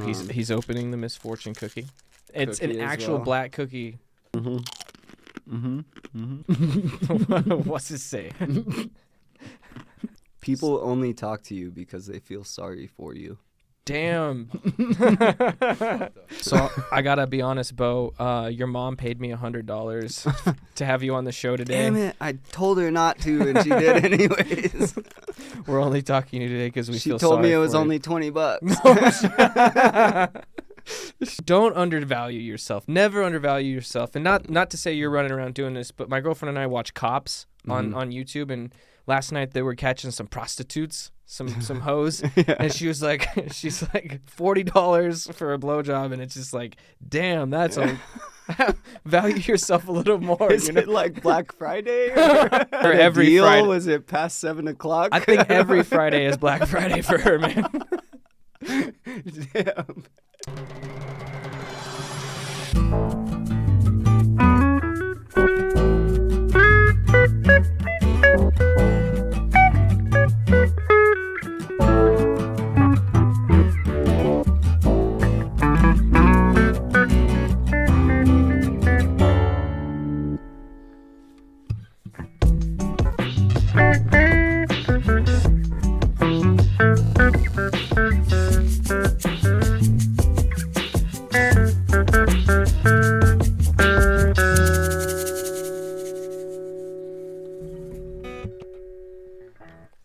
he's opening the misfortune cookie. It's an actual black cookie. What's it say? People only talk to you because they feel sorry for you. Damn. So I gotta be honest, Beau. Your mom paid me $100 to have you on the show today. Damn it! I told her not to, and she did anyways. We're only talking to you today because we feel sorry. She told me it was only $20. Don't undervalue yourself. Never undervalue yourself. And not to say you're running around doing this, but my girlfriend and I watch Cops on YouTube, and last night they were catching some prostitutes, some hoes, and she's like $40 for a blowjob, and it's just like, damn, that's a value yourself a little more. Is it like Black Friday or every deal? Friday? Was it past 7:00? I think every Friday is Black Friday for her, man. Damn.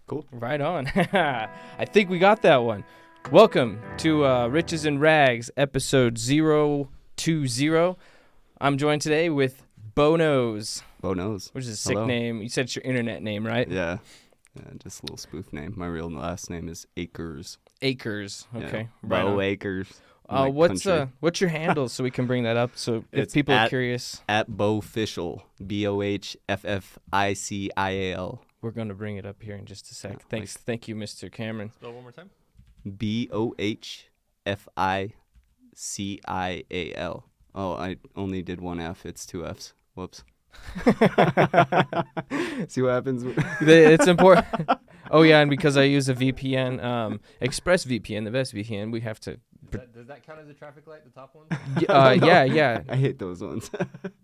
Cool. Right on. I think we got that one. Welcome to Riches and Rags, episode 020. I'm joined today with Beau Kneaus. Beau Kneaus. Which is a sick name. You said it's your internet name, right? Yeah, just a little spoof name. My real last name is Akers. Akers. Okay. Yeah. Right Beau on. Akers. What's your handle so we can bring that up so if people are curious? At Beaufficial. BOHFFICIAL. We're going to bring it up here in just a sec. Yeah, Thanks. Thank you, Mr. Cameron. Spell one more time. BOHFICIAL. Oh, I only did one F. It's two Fs. Whoops. See what happens? It's important. Oh, yeah, and because I use a VPN, ExpressVPN, the best VPN, we have to... Does that count as a traffic light, the top one? Yeah. I hate those ones.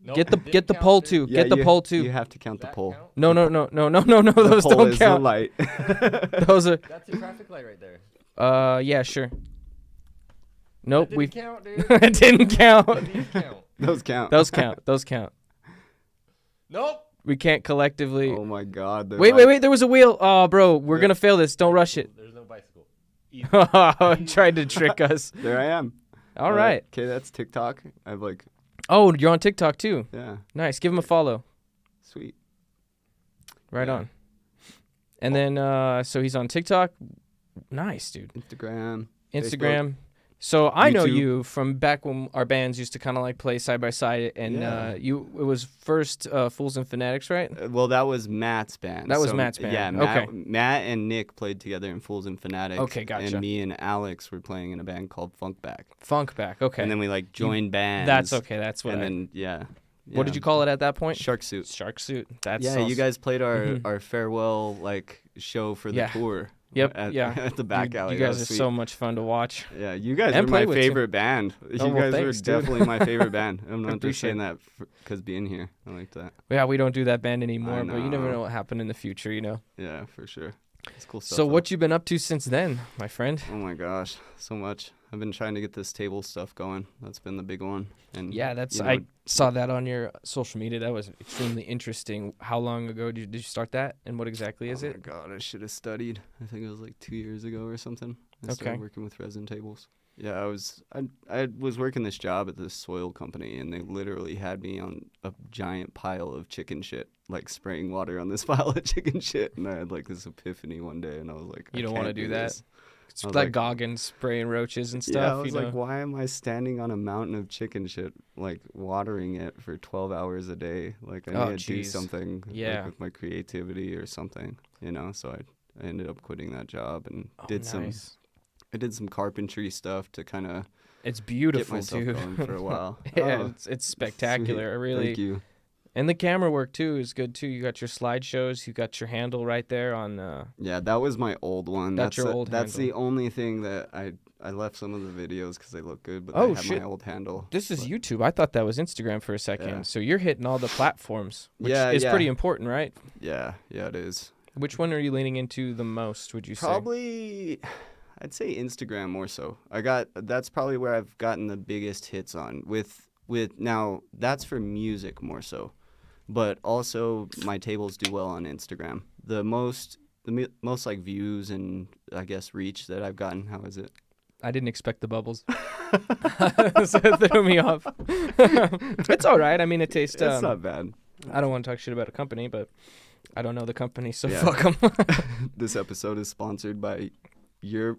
Nope, Get the poll too. Yeah, get the poll too. You have to count the poll. Count? No. Those The poll don't is count. The light. Those are. That's a traffic light right there. Yeah, sure. Nope, That didn't count, dude. It didn't count. These count. Those count. Those count. Nope. We can't collectively. Oh my God. Wait. There was a wheel. Oh, bro, we're gonna fail this. Don't rush it. There's no bicycle. Tried to trick us. There I am. All right. Okay, that's TikTok. I have Oh, you're on TikTok too. yeah. Nice. Give him a follow. Sweet. Right Yeah. on. And then, so he's on TikTok. Nice, dude. Instagram. Instagram. So I know YouTube. you from back when our bands used to kind of like play side by side, and Yeah. it was first Fools and Fanatics, right? Well, that was Matt's band. That was Matt's band. Yeah, Okay. Matt and Nick played together in Fools and Fanatics. Okay, gotcha. And me and Alex were playing in a band called Funkback. Funkback. Okay. And then we joined bands. That's okay. That's what. And I, then what did you call it at that point? Shark Suit. Shark Suit. That's Yeah, awesome. you guys played our Mhm. our farewell show for the Yeah. tour. Yep. At, Yeah. at the back alley. You That guys was are sweet. so much fun to watch. Yeah, you guys And are play my with, too. favorite band. You Oh, well, guys thanks, were dude. definitely my favorite band. I'm not just Appreciate saying that because being here. I like that. Yeah, we don't do that band anymore, I but you never know. know what happened in the future, you know. Yeah, for sure. It's cool stuff. So though. what you been up to since then, my friend? Oh my gosh, so much. I've been trying to get this table stuff going. That's been the big one. And Yeah, that's you know, I saw that on your social media. That was extremely interesting. How long ago did you start that, and what exactly is oh it? my god, I should have studied. I think it was 2 years ago or something. I Okay. started working with resin tables. Yeah, I was working this job at this soil company, and they literally had me on a giant pile of chicken shit, spraying water on this pile of chicken shit. And I had this epiphany one day, and I was like, You don't want to do that? this. It's I was like like- Goggins spraying roaches and stuff. Yeah, I was you know? why am I standing on a mountain of chicken shit, watering it for 12 hours a day? I need to do jeez. something Yeah. with my creativity or something, So I ended up quitting that job and Oh, did nice. I did some carpentry stuff to kind of It's get beautiful myself too. going for a while. Yeah, Oh, it's spectacular. sweet. I really Thank you. And the camera work too is good too. You got your slideshows. You got your handle right there on. Yeah, that was my old one. That's your old That's the handle. only thing that I left some of the videos because they look good, but Oh, they have shit. my old handle. This is YouTube. I thought that was Instagram for a second. Yeah. So you're hitting all the platforms, which Yeah, is yeah. pretty important, right? Yeah, it is. Which one are you leaning into the most? Would you say? Probably, I'd say Instagram more so. That's probably where I've gotten the biggest hits on with now that's for music more so, but also my tables do well on Instagram. The most like views and I guess reach that I've gotten. How is it? I didn't expect the bubbles. So it threw me off. It's all right. I mean, it tastes. It's not bad. I don't want to talk shit about a company, but I don't know the company, so Yeah. fuck them. This episode is sponsored by Beau.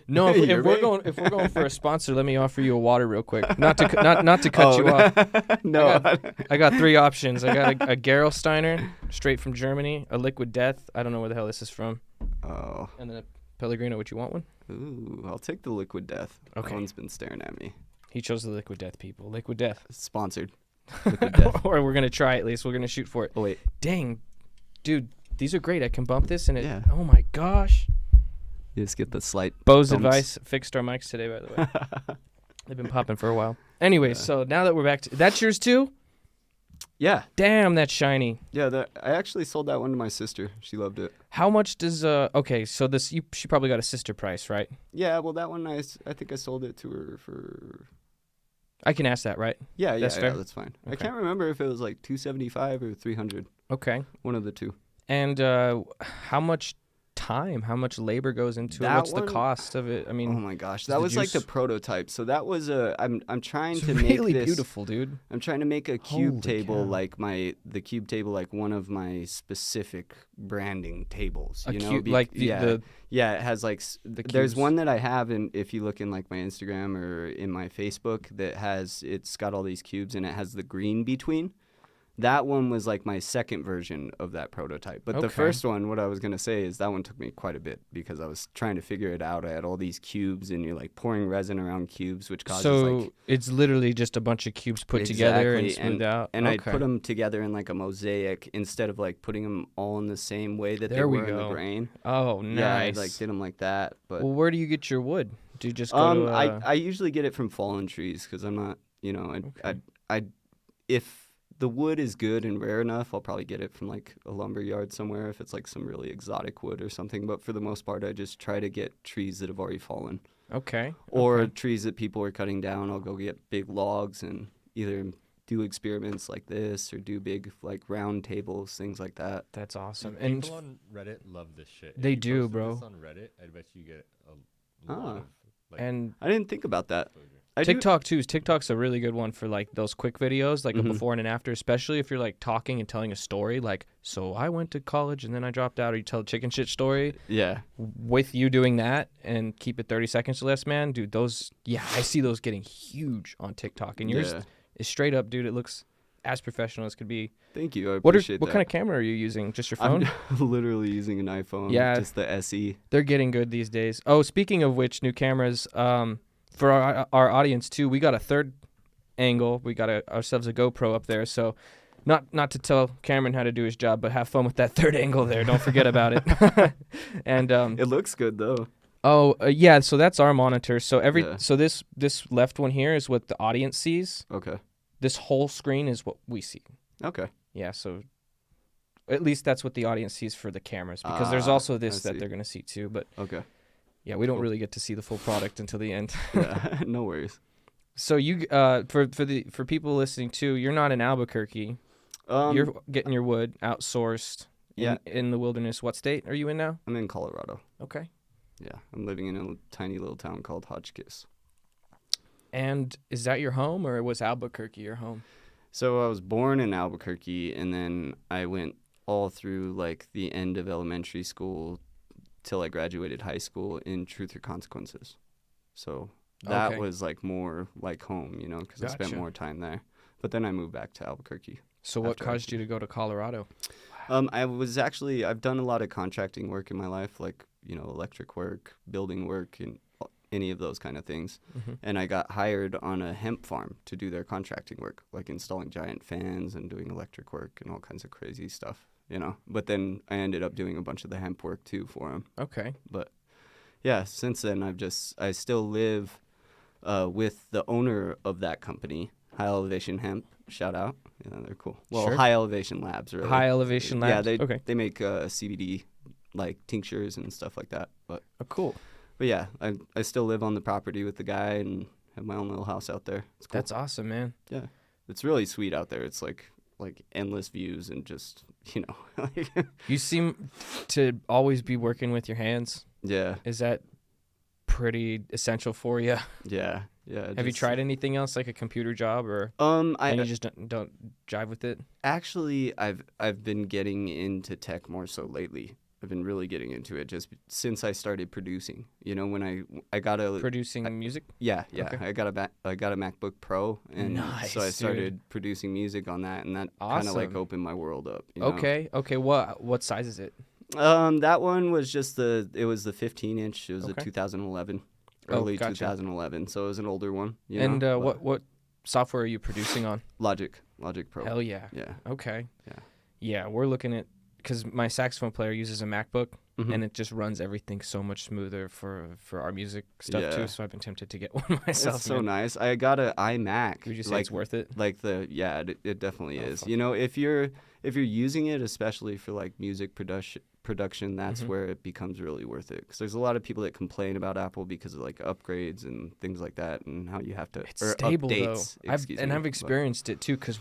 No, if we're Beau? going for a sponsor, let me offer you a water real quick. Not to cut you off. No. I got 3 options. I got a Gerolsteiner, straight from Germany, a Liquid Death. I don't know where the hell this is from, Oh. and then a Pellegrino. Would you want one? Ooh, I'll take the Liquid Death. Okay. That one's been staring at me. He chose the Liquid Death, people. Liquid Death. Sponsored. Liquid Death. Or we're gonna try at least. We're gonna shoot for it. Oh wait. Dang, dude, these are great. I can bump this and it. Yeah. Oh my gosh. You just get the slight. Beau's bumps. advice fixed our mics today, by the way. They've been popping for a while. Anyway, so now that we're back to that's yours too. Yeah. Damn, that's shiny. Yeah. I actually sold that one to my sister. She loved it. How much does okay, so this she probably got a sister price, right? Yeah. Well, that one I think I sold it to her for. I can ask that, right? Yeah. That's fair? That's fine. I Okay. can't remember if it was like 275 or 300. Okay. One of the two. And how much time, how much labor goes into it? That What's the one- cost of it? I Oh mean, my gosh, is that the was like the juice- prototype. So that was I'm trying it's to really make this. beautiful, dude. I'm trying to make a cube Holy table cow. like the cube table like one of my specific branding tables. A You know, cube like the yeah, it has like the there's cubes. one that I have, and if you look in like my Instagram or in my Facebook, it's got all these cubes and it has the green between. That one was like my second version of that prototype. But the Okay. first one, what I was going to say is that one took me quite a bit because I was trying to figure it out. I had all these cubes and you're like pouring resin around cubes, which causes So like... it's literally just a bunch of cubes put together and Exactly, smoothed out. And okay. I'd put them together in like a mosaic instead of like putting them all in the same way that There they we were in the go. grain. Oh, Yeah, I nice. like did them like that. But Well, where do you get your wood? Do you just go to? I usually get it from fallen trees because I'm not, I if the wood is good and rare enough, I'll probably get it from like a lumber yard somewhere if it's like some really exotic wood or something. But for the most part, I just try to get trees that have already fallen Okay. or okay. trees that people are cutting down. I'll go get big logs and either do experiments like this or do big like round tables, things like that. That's awesome. And People on Reddit love this shit. If They you do, posted bro. This on Reddit, I bet you get a Ah. lot of like and I didn't think about that. I do- TikTok too. TikTok's a really good one for like those quick videos, like a Mhm. before and an after, especially if you're like talking and telling a story. Like, so I went to college and then I dropped out, or you tell a chicken shit story Yeah. with you doing that and keep it 30 seconds or less, man. Dude, those, yeah, I see those getting huge on TikTok. And yours Yeah. is straight up, dude. It looks as professional as could be. Thank you. I What appreciate what that. kind of camera are you using? Just your phone? I'm literally using an iPhone. Yeah. Just the SE. They're getting good these days. Oh, speaking of which, new cameras. For our audience too, we got a third angle. We got ourselves a GoPro up there. So, not to tell Cameron how to do his job, but have fun with that third angle there. Don't forget about it. And It looks good though. yeah. So that's our monitor. So Yeah. so this left one here is what the audience sees. Okay. This whole screen is what we see. Okay. Yeah. So. At least that's what the audience sees for the cameras, because there's Ah, also I this that see. they're gonna see too. But Okay. yeah, we don't Cool. really get to see the full product until the end. Yeah. No worries. So you for people listening too, you're not in Albuquerque. You're getting your wood outsourced Yeah. in the wilderness. What state are you in now? I'm in Colorado. Okay. Yeah. I'm living in a tiny little town called Hotchkiss. And is that your home, or was Albuquerque your home? So I was born in Albuquerque, and then I went all through like the end of elementary school till I graduated high school in Truth or Consequences. So that Okay. was like more like home, because I spent Gotcha. more time there. But then I moved back to Albuquerque. So what After caused you to go to Colorado? I've done a lot of contracting work in my life, like, electric work, building work, and any of those kind of things. Mm-hmm. And I got hired on a hemp farm to do their contracting work, like installing giant fans and doing electric work and all kinds of crazy stuff, But then I ended up doing a bunch of the hemp work too for them. Okay. But yeah, since then I still live with the owner of that company, High Elevation Hemp. Shout out. Yeah, they're cool. Well, Sure. High Elevation Labs, really. High Elevation Labs. Yeah, they Okay. make CBD like tinctures and stuff like that. But Cool. yeah, I still live on the property with the guy and have my own little house out there. It's cool. That's awesome, man. Yeah, it's really sweet out there. It's like endless views and just like You seem to always be working with your hands. yeah, Is that pretty essential for you? yeah. Have you tried anything else, like a computer job, or and you just don't jive with it? Actually, I've been getting into tech more so lately. I've been really getting into it just since I started producing. When I got a Producing music? yeah, Okay. I got a MacBook Pro, and Nice, so I dude. started producing music on that, and that kind of like Awesome. opened my world up. Okay. What size is it? That one was just it was the 15-inch. It was a Okay. 2011, Oh, early gotcha. 2011. So it was an older one. And but what software are you producing on? Logic Pro. Hell yeah. Yeah. Okay. Yeah. Yeah, we're looking at, because my saxophone player uses a MacBook, Mhm. and it just runs everything so much smoother for our music stuff Yeah. too. So I've been tempted to get one myself. It's so man. nice. I got an iMac. Would you say it's worth it? Like it definitely Oh, is. fuck. If you're using it, especially for like music production, that's Mhm. where it becomes really worth it. Because there's a lot of people that complain about Apple because of like upgrades and things like that, and how you have to It's or stable updates. though. I've experienced it too, because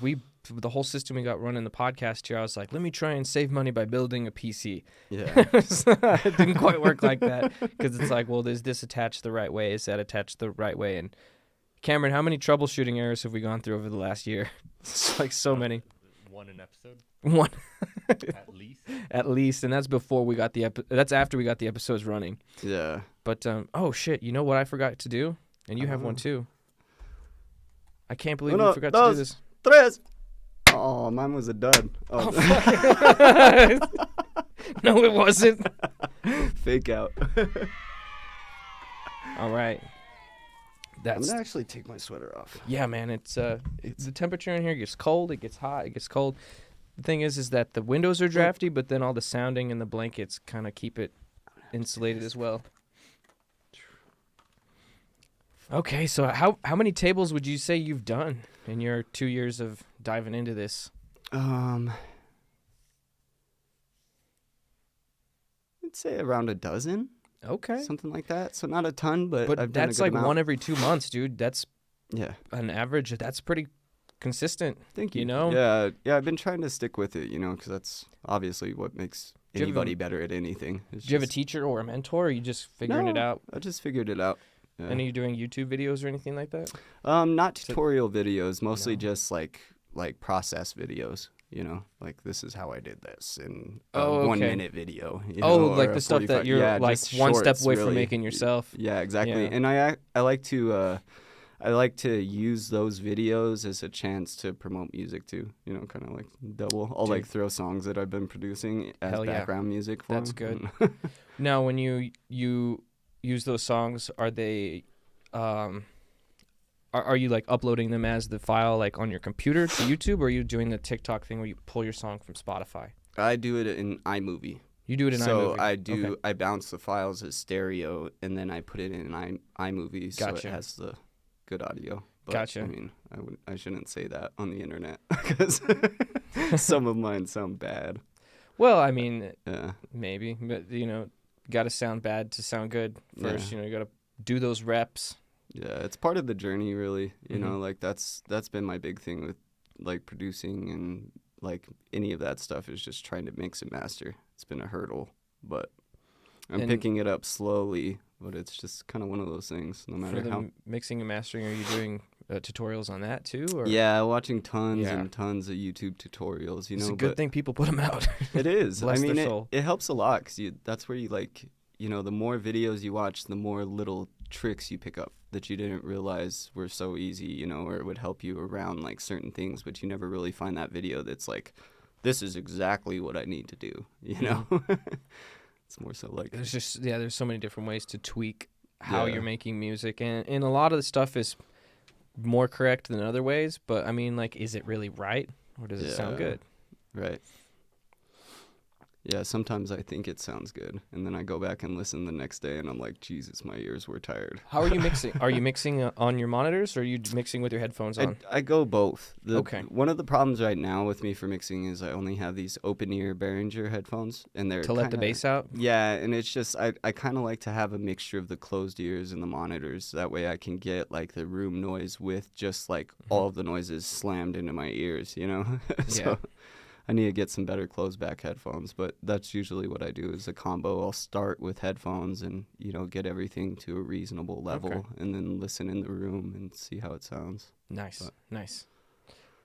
the whole system we got running the podcast here, I was like, let me try and save money by building a PC. Yeah. It didn't quite work like that, because it's like, well, is this attached the right way? Is that attached the right way? And Cameron, how many troubleshooting errors have we gone through over the last year? It's like so many. One an episode, One at least. at least, and that's before we got that's after we got the episodes running. Yeah. But oh shit, you know what I forgot to do? And you have one Oh. too. I can't believe Uno, you forgot to do dos. this. Tres. Oh, mine was a dud. Oh, Oh, fuck. No, it wasn't. fake out. All right. I'm That's gonna actually take my sweater off. yeah, man. It's the temperature in here gets cold. It gets hot. It gets cold. The thing is that the windows are drafty, but then all the sounding and the blankets kind of keep it insulated as well. Okay, so how many tables would you say you've done in your 2 years of diving into this? I'd say around a dozen, Okay. something like that. So not a ton, but But I've done a that's good like amount. one every 2 months, dude. That's Yeah. an average. That's pretty consistent. Thank you. You know? Yeah. I've been trying to stick with it, because that's obviously what makes Do you have a- anybody better at anything. It's Do you have a just- teacher or a mentor, or are you just figuring it No. out? I just figured it out. Yeah. And are you doing YouTube videos or anything like that? Not tutorial videos, mostly No. just like process videos. Like this is how I did this in a Oh, okay. 1 minute video. Like or the a stuff that 45 you're yeah, like just one step shorts, away from really. making yourself. Yeah, exactly. Yeah. And I like to use those videos as a chance to promote music too. Kind of like double. I'll Dude. like throw songs that I've been producing as Hell yeah. background music for That's 'em. Now, when you use those songs, are they are you like uploading them as the file like on your computer to YouTube, or are you doing the TikTok thing where you pull your song from Spotify? I do it in iMovie. You do it in So iMovie. Okay. I bounce the files as stereo, and then I put it in iMovie, so Gotcha. it has the good audio. But, Gotcha. I mean, I shouldn't say that on the internet because some of mine sound bad. Well, I mean, Yeah, maybe, but got to sound bad to sound good first. You got to do those reps. yeah, it's part of the journey, really. Mhm. Like that's been my big thing with like producing and like any of that stuff is just trying to mix and master. It's been a hurdle, but I'm And- picking it up slowly. But it's just kind of one of those things, no For matter the how. mixing and mastering, are you doing tutorials on that too? Or? Yeah, watching tons Yeah. and tons of YouTube tutorials. It's a good thing people put them out. It is. Bless I mean, their it, soul. it helps a lot because that's where you like, the more videos you watch, the more little tricks you pick up that you didn't realize were so easy, or it would help you around like certain things, but you never really find that video that's like, this is exactly what I need to do, It's more so like, There's so many different ways to tweak how you're making music, and a lot of the stuff is more correct than other ways. But I mean, like, is it really right, or does it sound good? Right. Yeah, sometimes I think it sounds good, and then I go back and listen the next day, and I'm like, Jesus, my ears were tired. How are you mixing? Are you mixing on your monitors, or are you mixing with your headphones on? I go both. Okay. One of the problems right now with me for mixing is I only have these open-ear Behringer headphones, and they're To let the bass out? Yeah, and it's just, I kind of like to have a mixture of the closed ears and the monitors. That way I can get, like, the room noise with just, like, all of the noises slammed into my ears, you know? So I need to get some better closed back headphones, but that's usually what I do is a combo. I'll start with headphones and, you know, get everything to a reasonable level and then listen in the room and see how it sounds. Nice.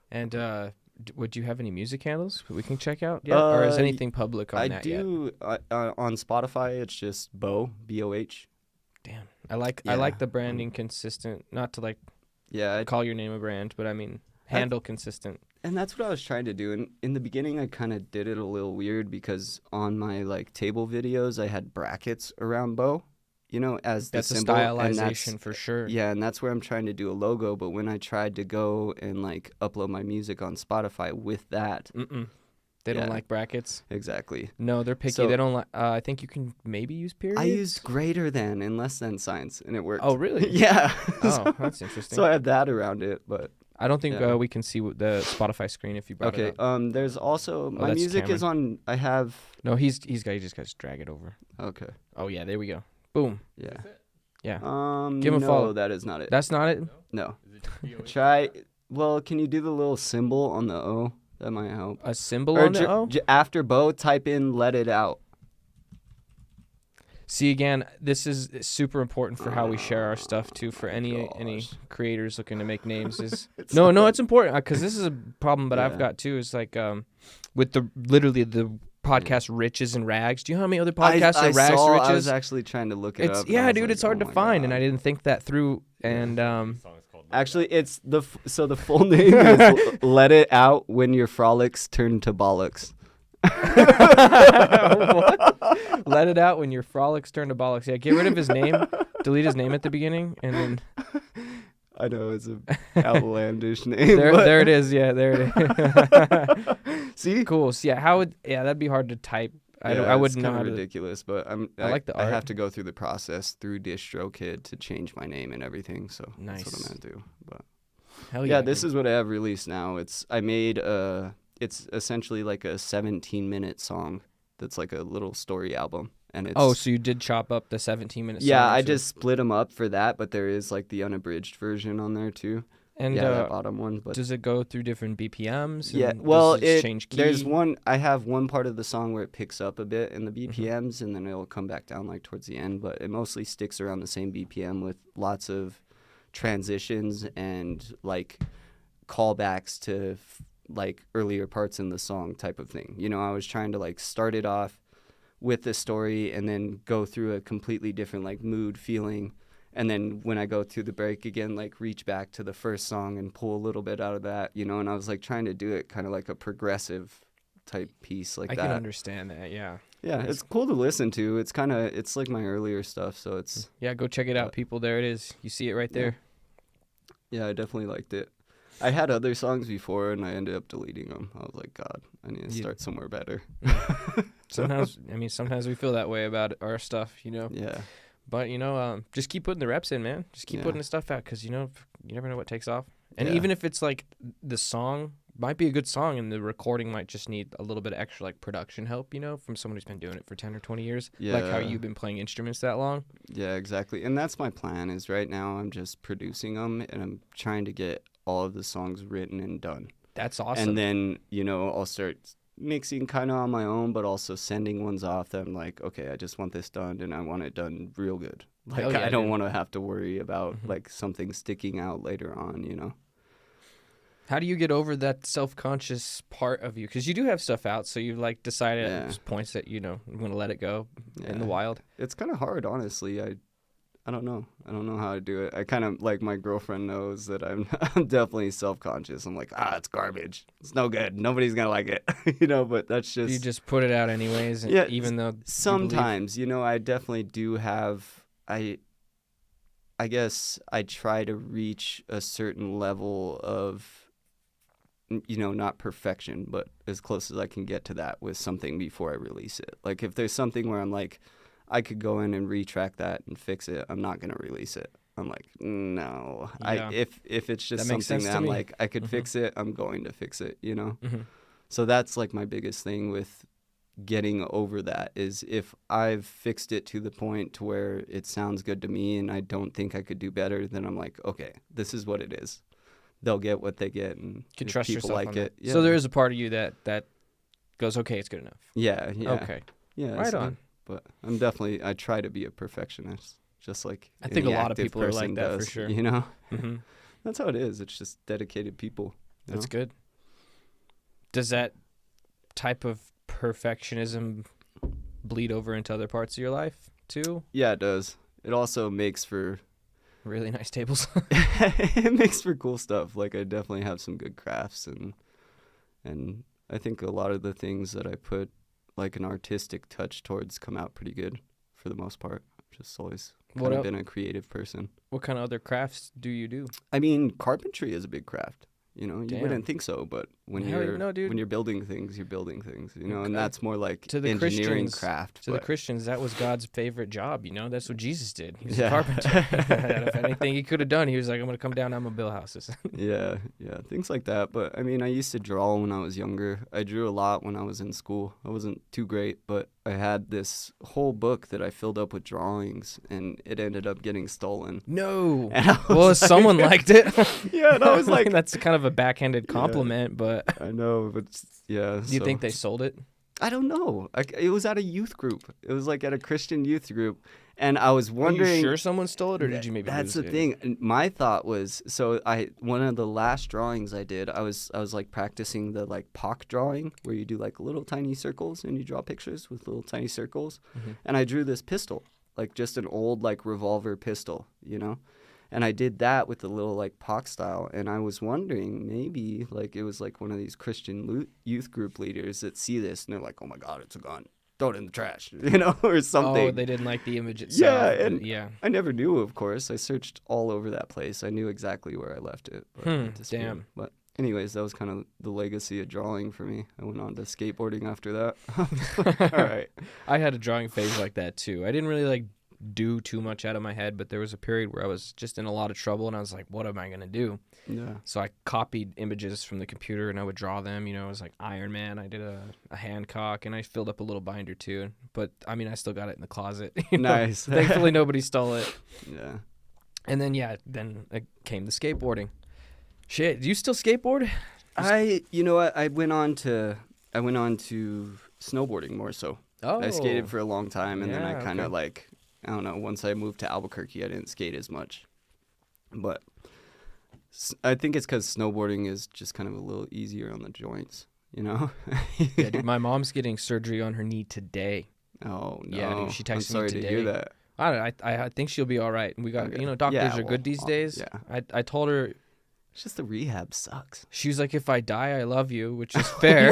And would you have any music handles we can check out yet? Or is anything public on that yet? I do. On Spotify, it's just Beau, B-O-H. Damn. I like the branding consistent, not to, like, call your name a brand, but I mean, handle consistent. And that's what I was trying to do. And in the beginning, I kind of did it a little weird because on my, like, table videos, I had brackets around Beau, you know, as the symbol. That's a stylization for sure. Yeah, and that's where I'm trying to do a logo. But when I tried to go and, like, upload my music on Spotify with that. They don't like brackets. Exactly. No, they're picky. So, they don't like. I think you can maybe use periods. I used greater than and less than signs, and it worked. Oh, really? Yeah. Oh, that's interesting. So I had that around it, but I don't think we can see the Spotify screen if you brought it up. There's also my music Cameron. is on. I have. No, he just got to drag it over. Okay. Oh yeah, there we go. Boom. Yeah. Yeah. Give him a follow. That is not it. That's not it. No. Try. Well, can you do the little symbol on the O? That might help. A symbol on the O? After Beau, type in "let it out." See, again, this is super important for how we share our stuff too. For any creators looking to make names, is it's important because this is a problem that I've got too. Is like with the podcast Riches and Rags. Do you know how many other podcasts are Rags to Riches? I was actually trying to look it up. Yeah, dude, it's hard to find, and I didn't think that through. And actually, it's the full name is "Let It Out When Your Frolics Turn to Bollocks." What? Let it out when your frolics turn to bollocks. Yeah, get rid of his name, delete his name at the beginning, and then. I know it's an outlandish name. There it is. Yeah, there it is. See, cool. So, that'd be hard to type. I wouldn't know how to. Ridiculous, but I like the art. I have to go through the process through DistroKid to change my name and everything. So nice. That's what I'm gonna do. But hell yeah, this is what I have released now. I made It's essentially like a 17-minute song that's like a little story album. And it's so you did chop up the 17-minute song? Yeah, I just split them up for that, but there is like the unabridged version on there too. And that bottom one. But does it go through different BPMs? Yeah, well, does it change key? There's one. I have one part of the song where it picks up a bit in the BPMs, and then it'll come back down like towards the end. But it mostly sticks around the same BPM with lots of transitions and like callbacks to like earlier parts in the song type of thing. You know, I was trying to like start it off with the story and then go through a completely different like mood feeling. And then when I go through the break again, like reach back to the first song and pull a little bit out of that, you know, and I was like trying to do it kind of like a progressive type piece like that. I can understand that. Yeah. Yeah. It's cool to listen to. It's like my earlier stuff. So it's. Yeah. Go check it out, people. There it is. You see it right there. Yeah. I definitely liked it. I had other songs before, and I ended up deleting them. I was like, God, I need to start somewhere better. Sometimes we feel that way about our stuff, you know? Yeah. But, you know, just keep putting the reps in, man. Just keep putting the stuff out because, you know, you never know what takes off. And even if it's like the song might be a good song and the recording might just need a little bit of extra like production help, you know, from someone who's been doing it for 10 or 20 years. Yeah. Like how you've been playing instruments that long. Yeah, exactly. And that's my plan is right now I'm just producing them and I'm trying to get all of the songs written and done. That's awesome. And then, you know, I'll start mixing kind of on my own, but also sending ones off that I'm like, okay, I just want this done and I want it done real good. Like, I don't want to have to worry about like something sticking out later on, you know? How do you get over that self-conscious part of you? Because you do have stuff out, so you've like decided at points that, you know, I'm going to let it go in the wild. It's kind of hard, honestly. I don't know. I don't know how to do it. I kind of, like, my girlfriend knows that I'm definitely self-conscious. I'm like, it's garbage. It's no good. Nobody's going to like it, you know, but that's just... You just put it out anyways, even though... Sometimes, you know, I definitely do have... I guess I try to reach a certain level of, not perfection, but as close as I can get to that with something before I release it. Like if there's something where I'm like, I could go in and retrack that and fix it, I'm not going to release it. I'm like, no. Yeah. If it's just That makes something sense that to I'm me. like, I could fix it, I'm going to fix it, Mm-hmm. So that's like my biggest thing with getting over that is if I've fixed it to the point to where it sounds good to me and I don't think I could do better, then I'm like, okay, this is what it is. They'll get what they get, and You can if trust people yourself like on it. that. So there is a part of you that goes, okay, it's good enough. Yeah. Okay. Yeah. Right on. But I try to be a perfectionist, just like I think a any lot of active people are like person that for does, sure. Mm-hmm. That's how it is. It's just dedicated people. That's good. Does that type of perfectionism bleed over into other parts of your life too? Yeah, it does. It also makes for really nice tables. it makes for cool stuff. Like I definitely have some good crafts, and I think a lot of the things that I put like an artistic touch towards come out pretty good for the most part. Just always kind of been a creative person. What kind of other crafts do you do? I mean, carpentry is a big craft. You Damn. wouldn't think so, but when you're building things, you're building things. And that's more like to the engineering Christians, craft. To the Christians, that was God's favorite job. That's what Jesus did. He was Yeah. a carpenter. And if anything he could have done, he was like, I'm going to come down, I'm going to build houses. Yeah, things like that. But I mean, I used to draw when I was younger. I drew a lot when I was in school. I wasn't too great, but I had this whole book that I filled up with drawings, and it ended up getting stolen. No. And I was Well, like- someone liked it. Yeah, and I was like, that's kind of a backhanded compliment, but I know, but yeah. do you think they sold it? I don't know. It was at a youth group. It was like at a Christian youth group, and I was wondering. Are you sure someone stole it, or did you maybe That's lose the it? thing. And my thought was, one of the last drawings I did, I was like practicing the like POC drawing, where you do like little tiny circles and you draw pictures with little tiny circles, and I drew this pistol, like just an old like revolver pistol, And I did that with the little like POC style, and I was wondering maybe like it was like one of these Christian youth group leaders that see this and they're like, "Oh my God, it's a gun! Throw it in the trash," or something. Oh, they didn't like the image itself. Yeah, and yeah. I never knew. Of course, I searched all over that place. I knew exactly where I left it. But it disappeared. Damn. But anyways, that was kind of the legacy of drawing for me. I went on to skateboarding after that. All right. I had a drawing phase like that too. I didn't really like do too much out of my head, but there was a period where I was just in a lot of trouble, and I was like, what am I gonna do? Yeah. So I copied images from the computer and I would draw them. It was like Iron Man. I did a Hancock, and I filled up a little binder too. But I mean, I still got it in the closet. Nice. Thankfully, nobody stole it. Yeah. And then then it came the skateboarding. Shit, do you still skateboard? You know what? I went on to snowboarding more so. Oh, I skated for a long time, and then I Yeah, kind of okay. like, I don't know, once I moved to Albuquerque, I didn't skate as much. But I think it's because snowboarding is just kind of a little easier on the joints, Yeah, dude, my mom's getting surgery on her knee today. Oh, no. Yeah, dude, she texted I'm me sorry today. to hear that. I don't know. I think she'll be all right. We got, Okay. doctors Yeah, are good these well, days. yeah. I told her, It's just the rehab sucks. she was like, if I die, I love you, which is fair.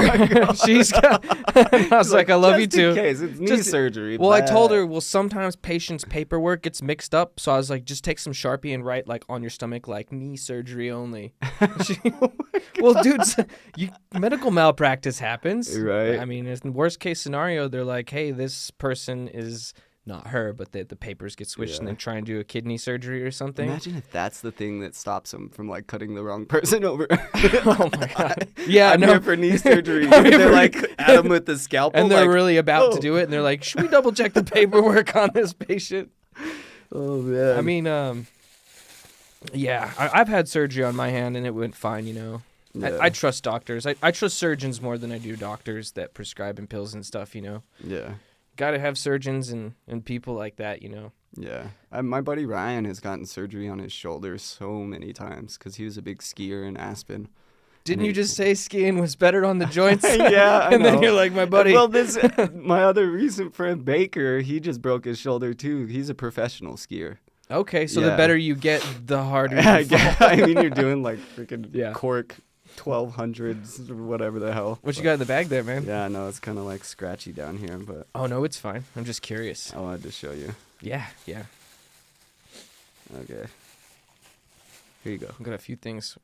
She's got, I was like, I love you Just in too. case, it's knee Just- surgery. Well, I told blah. her, well, sometimes patients' paperwork gets mixed up. So I was like, just take some Sharpie and write like on your stomach, like knee surgery only. Well, dude, medical malpractice happens. Right. I mean, in the worst case scenario, they're like, hey, this person is not her, but the papers get switched and Yeah. they try and do a kidney surgery or something. Imagine if that's the thing that stops them from like cutting the wrong person over. Oh my God. Yeah, I'm no. here for knee surgery. I'm here They're for- like at him with the scalpel. And they're like, really about to "Oh." do it, and they're like, should we double check the paperwork on this patient? Oh man. I mean, yeah, I've had surgery on my hand and it went fine, Yeah. I trust doctors. I trust surgeons more than I do doctors that prescribe pills and stuff, Yeah. Got to have surgeons and people like that, Yeah. My buddy Ryan has gotten surgery on his shoulder so many times because he was a big skier in Aspen. Didn't you just say skiing was better on the joints? Yeah, I And then know. you're like, my buddy. Well, my other recent friend Baker, he just broke his shoulder too. He's a professional skier. Okay, so the Yeah. better you get, the harder you I fall. guess- I mean, you're doing like freaking Yeah. cork 1200s or whatever the hell. What you got in the bag there, man? Yeah, no, it's kind of like scratchy down here, but Oh, no, it's fine. I'm just curious. I wanted to show you. Yeah, yeah. Okay. Here you go. I've got a few things.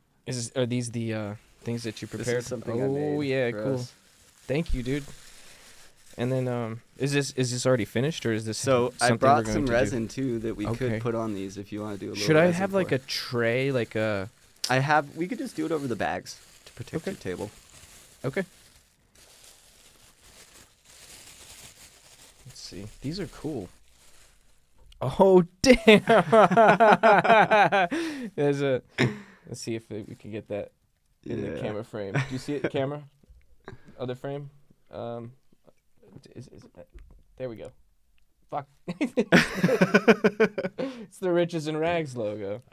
Are these the things that you prepared? This is something I Oh made yeah, for cool. us. Thank you, dude. And then is this already finished or is this So I something we're brought going some to resin too that we Okay. could put on these if you want to do a do? little. Should I resin have like pour. a tray, like a? We could just do it over the bags to protect Okay. your table. Okay. Let's see. These are cool. Oh damn! There's a. Let's see if we can get that in the camera frame. Do you see it, camera? Other frame. Is it there we go. Fuck. It's the Riches and Rags logo.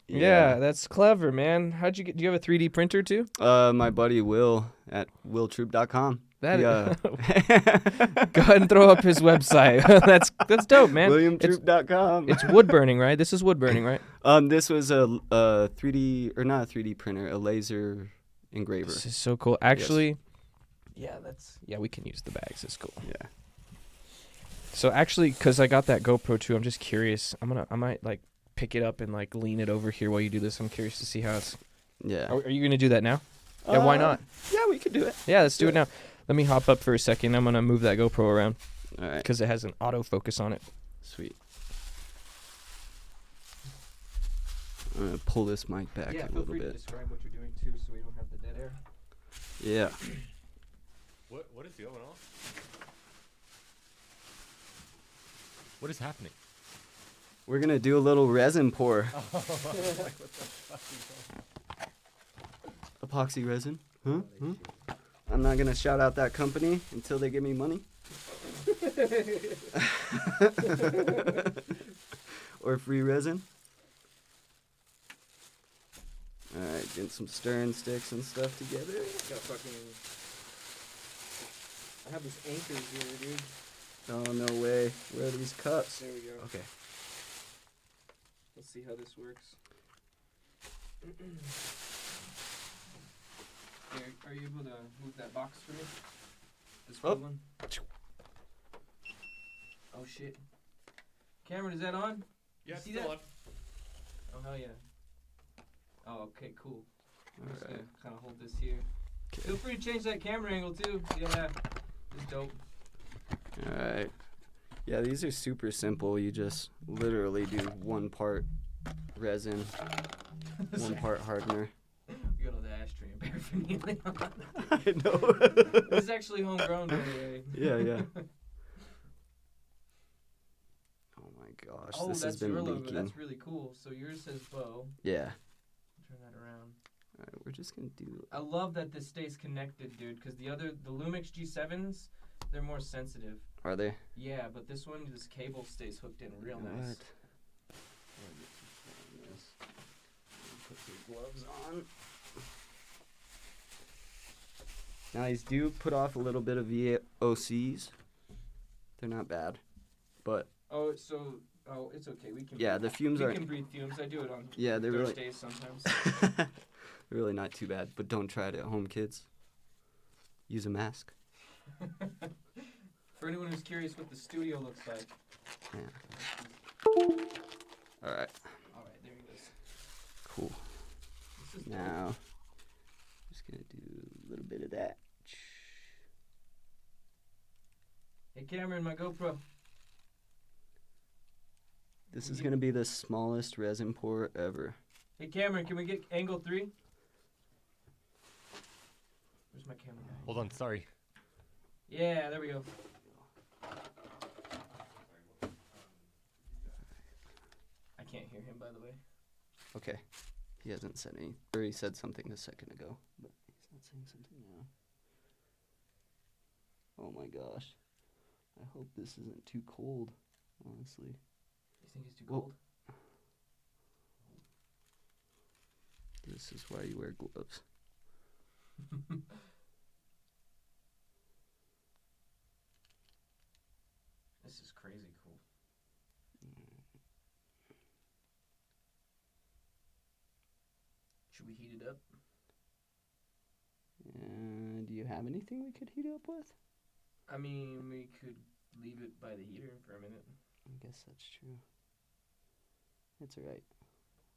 Yeah, that's clever, man. How'd you get? Do you have a 3D printer too? My buddy Will at willtroop.com. That Yeah. Go ahead and throw up his website. that's dope, man. WilliamTroop.com. It's wood burning, right? This is wood burning, right? This was a 3D or not a 3D printer, a laser engraver. This is so cool. Actually, yeah, we can use the bags. It's cool. Yeah. So actually, because I got that GoPro too, I'm just curious. I might like pick it up and like lean it over here while you do this. I'm curious to see how it's. Yeah. Are you gonna do that now? Yeah, why not? Yeah, we could do it. Yeah, let's do it now. Let me hop up for a second. I'm gonna move that GoPro around All right. because it has an autofocus on it. Sweet. I'm gonna pull this mic back a little bit. describe what you're doing too, so we don't have the dead air. Yeah. What is going on? What is happening? We're gonna do a little resin pour. Epoxy resin. Huh? I'm not gonna shout out that company until they give me money. Or free resin. Alright, getting some stirring sticks and stuff together. I have these anchors here, dude. Oh, no way. Where are these cups? There we go. Okay. Let's see how this works. Are you able to move that box for me? This Oh. one? Oh shit. Cameron, is that on? Yeah, see still that? on. Oh hell yeah. Oh, okay, cool. I'm just Alright. gonna kind of hold this here. Okay. Feel free to change that camera angle too. Yeah, it's dope. Alright. Yeah, these are super simple. You just literally do 1 part resin, 1 part hardener. We got all the ashtray and paraphernalia on. I know. This is actually homegrown, by the way. Yeah, yeah. Oh my gosh, Oh, this has that's been your logo. leaking. That's really cool. So yours says Beau. Yeah. Turn that around. Alright, we're just gonna do. I love that this stays connected, dude, because the Lumix G7s, they're more sensitive. Are they? Yeah, but this one, this cable stays hooked in real nice. Put your gloves on. Now these do put off a little bit of VOCs. They're not bad, but Oh, so it's okay. We can. yeah, the fumes we are. can breathe fumes. I do it on Yeah, they're really. Thursdays sometimes. They're really not too bad, but don't try it at home, kids. Use a mask. For anyone who's curious what the studio looks like. Yeah. All right. All right, there he goes. Cool. This is dope. Now, just gonna do a little bit of that. Hey, Cameron, my GoPro. This is gonna be the smallest resin pour ever. Hey, Cameron, can we get angle 3? Where's my camera guy? Hold on, sorry. Yeah, there we go. I can't hear him, by the way. Okay. He hasn't said any. Or he said something a second ago, but he's not saying something now. Oh my gosh. I hope this isn't too cold, honestly. You think he's too Whoa. cold? This is why you wear gloves. This is crazy cool. Should we heat it up? Do you have anything we could heat up with? I mean, we could leave it by the heater for a minute. I guess that's true. It's alright.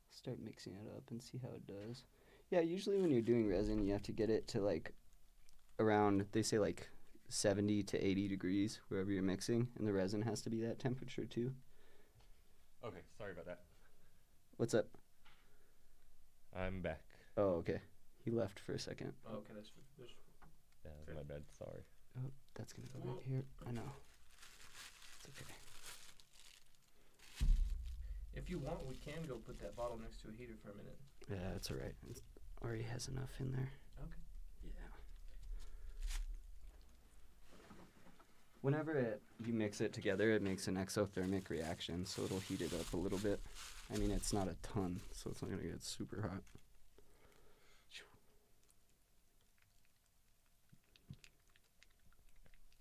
Start mixing it up and see how it does. Yeah, usually when you're doing resin, you have to get it to like around, they say like 70 to 80 degrees wherever you're mixing, and the resin has to be that temperature too. Okay, sorry about that. What's up? I'm back. Oh, okay. He left for a second. Oh, okay, that's Yeah, that's my bad. Sorry. Oh, that's gonna go right here. I know. It's okay. If you want, we can go put that bottle next to a heater for a minute. Yeah, that's alright. It already has enough in there. Okay. Yeah. Whenever you mix it together, it makes an exothermic reaction, so it'll heat it up a little bit. I mean, it's not a ton, so it's not gonna get super hot.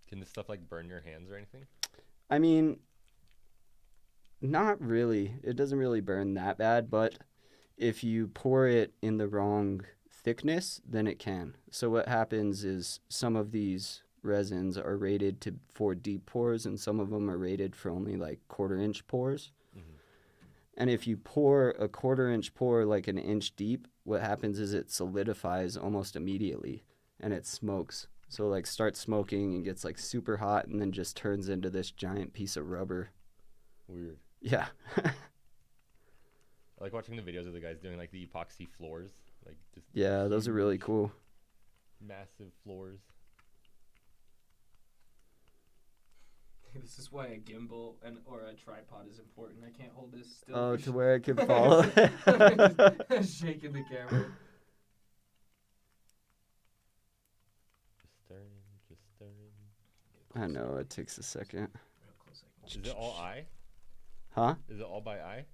Can this stuff like burn your hands or anything? I mean, not really. It doesn't really burn that bad, but if you pour it in the wrong thickness, then it can. So what happens is some of these resins are rated for deep pours, and some of them are rated for only like 1/4 inch pours. Mm-hmm. And if you pour a 1/4 inch pour like an inch deep, what happens is it solidifies almost immediately and it smokes. So like starts smoking and gets like super hot and then just turns into this giant piece of rubber. Weird. Yeah. I like watching the videos of the guys doing like the epoxy floors, like just Yeah, those are really cool. massive floors. This is why a gimbal or a tripod is important. I can't hold this still. Oh, to where it can follow. Just shaking the camera. Just stirring. I know, it takes a second. Real close, Is it all eye? Huh? Is it all by eye?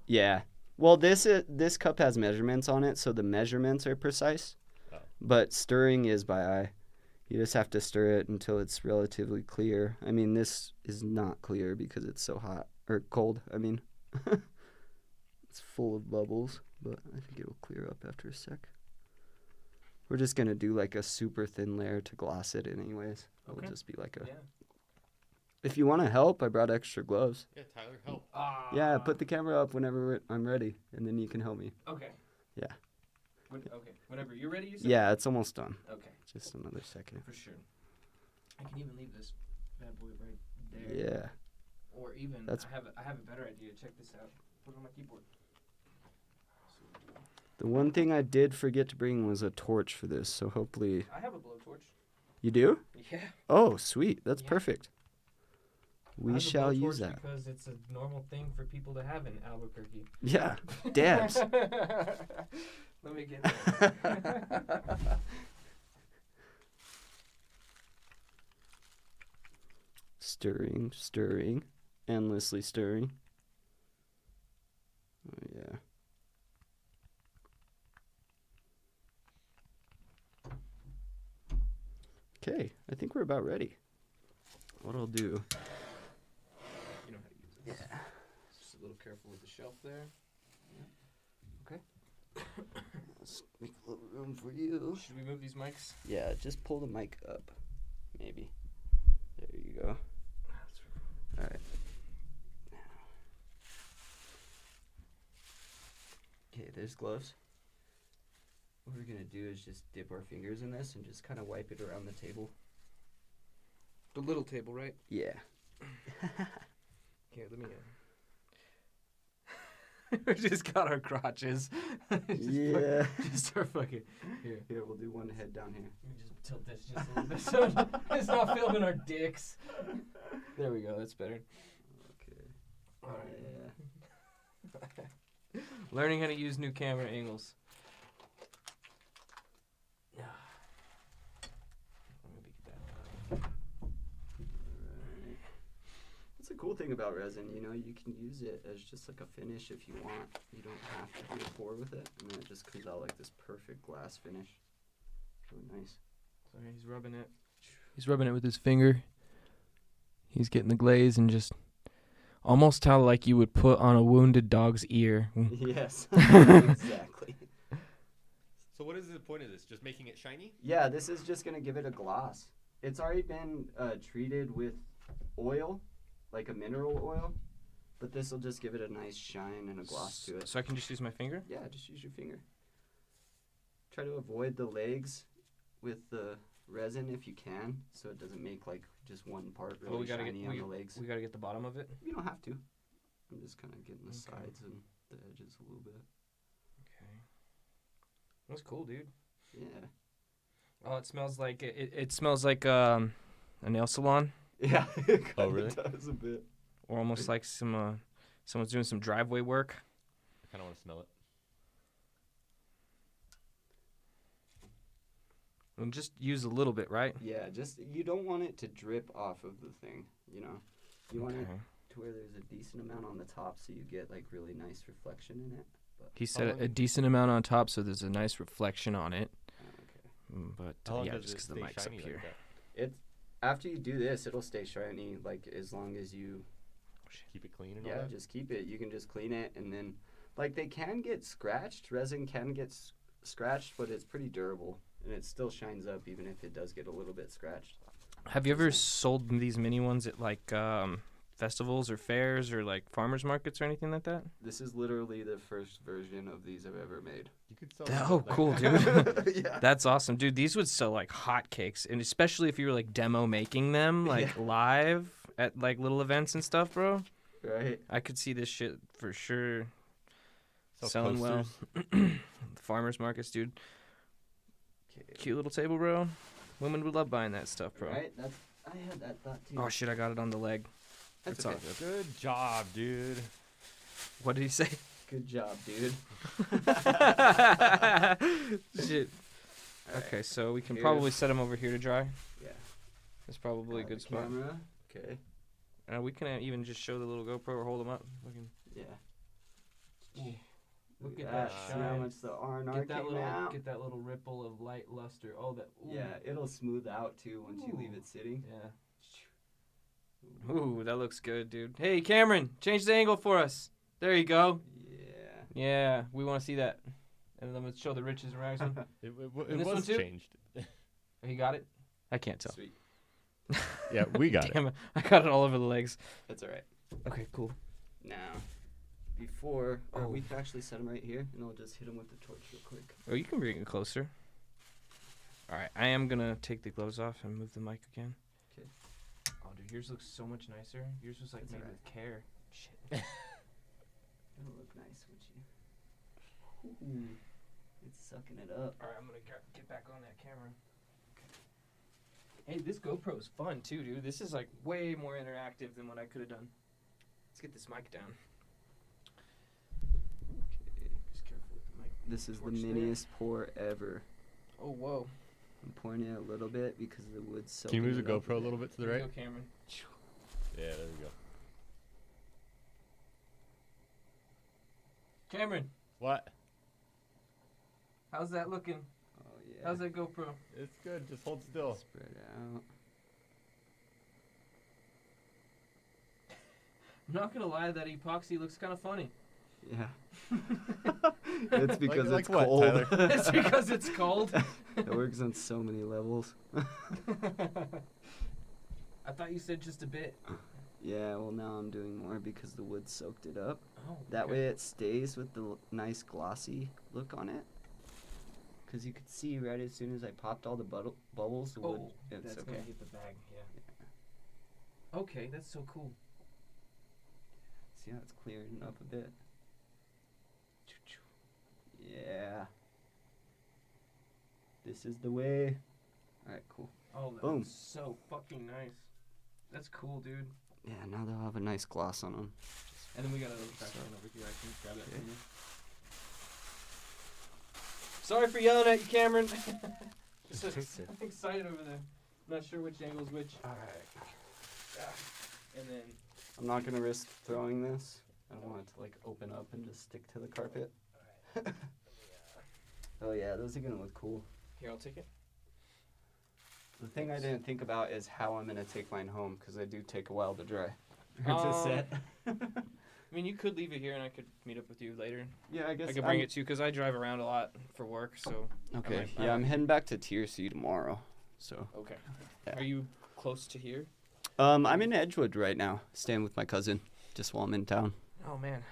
Yeah. Well, this cup has measurements on it, so the measurements are precise. Oh. But stirring is by eye. You just have to stir it until it's relatively clear. I mean, this is not clear because it's so hot. Or cold, I mean. It's full of bubbles, but I think it'll clear up after a sec. We're just going to do like a super thin layer to gloss it anyways. Okay. It'll just be like a... Yeah. If you want to help, I brought extra gloves. Yeah, Tyler, help. Yeah, put the camera up whenever I'm ready, and then you can help me. Okay. Yeah. Okay. Whenever you're ready, you said? Yeah, it's almost done. Okay. Just another second. For sure. I can even leave this bad boy right there. Yeah. Or even, That's- I have a better idea. Check this out. Put it on my keyboard. The one thing I did forget to bring was a torch for this, so hopefully... I have a blowtorch. You do? Yeah. Oh, sweet. That's Yeah. perfect. I We have a shall use blowtorch that. Because it's a normal thing for people to have in Albuquerque. Yeah. Dabs. Let me get that. Stirring. Endlessly stirring. Oh, yeah. Okay, I think we're about ready. What I'll do... You know how to use this. Yeah. Just a little careful with the shelf there. Let's make a little room for you. Should we move these mics? Yeah, just pull the mic up. Maybe. There you go. Alright. Okay, there's gloves. What we're gonna do is just dip our fingers in this and just kind of wipe it around the table. The little table, right? Yeah. Here, let me we just got our crotches. Yeah. Just our fucking. Here. Here, we'll do one head down here. Let me just tilt this just a little bit so it's not filming our dicks. There we go. That's better. Okay. All right. Yeah. Learning how to use new camera angles. That's the cool thing about resin, you know, you can use it as just like a finish if you want. You don't have to do a pour with it, and then it just comes out like this perfect glass finish. Really nice. Sorry, he's rubbing it. He's rubbing it with his finger. He's getting the glaze and just almost how like you would put on a wounded dog's ear. Yes, exactly. So what is the point of this? Just making it shiny? Yeah, this is just going to give it a gloss. It's already been treated with oil, like a mineral oil, But this will just give it a nice shine and a gloss to it. So I can just use my finger? Yeah, just use your finger. Try to avoid the legs with the resin if you can, so it doesn't make like just one part really shiny on the legs. We gotta get the bottom of it. You don't have to. I'm just kind of getting the sides and the edges a little bit. Okay. That's cool, dude. Yeah. Oh, it smells like it smells like a nail salon, Yeah. It Oh, kinda really? does a bit. or almost like someone's doing some driveway work. I kind of want to smell it. And just use a little bit, right? Yeah, just you don't want it to drip off of the thing, you know. You want it to where there's a decent amount on the top, so you get like really nice reflection in it. But He said long- a decent amount on top, so there's a nice reflection on it. okay. But How long yeah, does just it because the stay mic's up shiny here. like that? It's after you do this, it'll stay shiny like as long as you Keep it clean and all yeah, that? just keep it. You can just clean it, and then like they can get scratched. Resin can get scratched, but it's pretty durable, and it still shines up even if it does get a little bit scratched. Have you ever sold these mini ones at like festivals or fairs or like farmers markets or anything like that? This is literally the first version of these I've ever made. You could sell them Oh, at, like- cool, dude. Yeah. That's awesome, dude. These would sell like hotcakes, and especially if you were like demo making them like live at like little events and stuff, bro. Right. I could see this shit for sure Sell selling well. Farmers markets, dude. Okay. Cute little table, bro. Women would love buying that stuff, bro. Right. That's. I had that thought too. Oh shit, I got it on the leg. That's it's all okay. good. Good job, dude. What did he say? Good job, dude. Shit. Alright. Okay, so we can Here's- probably set them over here to dry. Yeah. That's probably a good the spot. Camera. Okay. We can even just show the little GoPro or hold them up. We can Yeah. Look at at that See how shine. much the R&R came out? get that little ripple of light luster. Oh, that. Ooh. Yeah, it'll smooth out too once you leave it sitting. Yeah. Ooh, that looks good, dude. Hey, Cameron, change the angle for us. There you go. Yeah. Yeah, we want to see that. And then let's show the riches and rags one. It And this one was too? changed. He got it? I can't tell. Sweet. Yeah, we got it. Damn it. I got it all over the legs. That's all right. Okay, cool. Now, before, Oh. we can actually set them right here, and I'll just hit them with the torch real quick. Oh, you can bring it closer. All right, I am going to take the gloves off and move the mic again. Okay. Oh, dude, yours looks so much nicer. Yours was like That's made alright. with care. Shit. It'll look nice, would you? Ooh, it's sucking it up. All right, I'm going to get back on that camera. Hey, this GoPro is fun too, dude. This is like way more interactive than what I could have done. Let's get this mic down. Okay. Just careful with the mic. This is the Torch there. miniest pour ever. Oh, whoa. I'm pouring it a little bit because the wood's so. Can you move the GoPro a little bit to the There you right? go, Cameron. Yeah, there we go. Cameron, What? how's that looking? Oh yeah. How's that GoPro? It's good. Just hold still. Spread out. I'm not gonna lie, that epoxy looks kind of funny. Yeah. It's because Like it's what, cold. Tyler? It's because it's cold. It works on so many levels. I thought you said just a bit. Yeah, well now I'm doing more because the wood soaked it up. Oh, That okay. way it stays with the nice glossy look on it. Because you could see right as soon as I popped all the bubbles, the wood. Oh, It's that's okay. gonna hit the bag. Yeah. Okay, that's so cool. See how it's clearing up a bit? Yeah. This is the way. Alright, cool. Oh, that Boom. looks so fucking nice. That's cool, dude. Yeah, now they'll have a nice gloss on them. And then we got another trash can over here. I can grab that from you. Sorry for yelling at you, Cameron. Just I'm excited over there. Not sure which angle's which. Alright. And then I'm not going to risk throwing this. I don't want it to like open up and just stick to the carpet. Oh yeah, those are going to look cool. here, I'll take it. The thing I didn't think about is how I'm going to take mine home because they do take a while to dry. I mean, you could leave it here and I could meet up with you later. Yeah, I guess I could bring it to you because I drive around a lot for work, so. Okay, I yeah, I'm heading back to Tier C tomorrow. So, Okay. Yeah. Are you close to here? I'm in Edgewood right now, staying with my cousin. just while I'm in town. Oh man,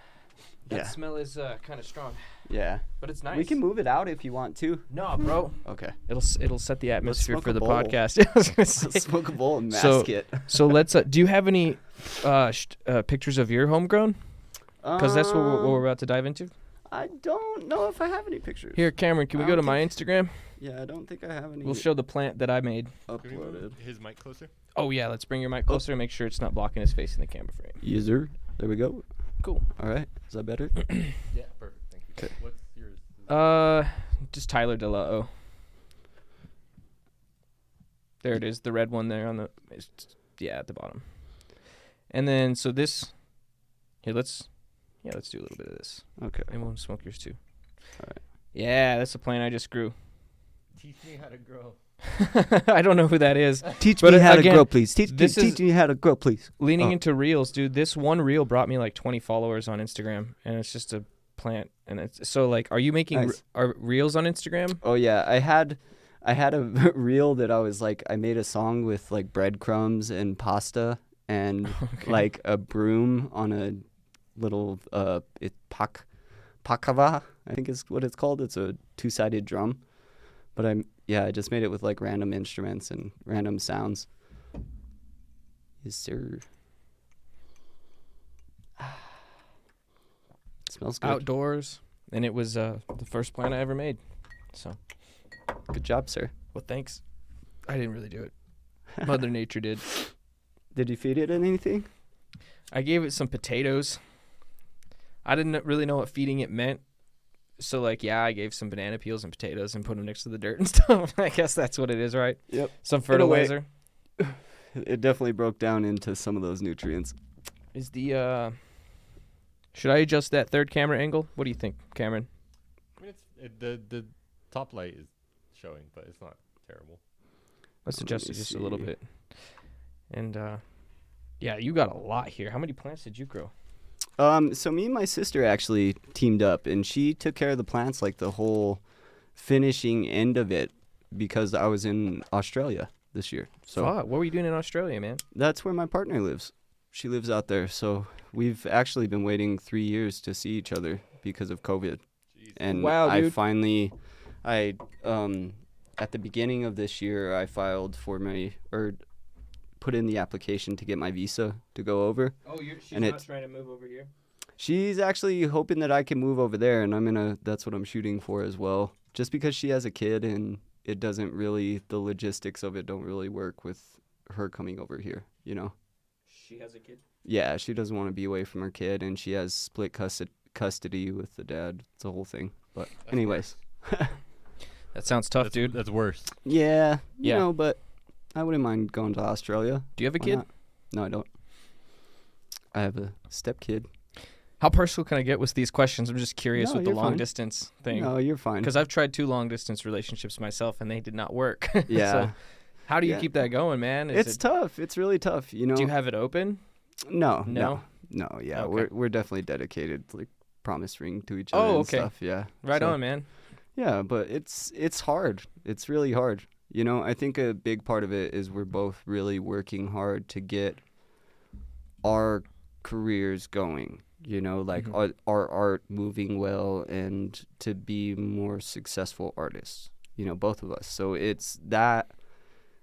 that smell is kind of strong. Yeah, but it's nice. We can move it out if you want to. No, bro. Okay. It'll set the atmosphere for the bowl. podcast. Yeah, I was gonna say. Let's smoke a bowl and mask it. So let's. Do you have any pictures of your homegrown? Because that's what we're about to dive into. I don't know if I have any pictures. Here, Cameron, can we go to my Instagram? Yeah, I don't think I have any. We'll show the plant that I made. Can we move Uploaded. his mic closer? Oh yeah, let's bring your mic closer and make sure it's not blocking his face in the camera frame. User. There we go. Cool. All right. Is that better? Yeah, perfect. Thank you. Okay. What's yours? Just Tyler DeLao. There it is, the red one there on the, at the bottom. And then so this, here let's do a little bit of this. Okay. And we'll smoke yours too. All right. Yeah, that's a plant I just grew. Teach me how to grow. I don't know who that is. Teach But me how again, to grow, please. Teach is me how to grow, please. Leaning into reels, dude. This one reel brought me like 20 followers on Instagram, and it's just a plant. And it's so like, are you making Nice. are reels on Instagram? Oh yeah, I had a reel that I was like, I made a song with like breadcrumbs and pasta and like a broom on a little pakava, I think is what it's called. It's a 2-sided drum. But I just made it with like random instruments and random sounds. Yes, sir. Smells good. Outdoors, and it was the first plant I ever made. So, Good job, sir. well, thanks. I didn't really do it. Mother Nature did. Did you feed it anything? I gave it some potatoes. I didn't really know what feeding it meant. So, like, yeah, I gave some banana peels and potatoes and put them next to the dirt and stuff. I guess that's what it is, right? Yep. Some In a way. fertilizer. It definitely broke down into some of those nutrients. Is the, should I adjust that third camera angle? What do you think, Cameron? I mean, the top light is showing, but it's not terrible. Let's Let adjust me it just a little see. bit. And, yeah, you got a lot here. How many plants did you grow? So me and my sister actually teamed up, and she took care of the plants, like the whole finishing end of it, because I was in Australia this year. So Fuck, what were you doing in Australia, man? that's where my partner lives. She lives out there. So we've actually been waiting 3 years to see each other because of COVID. Jeez. And Wow, I dude. finally, at the beginning of this year, I filed for put in the application to get my visa to go over. Oh, she's And not it- trying to move over here? She's actually hoping that I can move over there, and that's what I'm shooting for as well. Just because she has a kid, and it doesn't really, the logistics of it don't really work with her coming over here, you know? She has a kid? Yeah, she doesn't want to be away from her kid, and she has split custody with the dad. It's a whole thing. But That's anyways, That sounds tough, That's, dude. That's worse. yeah, you Yeah. know, but I wouldn't mind going to Australia. Do you have a Why kid? not? No, I don't. I have a step kid. How personal can I get with these questions? I'm just curious No, with the you're long fine. distance thing. No, you're fine. Because I've tried 2 long distance relationships myself, and they did not work. Yeah. So how do you Yeah. keep that going, man? It's tough. It's really tough, you know. Do you have it open? No. No? Yeah, Okay. we're definitely dedicated, like promise ring to each other Oh, and okay. stuff. Yeah. Right So, on, man. Yeah, but it's hard. It's really hard. You know, I think a big part of it is we're both really working hard to get our careers going. You know, like Mhm. our art moving well and to be more successful artists. You know, both of us. So it's that.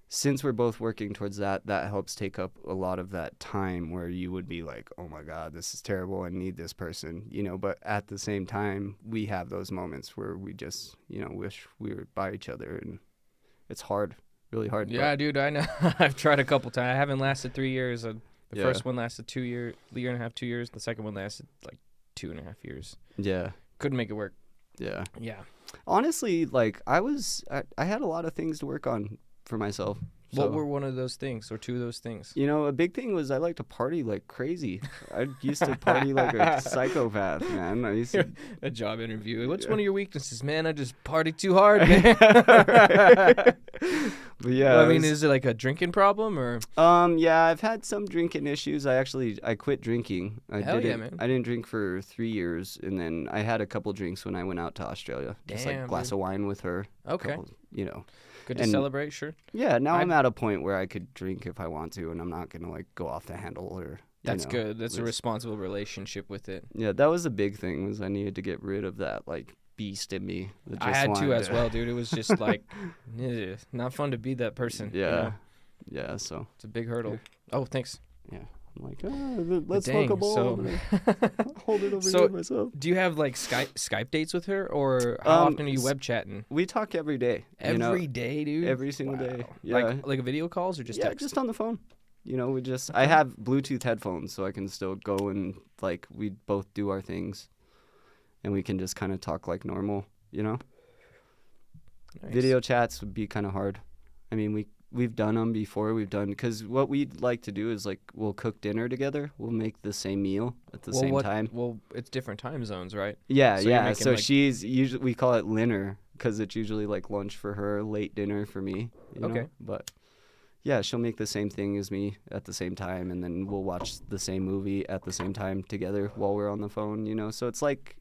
Since we're both working towards that helps take up a lot of that time where you would be like, oh my God, this is terrible. I need this person, you know, but at the same time, we have those moments where we just, you know, wish we were by each other, and it's hard, really hard. Yeah, dude, I know. I've tried a couple times. I haven't lasted 3 years. The Yeah. first one lasted 2 years, a year and a half, 2 years. The second one lasted like 2.5 years. Yeah. Couldn't make it work. Yeah. Yeah. Honestly, like I had a lot of things to work on for myself. What So, were one of those things or 2 of those things? you know, a big thing was I like to party like crazy. I used to party like a psychopath, man. I used to A job interview. What's Yeah. one of your weaknesses, man? I just party too hard, man. But yeah, Well, I mean, is it like a drinking problem or? yeah, I've had some drinking issues. I quit drinking. Hell yeah, man. I didn't drink for 3 years, and then I had a couple drinks when I went out to Australia. Just like Damn, a glass dude. of wine with her. Okay. couple, you know. Good to and- celebrate, sure. Yeah, now I- I'm at a point where I could drink if I want to, and I'm not gonna like go off the handle or That's know, good. That's a was- responsible relationship with it. Yeah, that was a big thing. Was I needed to get rid of that like beast in me. That I just had to wanted as well, dude. It was just like, not fun to be that person. Yeah, You know? yeah. So It's a big hurdle. Oh, thanks. yeah, I'm like, let's dang, smoke a bowl. so- over there. Hold it over So- here myself. Do you have like Skype dates with her, or how often are you s- web chatting? We talk every day. Every day, dude. every single day. Wow. Yeah, Like video calls or just yeah, text? just on the phone. You know, I have Bluetooth headphones, so I can still go and like we both do our things, and we can just kind of talk like normal. You know, Nice. video chats would be kind of hard. I mean, we've done them before. Because what we'd like to do is like we'll cook dinner together. We'll make the same meal at the same time. Well, it's different time zones, right? Yeah, So you're yeah. making, So like- she's usually we call it dinner because it's usually like lunch for her, late dinner for me. You know? Okay. But yeah, she'll make the same thing as me at the same time, and then we'll watch the same movie at the same time together while we're on the phone. You know, so it's like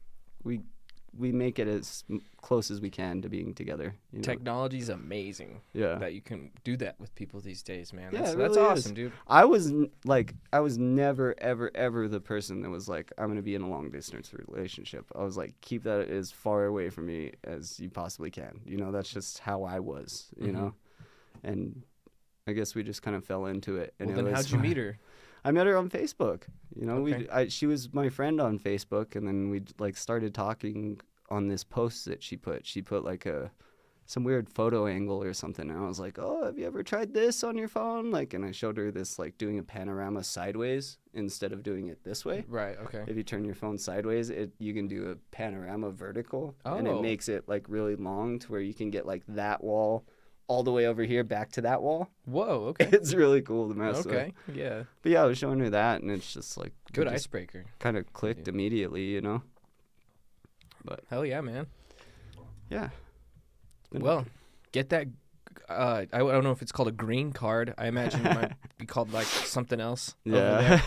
we make it as close as we can to being together. You know? Technology's amazing Yeah. that you can do that with people these days, man. Yeah, That's, it that's really awesome, is. dude. I was never ever the person that was like, I'm gonna be in a long distance relationship. I was like, keep that as far away from me as you possibly can. You know, that's just how I was. You Mhm. know, and I guess we just kind of fell into it. And Well, it then was how'd you meet her? I met her on Facebook. You know, Okay. she was my friend on Facebook, and then we like started talking on this post that she put. She put like some weird photo angle or something, and I was like, "Oh, have you ever tried this on your phone?" Like, and I showed her this like doing a panorama sideways instead of doing it this way. Right. Okay. If you turn your phone sideways, you can do a panorama vertical, and Oh. it makes it like really long to where you can get like that wall all the way over here back to that wall. Whoa. Okay. It's really cool to mess with. Okay. Yeah. But yeah, I was showing her that, and it's just like Good icebreaker. kind of clicked immediately, you know. Hell yeah, man. Yeah. It's been- Well, get that. I don't know if it's called a green card. I imagine it might be called like something else. over yeah.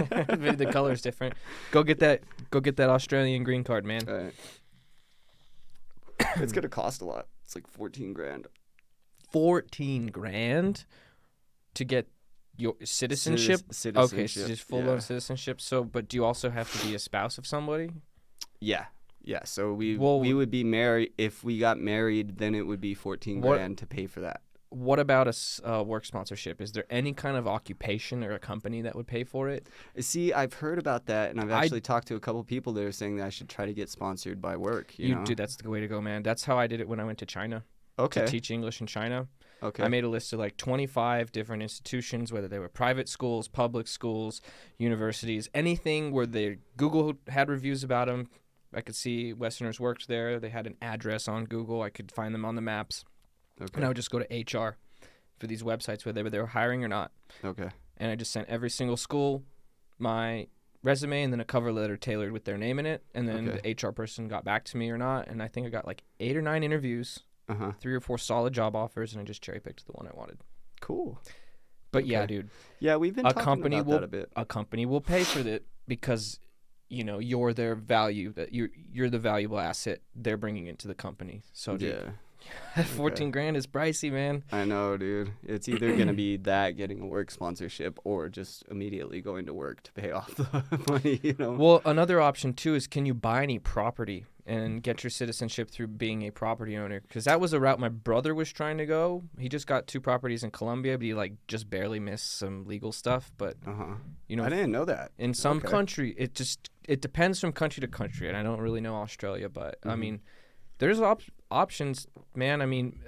there. Maybe the color's different. Go get that. Go get that Australian green card, man. Right. It's gonna cost a lot. It's like 14 grand. 14 grand to get your citizenship. Citizenship. Okay, so just full yeah. on citizenship. So, but do you also have to be a spouse of somebody? Yeah. Yeah. So we Well- would be married. If we got married, then it would be 14 What- grand to pay for that. What about a work sponsorship? Is there any kind of occupation or a company that would pay for it? See, I've heard about that, and I've I- actually talked to a couple people that are saying that I should try to get sponsored by work. You know? Dude, that's the way to go, man. That's how I did it when I went to China Okay. to teach English in China. Okay. I made a list of like 25 different institutions, whether they were private schools, public schools, universities, anything where Google had reviews about them. I could see Westerners worked there. They had an address on Google. I could find them on the maps. Okay. And I would just go to HR for these websites, whether they were hiring or not. Okay. And I just sent every single school my resume and then a cover letter tailored with their name in it. And then Okay. the HR person got back to me or not. And I think I got like 8 or 9 interviews, Uh huh. 3 or 4 solid job offers, and I just cherry picked the one I wanted. Cool. But yeah, Okay. dude, Yeah, we've been A talking company about will- that a bit. a company will pay for that because, you know, you're their value, that you're the valuable asset they're bringing into the company. So dude, Yeah. 14 grand is pricey, man. I know, dude. It's either gonna be that getting a work sponsorship or just immediately going to work to pay off the money. You know. Well, another option too is, can you buy any property and get your citizenship through being a property owner? Because that was a route my brother was trying to go. He just got 2 properties in Colombia, but he like just barely missed some legal stuff. But Uh huh. you know, I didn't know that. in some Okay. country, it depends from country to country, and I don't really know Australia, but I Mhm. mean, there's options, man. I mean,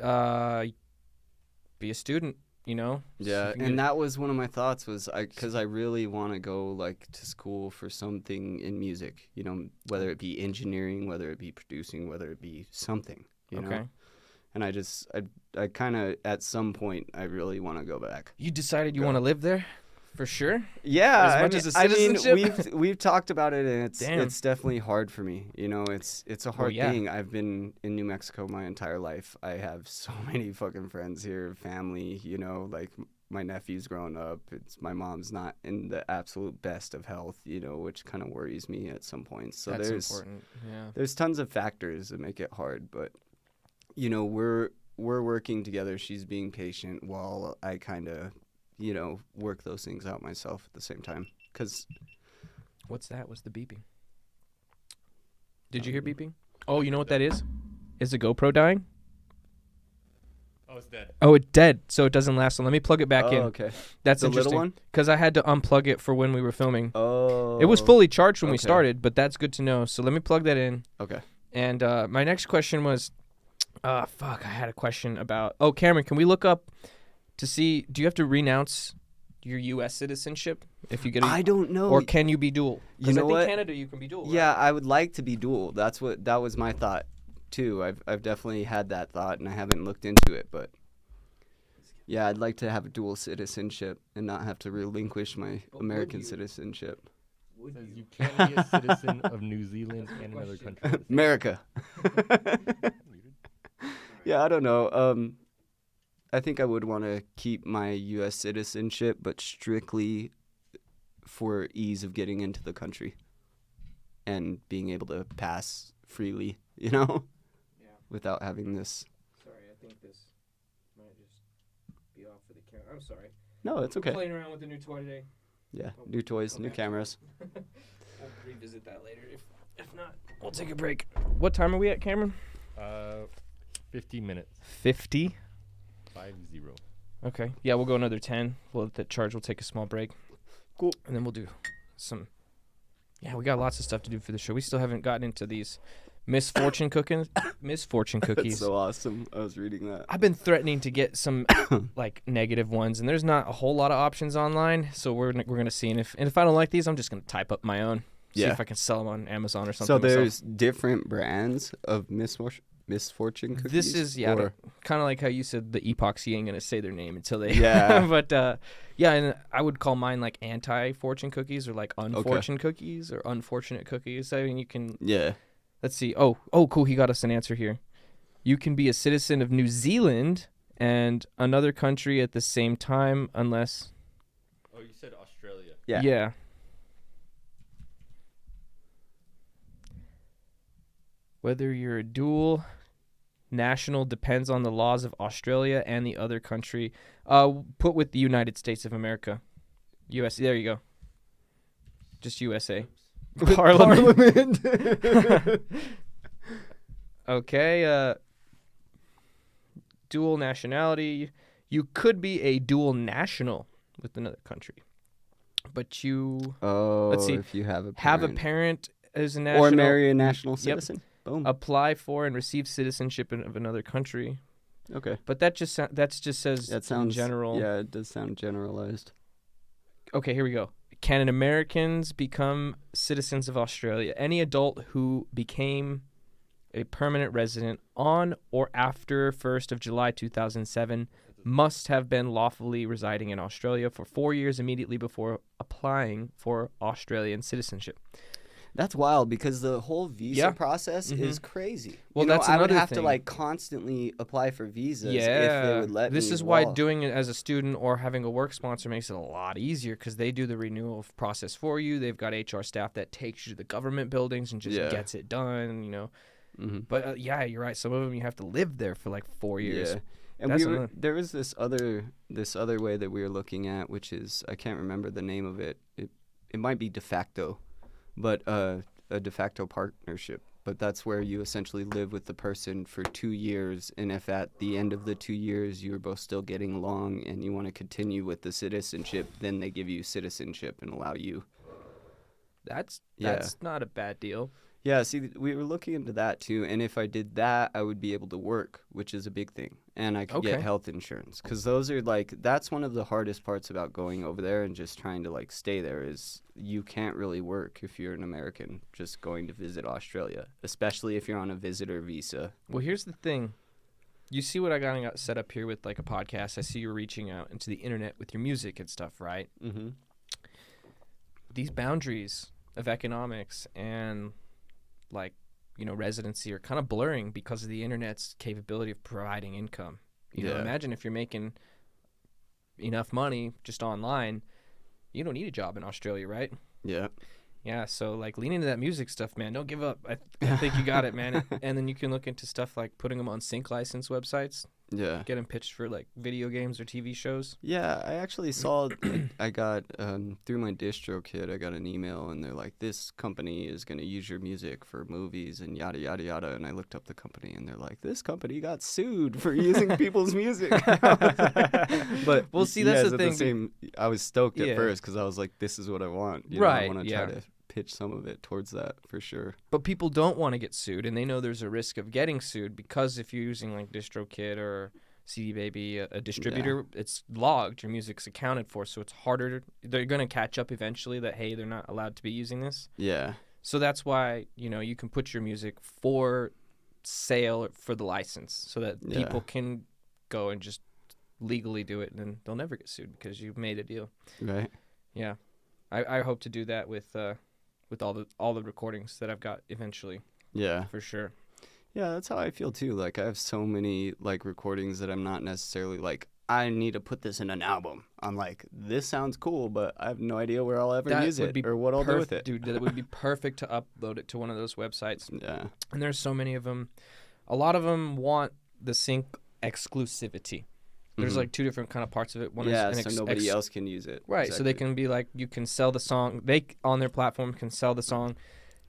be a student, you know. So Yeah, you can and get- that was one of my thoughts was because I really want to go like to school for something in music. You know, whether it be engineering, whether it be producing, whether it be something. You okay. know. And I kind of at some point I really want to go back. You decided you Go. want to live there, for sure. Yeah, As much as a I mean, citizenship? we've talked about it, and Damn. it's definitely hard for me. You know, it's a hard yeah. thing. I've been in New Mexico my entire life. I have so many fucking friends here, family. You know, like my nephew's grown up. My mom's not in the absolute best of health. You know, which kind of worries me at some points. So That's there's important. Yeah. there's tons of factors that make it hard, but you know, we're working together. She's being patient while I kind of, you know, work those things out myself at the same time. because What's that? What's the beeping? Did you hear beeping? Oh, you know what that is? Is the GoPro dying? Oh, it's dead. Oh, it's dead, so it doesn't last. So let me plug it back in. okay. That's The interesting. little one? Because I had to unplug it for when we were filming. Oh. It was fully charged when we okay. started, but that's good to know. So let me plug that in. Okay. And my next question was, I had a question about. Oh, Cameron, can we look up to see? Do you have to renounce your U.S. citizenship if you get? I don't know. Or can you be dual? You know I think what? Canada, you can be dual. Yeah, Right? I would like to be dual. That was my thought too. I've definitely had that thought, and I haven't looked into it, but yeah, I'd like to have a dual citizenship and not have to relinquish my American citizenship. It says you can be a citizen of New Zealand and another country. America. Yeah, I don't know. I think I would want to keep my U.S. citizenship, but strictly for ease of getting into the country and being able to pass freely, Yeah. without having this. Sorry, I think this might just be off for the camera. I'm sorry. No, it's okay. Playing around with the new toy today. Yeah, new toys, new Okay. cameras. We'll revisit that later. If not, we'll take a break. What time are we at, Cameron? 50 minutes. 50. 50. Okay. Yeah, we'll go another 10. We'll let that charge. We'll take a small break. Cool. And then we'll do some. Yeah, we got lots of stuff to do for the show. We still haven't gotten into these misfortune cookies. Misfortune cookies. That's so awesome. I was reading that. I've been threatening to get some like negative ones, and there's not a whole lot of options online. So we're gonna see, and if I don't like these, I'm just gonna type up my own. See Yeah. if I can sell them on Amazon or something. So myself. there's different brands of misfortune cookies. This is or- kind of like how you said the epoxy ain't gonna say their name until they. Yeah. But yeah, and I would call mine like anti-fortune cookies or like unfortunate cookies or unfortunate cookies. I mean, you can. Yeah. Let's see. Oh, cool. He got us an answer here. You can be a citizen of New Zealand and another country at the same time, unless. Oh, you said Australia. Yeah. Yeah. Whether you're a dual national depends on the laws of Australia and the other country. Put with the United States of America. US. There you go. Just USA. Parliament. Okay. Dual nationality. You could be a dual national with another country, but you Oh, Let's see. if you have a have a parent. parent as a national. Or marry a national Yep. citizen. Boom. Apply for and receive citizenship of another country. Okay. But that just says That sounds in general. Yeah, it does sound generalized. Okay, here we go. Can Americans become citizens of Australia? Any adult who became a permanent resident on or after 1st of July 2007 must have been lawfully residing in Australia for 4 years immediately before applying for Australian citizenship. That's wild because the whole visa Yeah. process Mhm. is crazy. Well, that's I would another have to thing. like constantly apply for visas if Yeah, they would let me. this is why Wow. doing it as a student or having a work sponsor makes it a lot easier because they do the renewal process for you. They've got HR staff that takes you to the government buildings and just Yeah. gets it done, Mhm. But yeah, you're right. Some of them you have to live there for like 4 years. Yeah. And That's we were, another- there was this other way that we were looking at, which is I can't remember the name of it. It might be de facto, but a de facto partnership. But that's where you essentially live with the person for 2 years, and if at the end of the 2 years you're both still getting along and you want to continue with the citizenship, then they give you citizenship and allow you. That's Yeah. not a bad deal. Yeah, see, we were looking into that too, and if I did that, I would be able to work, which is a big thing, and I could get Okay. health insurance, because those are that's one of the hardest parts about going over there and just trying to stay there is you can't really work if you're an American just going to visit Australia, especially if you're on a visitor visa. Well, here's the thing. You see what I got set up here with like a podcast. I see you're reaching out into the internet with your music and stuff, right? Mm-hmm. These boundaries of economics and residency are kind of blurring because of the internet's capability of providing income. Yeah. Imagine if you're making enough money just online, you don't need a job in Australia, right? Yeah. Yeah, so lean into that music stuff, man. Don't give up. I think you got it, man. And then you can look into stuff like putting them on sync license websites. Yeah. Get them pitched for like video games or TV shows. Yeah, I actually saw, like, I got, through my DistroKid, I got an email, and they're like, this company is going to use your music for movies and yada, yada, yada. And I looked up the company, and they're like, this company got sued for using people's music. But, Well, see, that's yeah, the thing. I was stoked Yeah. at first because I was like, this is what I want. You know, I Right, want to yeah. try to pitch some of it towards that for sure. But people don't want to get sued, and they know there's a risk of getting sued because if you're using like DistroKid or CD Baby, a distributor, it's logged. Your music's accounted for, so it's harder. They're going to catch up eventually that, hey, they're not allowed to be using this. Yeah. So that's why, you can put your music for sale for the license so that people can go and just legally do it, and then they'll never get sued because you've made a deal. Right. Yeah. I hope to do that with all the recordings that I've got eventually, Yeah. for sure. Yeah, that's how I feel too. Like, I have so many like recordings that I'm not necessarily like, I need to put this in an album. I'm like, this sounds cool, but I have no idea where I'll ever That use would it be or what I'll do with it. Dude, that would be perfect to upload it to one of those websites. Yeah. And there's so many of them. A lot of them want the sync exclusivity. There's Mhm. like two different kind of parts of it. One Yeah, is an so nobody else can use it. Right, so they Exactly. can be like, you can sell the song. They, on their platform, can sell the song.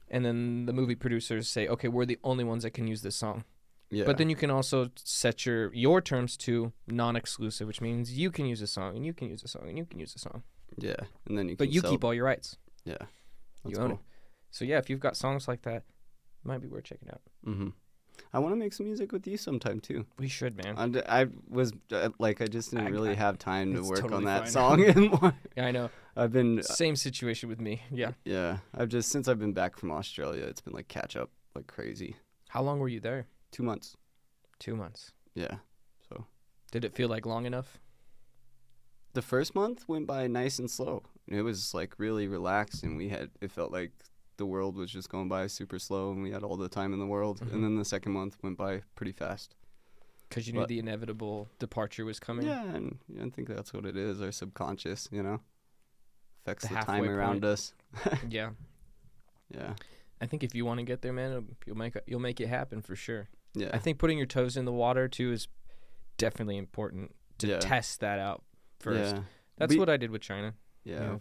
And then the movie producers say, okay, we're the only ones that can use this song. Yeah. But then you can also set your terms to non-exclusive, which means you can use a song, and you can use a song, and you can use a song. Yeah, and then you can But you sell. keep all your rights. Yeah. You own it. So yeah, if you've got songs like that, it might be worth checking out. Mm-hmm. I want to make some music with you sometime too. We should, man. I was like, I just didn't really have time to it's work totally on that fine. song anymore. Yeah, I know. I've been Same situation with me. Yeah. Yeah, since I've been back from Australia, it's been like catch up like crazy. How long were you there? 2 months. 2 months. Yeah. So Did it feel like long enough? the first month went by nice and slow. It was like really relaxed, and it felt like the world was just going by super slow, and we had all the time in the world. Mhm. And then the second month went by pretty fast. Because you knew But- the inevitable departure was coming? Yeah, and I think that's what it is. Our subconscious, affects The the halfway time around point. us. Yeah. Yeah. I think if you want to get there, man, you'll make it happen for sure. Yeah. I think putting your toes in the water, too, is definitely important to Yeah. test that out first. Yeah. That's We- what I did with China. Yeah. Yeah.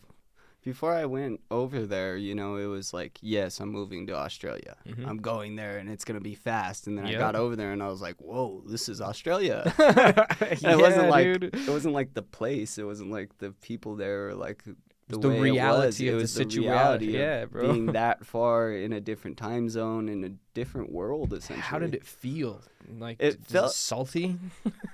Before I went over there, it was like, yes, I'm moving to Australia. Mhm. I'm going there, and it's going to be fast. And then I Yep. got over there, and I was like, whoa, this is Australia. Yeah, it wasn't like dude. it wasn't like the place. It wasn't like the people there or like the The way reality it of was. the It was situation. reality Yeah, of bro. being that far in a different time zone, in a different world, essentially. How did it feel? Like, It was felt- salty?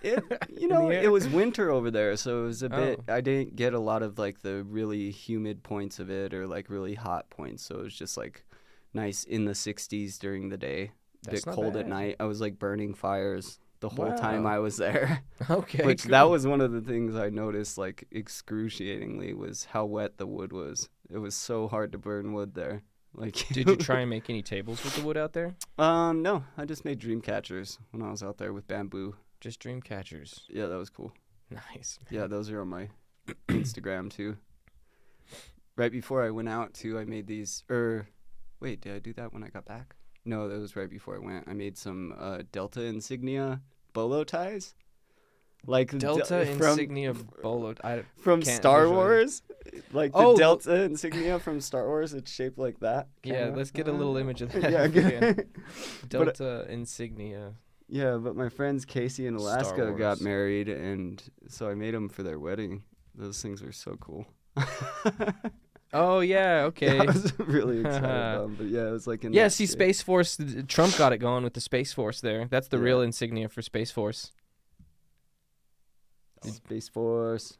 It, the air? it was winter over there, so it was a bit. Oh. I didn't get a lot of like the really humid points of it or like really hot points. So it was just like nice in the 60s during the day, a That's bit not cold at bad. night. I was like burning fires the whole time Wow. I was there. Okay. Which cool. that was one of the things I noticed like excruciatingly was how wet the wood was. It was so hard to burn wood there. Like, Did you try and make any tables with the wood out there? No, I just made dream catchers when I was out there with bamboo. Just dream catchers. Yeah, that was cool. Nice. Yeah, those are on my Instagram too. Right before I went out too, I made these. Wait, did I do that when I got back? No, that was right before I went. I made some Delta insignia bolo ties, like Delta from insignia bolo. I from can't Star visualize. Wars, like the Oh, Delta insignia from Star Wars. It's shaped like that. Yeah, kinda. let's get a little image of that. Yeah, if we can. good. Delta insignia. Yeah, but my friends Casey and Star Alaska got Wars. married, and so I made them for their wedding. Those things were so cool. Oh yeah, okay. I was really excited about 'em, but yeah, it was like in Yeah, that see, shape. Space Force. Trump got it going with the Space Force there. That's the Yeah. real insignia for Space Force. Space Force.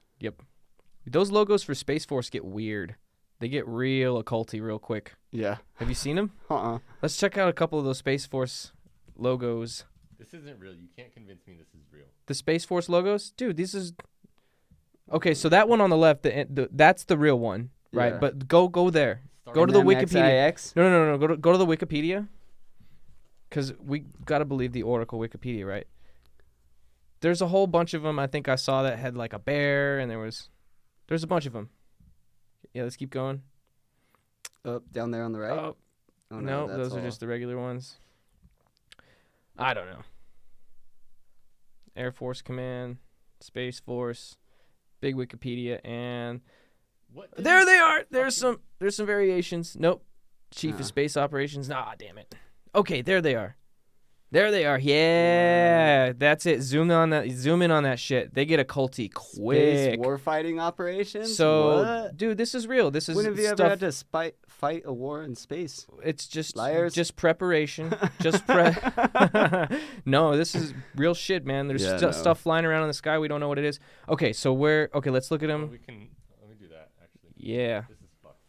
Those logos for Space Force get weird. They get real occulty real quick. Yeah. Have you seen them? Uh-uh. Let's check out a couple of those Space Force logos. This isn't real. You can't convince me this is real. The Space Force logos, dude. This is okay. So that one on the left, that's the real one, right? Yeah. But go there. Star Go to the Wars. Wikipedia. MXIX? No. Go to the Wikipedia. Because we gotta believe the Oracle Wikipedia, right? There's a whole bunch of them. I think I saw that had like a bear, and there's a bunch of them. Yeah, let's keep going. Up down there on the right. Oh, Oh, no, that's those are all. just the regular ones. I don't know. Air Force Command, Space Force, big Wikipedia, and there they are. There's some variations. Nope. Chief of Space Operations. Nah, damn it. Okay, there they are. There they are. Yeah, that's it. Zoom in on that shit. They get a culty quick. Space warfighting operations. So, what? dude, this is real. This is When have you stuff. ever had to fight a war in space? It's just Liars. just preparation. No, this is real shit, man. There's stuff flying around in the sky. We don't know what it is. Okay, so let's look at them. Let me do that actually. Yeah. This is fucked.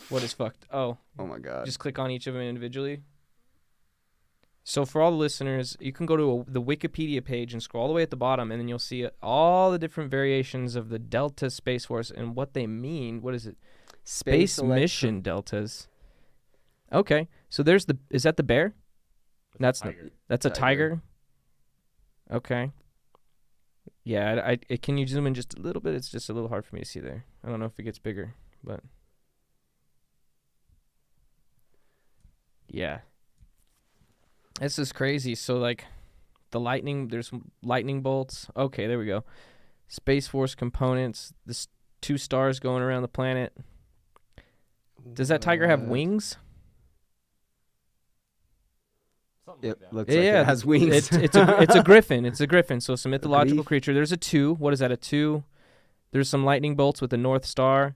What is fucked? Oh, Oh my god. just click on each of them individually. So for all the listeners, you can go to the Wikipedia page and scroll all the way at the bottom, and then you'll see all the different variations of the Delta Space Force and what they mean. What is it? Space Mission Deltas. Okay, so is that the bear? That's a tiger. Okay. Yeah, can you zoom in just a little bit? It's just a little hard for me to see there. I don't know if it gets bigger, but yeah. This is crazy. So, like, there's lightning bolts. Okay, there we go. Space Force components. This 2 stars going around the planet. Does that tiger have wings? Something like that. Looks like it has wings. It's a griffin. It's a griffin. So, it's a mythological creature. There's a 2. What is that, a 2? There's some lightning bolts with the North Star.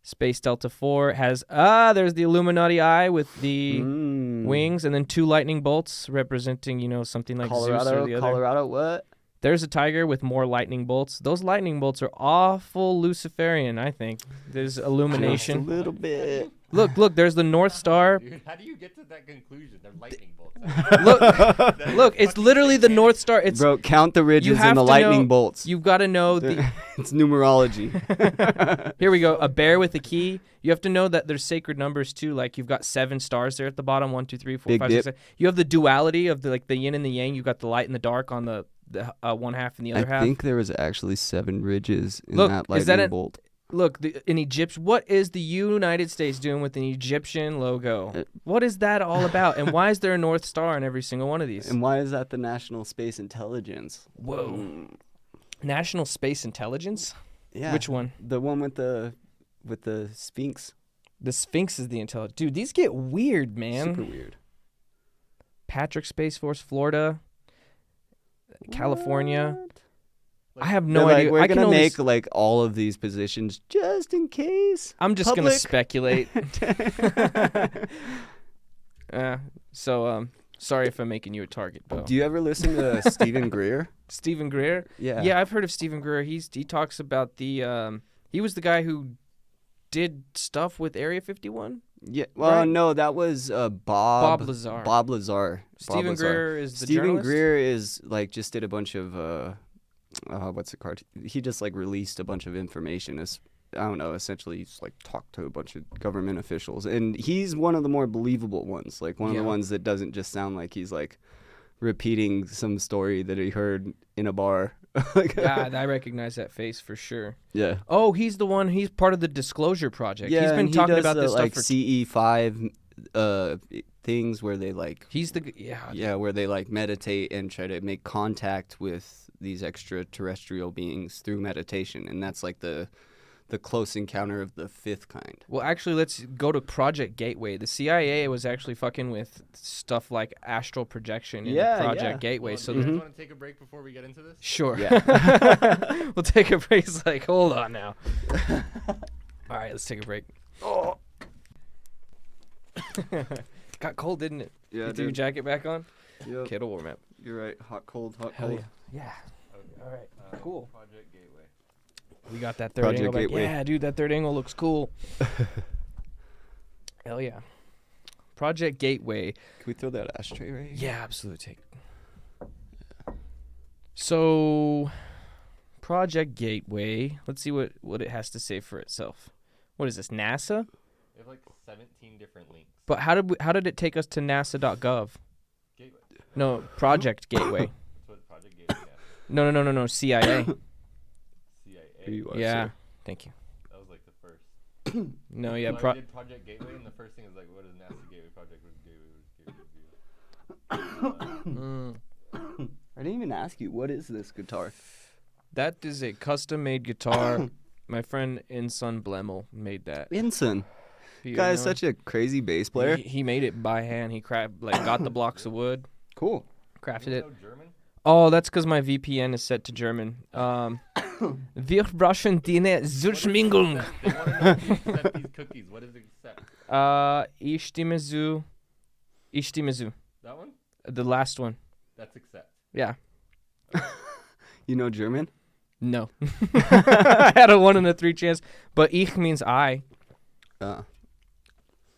Space Delta 4 has there's the Illuminati eye with the wings, and then 2 lightning bolts representing something like Zeus or the other. Colorado, what? There's a tiger with more lightning bolts. Those lightning bolts are awful Luciferian, I think. There's illumination. Just a little bit. Look, there's the North Star. Dude, how do you get to that conclusion? They're lightning bolts. Look, it's literally the North Star. It's Bro, count the ridges and the lightning bolts. You've got to know the. It's numerology. Here we go. A bear with a key. You have to know that there's sacred numbers too. Like you've got 7 stars there at the bottom. 1, 2, 3, 4, Big 5, 6, 7. You have the duality of the yin and the yang. You got the light and the dark on the one half and the other half. I think there was actually 7 ridges in that lightning is that bolt. Look, in Egypt, what is the United States doing with an Egyptian logo? What is that all about? And why is there a North Star in every single one of these? And why is that the National Space Intelligence? Whoa. National Space Intelligence? Yeah. Which one? The one with the Sphinx. The Sphinx is the intelligence. Dude, these get weird, man. Super weird. Patrick Space Force, Florida, California. What? I have no idea. We're gonna make like all of these positions just in case. I'm just gonna speculate. Sorry if I'm making you a target, Beau. Do you ever listen to Stephen Greer? Stephen Greer? Yeah. Yeah, I've heard of Stephen Greer. He talks about the he was the guy who did stuff with Area 51. Yeah. Well, right? no, that was Bob Lazar. Bob Lazar. Stephen Greer is the Stephen journalist? Greer is like just did a bunch of what's it called? He just like released a bunch of information. I don't know. Essentially, he's like talked to a bunch of government officials, and he's one of the more believable ones. Like one of the ones that doesn't just sound like he's like repeating some story that he heard in a bar. Yeah, I recognize that face for sure. Yeah. Oh, he's the one. He's part of the Disclosure Project. Yeah, he's been talking about this like stuff for CE5 things where they like. He's the where they like meditate and try to make contact with these extraterrestrial beings through meditation, and that's like the close encounter of the 5th kind. Well, actually, let's go to Project Gateway. The CIA was actually fucking with stuff like astral projection in Project Gateway. Well, so do you guys want to take a break before we get into this? Sure. Yeah. We'll take a break. It's like, hold on now. All right, let's take a break. Oh. Got cold, didn't it? Yeah, you threw your jacket back on? Yep. Okay, it'll warm up. You're right. Hot, cold, hot, Hell cold. yeah. Okay. All right. Cool. Project Gateway. We got that third Project angle back. Gateway. Yeah, dude, that third angle looks cool. Hell yeah. Project Gateway. Can we throw that ashtray right here? Yeah, absolutely. Take. So, Project Gateway. Let's see what it has to say for itself. What is this, NASA? They have like 17 different links. But how did it take us to NASA.gov? Gateway. No, Project Gateway. That's what Project Gateway has. No, CIA. CIA. Here you are, Yeah. sir. Thank you. That was like the first. No, yeah. I did Project Gateway, and the first thing is like, what is NASA Gateway Project? What is Gateway? What is Gateway? Mm. I didn't even ask you, what is this guitar? That is a custom-made guitar. My friend Insun Blemmel made that. Insun. You Guy is know such a crazy bass player. He made it by hand. He got the blocks of wood, Cool. crafted it. German? Oh, that's because my VPN is set to German. Wir brauchen deine Zuschmingung. They want to know if you accept these cookies. What is accept? Ich stimme zu. Ich stimme zu. That one? The last one. That's accept. Yeah. You know German? No. I had a 1 in a 3 chance. But ich means I.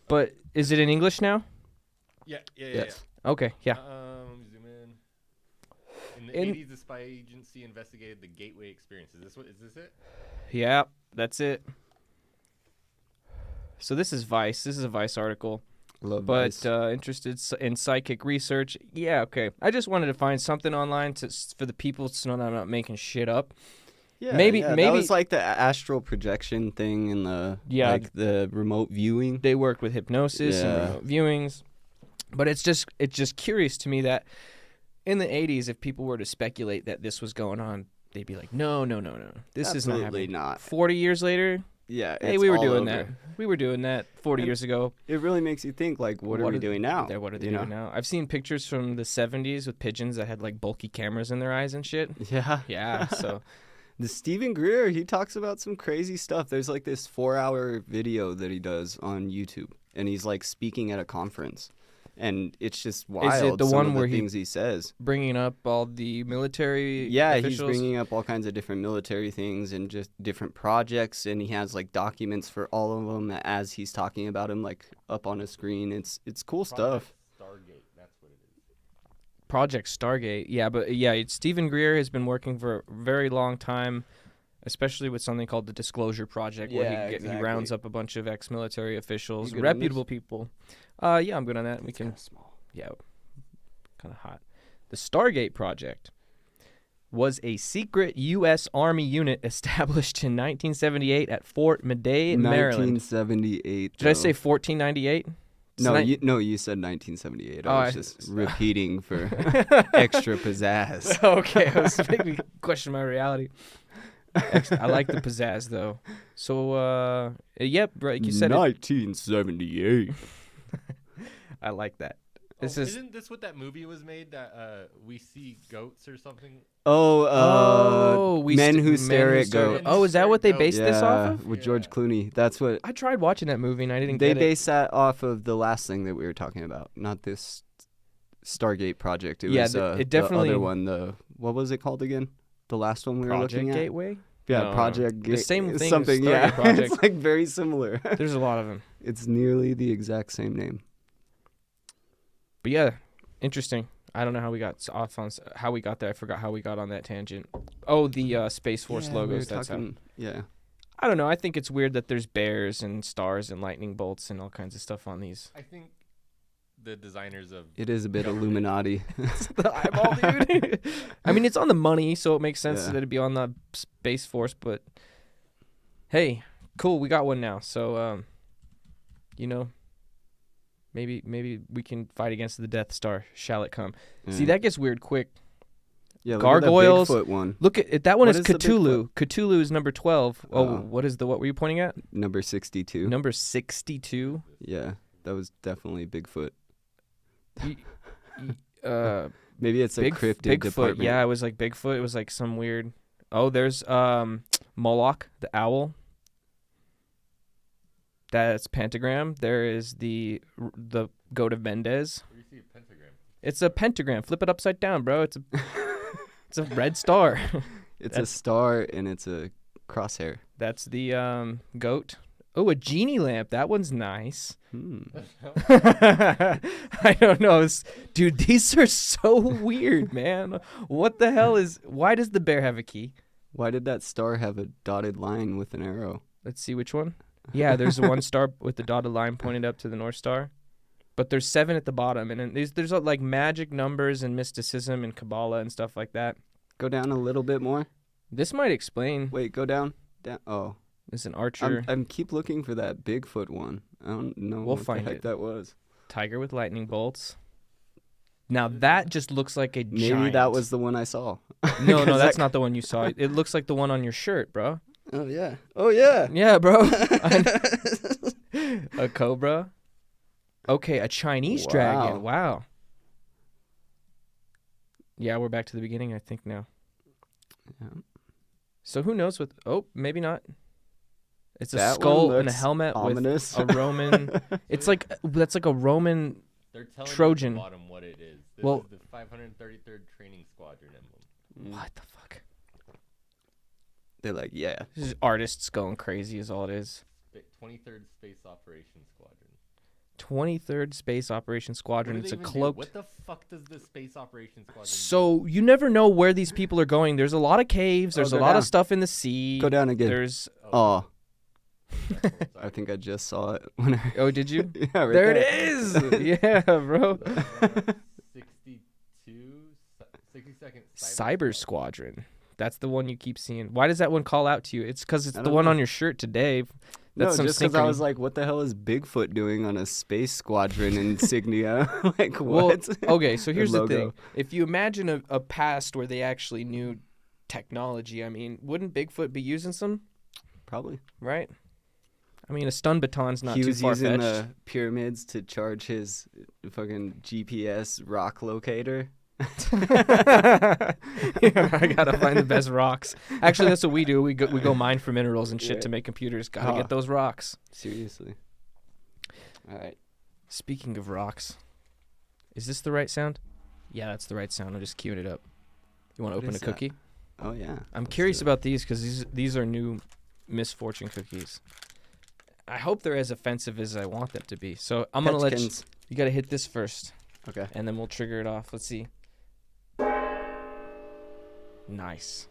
But is it in English now? Yeah. Yes. Okay, yeah. Zoom in. In the In- 80s, the spy agency investigated the Gateway experience. Is this it? Yeah, that's it. So this is Vice. This is a Vice article. Love But Vice. interested in psychic research. Yeah, okay. I just wanted to find something online for the people to know that I'm not making shit up. Yeah, maybe- that was like the astral projection thing and like the remote viewing. They work with hypnosis and Yeah. remote viewings. But it's just curious to me that in the 80s, if people were to speculate that this was going on, they'd be like, no. This is not Absolutely happening. not. 40 years later, Yeah, hey, it's we were all doing over. that. We were doing that 40 years ago. It really makes you think, like, what are we doing now? What are they You know? doing now? I've seen pictures from the 70s with pigeons that had like bulky cameras in their eyes and shit. Yeah. Yeah, so The Stephen Greer, he talks about some crazy stuff. There's like this 4-hour video that he does on YouTube, and he's like speaking at a conference, and it's just wild. the some one of the where things he says? bringing up all the military Yeah, officials. he's bringing up all kinds of different military things and just different projects, and he has like documents for all of them as he's talking about them, like up on a screen. It's cool stuff. Stargate. That's what it is. Project Stargate. Yeah, but yeah, Stephen Greer has been working for a very long time, especially with something called the Disclosure Project, where Yeah, he exactly. rounds up a bunch of ex-military officials, You good on reputable this? people. Yeah, I'm good on that. We It's can. kinda small. Yeah, kind of hot. The Stargate Project was a secret U.S. Army unit established in 1978 at Fort Meade, Maryland. 1978. Did I though. say 1498? No, It's you said 1978. Oh, I was I- just repeating for extra pizzazz. Okay, I was making me question my reality. I like the pizzazz though. So, yep, right, you said it. 1978. I like that. This Oh, is isn't this what that movie was made? That we see goats or something? Men Who Stare at Goats. Oh, is that what they Yeah, based this off of? with George Clooney. That's what I tried watching that movie and I didn't they get it. based that off of. The last thing that we were talking about, not this Stargate project. It Yeah, was it definitely- the other one. What was it called again? The last one we were Project looking at. Gateway. Yeah, No, Project the same thing as Something. Stargate Yeah, Project. it's like very similar. There's a lot of them. It's nearly the exact same name. But yeah, interesting. I don't know how we got off on how we got there. I forgot how we got on that tangent. Oh, the Space Force Yeah, we logos. were That's how. talking- Yeah. I don't know. I think it's weird that there's bears and stars and lightning bolts and all kinds of stuff on these. I think the designers of It is a bit Government. Illuminati. The eyeball, dude. I mean, it's on the money, so it makes sense Yeah. that it'd be on the Space Force. But hey, cool, we got one now. So, maybe we can fight against the Death Star. Shall it come? See, that gets weird quick. Yeah, look gargoyles. At that Bigfoot one. Look at that one. What Is is the Cthulhu. Cthulhu is number 12. Oh, Oh. what were you pointing at? Number 62. Number 62. Yeah, that was definitely Bigfoot. Uh, Maybe it's a cryptid Bigfoot. department. Yeah, it was like Bigfoot. It was like some weird. Oh, there's Moloch, the owl. That's pentagram. There is the goat of Mendez. where you see a pentagram. It's a pentagram. Flip it upside down, bro. It's a red star. It's a star and it's a crosshair. That's the goat. Oh, a genie lamp. That one's nice. I don't know. Dude, these are so weird, man. What the hell why does the bear have a key? Why did that star have a dotted line with an arrow? Let's see which one. Yeah, there's one star with the dotted line pointed up to the North Star. But there's 7 at the bottom. And then there's like magic numbers and mysticism and Kabbalah and stuff like that. Go down a little bit more. This might explain. Wait, go down. Down. Oh, There's an archer. I'm keep looking for that Bigfoot one. I don't know We'll what find the heck it. that was. Tiger with lightning bolts. Now that just looks like a Maybe giant. that was the one I saw. No, 'Cause that's not the one you saw. It looks like the one on your shirt, bro. Oh yeah. Oh yeah. Yeah, bro. A cobra. Okay, a Chinese dragon. Wow. Yeah, we're back to the beginning, I think now. Yeah. So who knows what? Oh, maybe not. It's a That one skull and a looks helmet ominous. with a Roman. It's like that's like a Roman. They're telling Trojan. you at the bottom what it is. This Well- is the 533rd Training Squadron emblem. What the fuck? They're like, yeah. This is artists going crazy, is all it is. 23rd Space Operations Squadron. 23rd Space Operation Squadron. What do It's they a even do? cloaked. What the fuck does the Space Operations Squadron do? So you never know where these people are going. There's a lot of caves. There's a go lot down. of stuff in the sea. Go down again. There's. Oh, Sorry. I think I just saw it when I. Oh, did you? Yeah, right There there. it is. Yeah, bro. 62nd Cyber Squadron. That's the one you keep seeing. Why does that one call out to you? It's because it's I the don't one know. on your shirt today. That's No, some just because I synchrony. was like, what the hell is Bigfoot doing on a space squadron insignia? Like, Well, what? okay, so here's the logo. thing. If you imagine a past where they actually knew technology, I mean, wouldn't Bigfoot be using some, Probably. right? I mean, a stun baton's not He too was using far-fetched. the pyramids to charge his fucking GPS rock locator. Yeah, I gotta find the best rocks. Actually, that's what we do. We go mine for minerals and shit Yeah. to make computers. Gotta Huh. get those rocks. Seriously. All right. Speaking of rocks, is this the right sound? Yeah, that's the right sound. I just queued it up. You want to What open a is that? cookie? Oh yeah. I'm Let's curious do it. about these because these are new misfortune cookies. I hope they're as offensive as I want them to be. So I'm gonna let you. Petchkins. You gotta hit this first, Okay. and then we'll trigger it off. Let's see. Nice.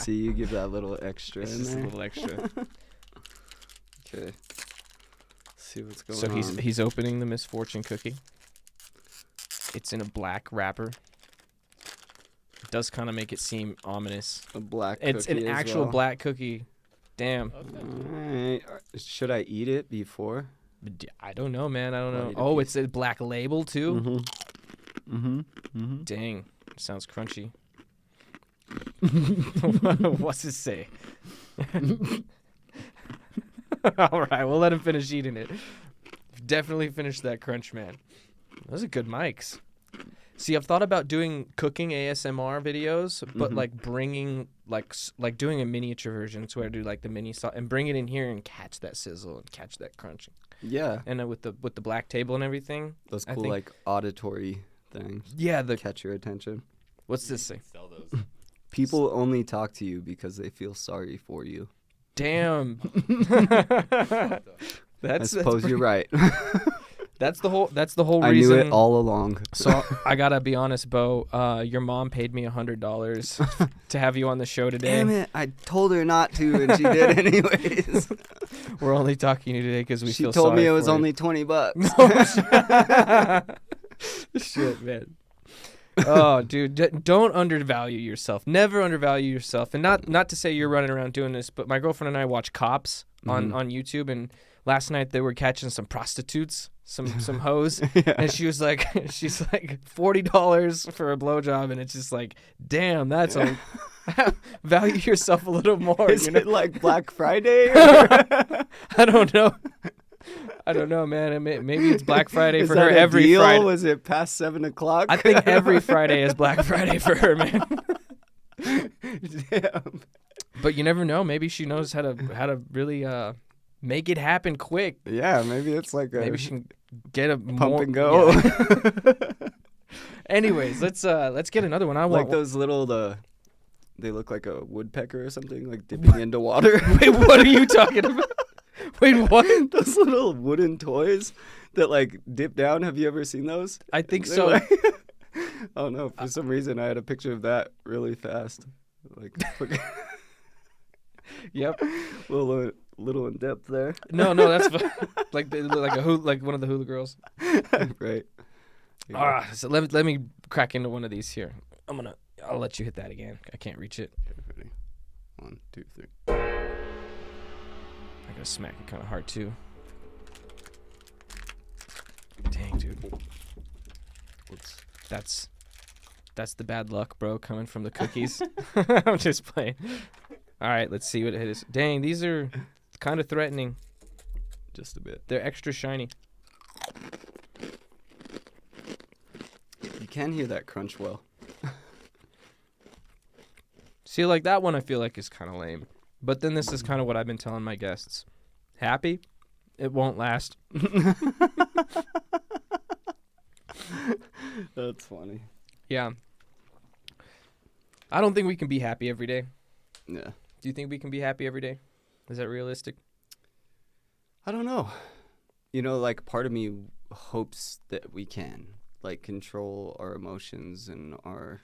See, you give that little extra It's in just a there. little extra. Okay. See what's going So on. he's opening the misfortune cookie. It's in a black wrapper. It does kind of make it seem ominous. a black. It's cookie an as actual well. black cookie. Damn. Alright. Should I eat it before? I don't know, man. I don't I'll know. eat a Oh, piece. it's a black label too. Mm-hmm. Mm-hmm. Mm-hmm. Dang, sounds crunchy. What's it say? All right, we'll let him finish eating it. Definitely finished that crunch, man. Those are good mics. See, I've thought about doing cooking ASMR videos, but Mhm. like bringing like doing a miniature version, so I do like the mini sauce and bring it in here and catch that sizzle and catch that crunch, Yeah. and with the black table and everything. Those I cool think- like auditory things Yeah, the catch your attention. what's this thing? Sell those. People only talk to you because they feel sorry for you. Damn. I That's suppose you're right. That's the whole I reason. knew it all along. So I gotta be honest, Beau. Your mom paid me $100 to have you on the show today. Damn it! I told her not to, and she did anyways. We're only talking to you today because we She feel told me sorry it was for you. only $20. Shit, man. Oh, dude, don't undervalue yourself. Never undervalue yourself. And not to say you're running around doing this, but my girlfriend and I watch Cops on YouTube, and last night they were catching some prostitutes, some hoes, and she's like $40 for a blowjob, and it's just like, damn, that's a value yourself a little more. Is You know? it like Black Friday? Or I don't know. I don't know, man. Maybe it's Black Friday is for that her a every deal? Friday. Was it past 7 o'clock? I think every Friday is Black Friday for her, man. Damn. But you never know. Maybe she knows how to really make it happen quick. Yeah, maybe it's like a Maybe she can get a pump and go. Yeah. Anyways, let's get another one. I Like want. those little they look like a woodpecker or something, like dipping into water. Wait, what are you talking about? Wait, what? Those little wooden toys that like dip down. Have you ever seen those? I think They're so. like- I don't know. For some reason, I had a picture of that really fast. Like Yep. little in depth there. No, that's like like one of the hula girls. Right. So let me crack into one of these here. I'll let you hit that again. I can't reach it. Ready? 1, 2, 3. I gotta smack it kind of hard too. Dang, dude. Whoops. That's the bad luck, bro, coming from the cookies. I'm just playing. All right, let's see what it is. Dang, these are kind of threatening. Just a bit. They're extra shiny. You can hear that crunch well. See, like that one I feel like is kind of lame. But then this is kind of what I've been telling my guests. Happy? It won't last. That's funny. Yeah. I don't think we can be happy every day. Yeah. Do you think we can be happy every day? Is that realistic? I don't know. You know, like part of me hopes that we can, like, control our emotions and our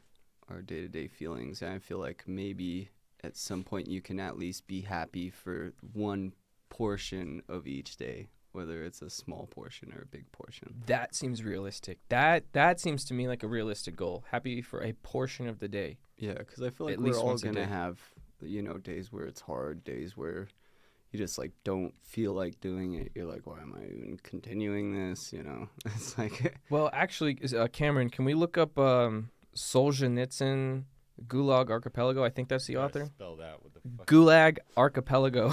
day-to-day feelings. And I feel like maybe at some point you can at least be happy for one portion of each day, whether it's a small portion or a big portion. That seems realistic. That seems to me like a realistic goal. Happy for a portion of the day. Yeah, because I feel like At we're least all once a going to day. have, you know, days where it's hard, days where you just, like, don't feel like doing it. You're like, why am I even continuing this? You know, it's like... Well, actually, Cameron, can we look up Solzhenitsyn Gulag Archipelago? I think that's the Gotta author. Spell that. What the fuck? Gulag Archipelago.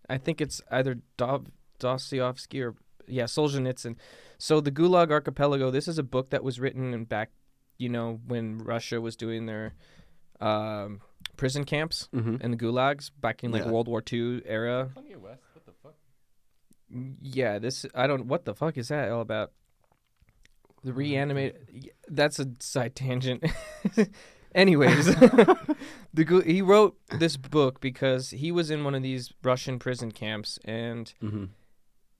I think it's either Dostoevsky or Solzhenitsyn. So the Gulag Archipelago. This is a book that was written in back, you know, when Russia was doing their prison camps Mm-hmm. and the gulags back in like Yeah. World War II era. Kanye West. What the fuck? Yeah, what the fuck is that all about? The reanimate. That's a side tangent. Anyways, he wrote this book because he was in one of these Russian prison camps, and Mm-hmm.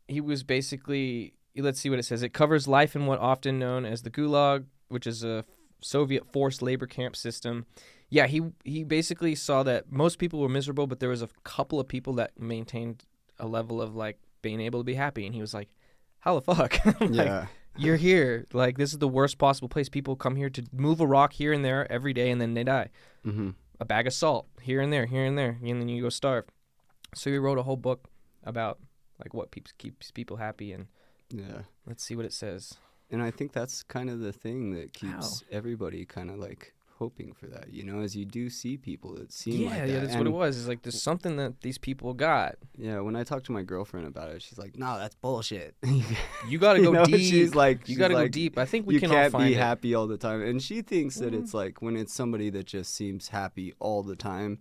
he was basically, let's see what it says. It covers life in what often known as the Gulag, which is a Soviet forced labor camp system. Yeah, he basically saw that most people were miserable, but there was a couple of people that maintained a level of like being able to be happy, and he was like, how the fuck? Like, Yeah. you're here. Like, this is the worst possible place. People come here to move a rock here and there every day, and then they die. Mm-hmm. A bag of salt here and there, and then you go starve. So he wrote a whole book about like what keeps people happy, and Yeah. let's see what it says. And I think that's kind of the thing that keeps everybody kind of like hoping for that, you know, as you do see people that seem like that. Yeah, that's what it was. It's like there's something that these people got. Yeah, when I talk to my girlfriend about it, she's like, "No, that's bullshit." You got to go You know, deep. she's like, You got to go like, deep. I think we you can all can't find be it. happy all the time, and she thinks that it's like when it's somebody that just seems happy all the time,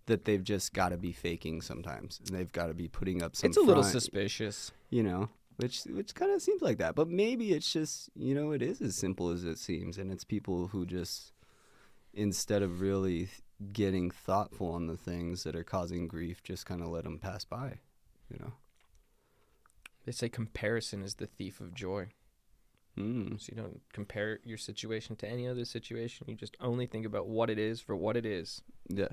that they've just got to be faking sometimes, and they've got to be putting up some. It's a little front, suspicious. you know. Which kind of seems like that, but maybe it's just, you know, it is as simple as it seems, and it's people who just, instead of really getting thoughtful on the things that are causing grief, just kind of let them pass by, you know. They say comparison is the thief of joy. Mm. So you don't compare your situation to any other situation. You just only think about what it is for what it is. Yeah.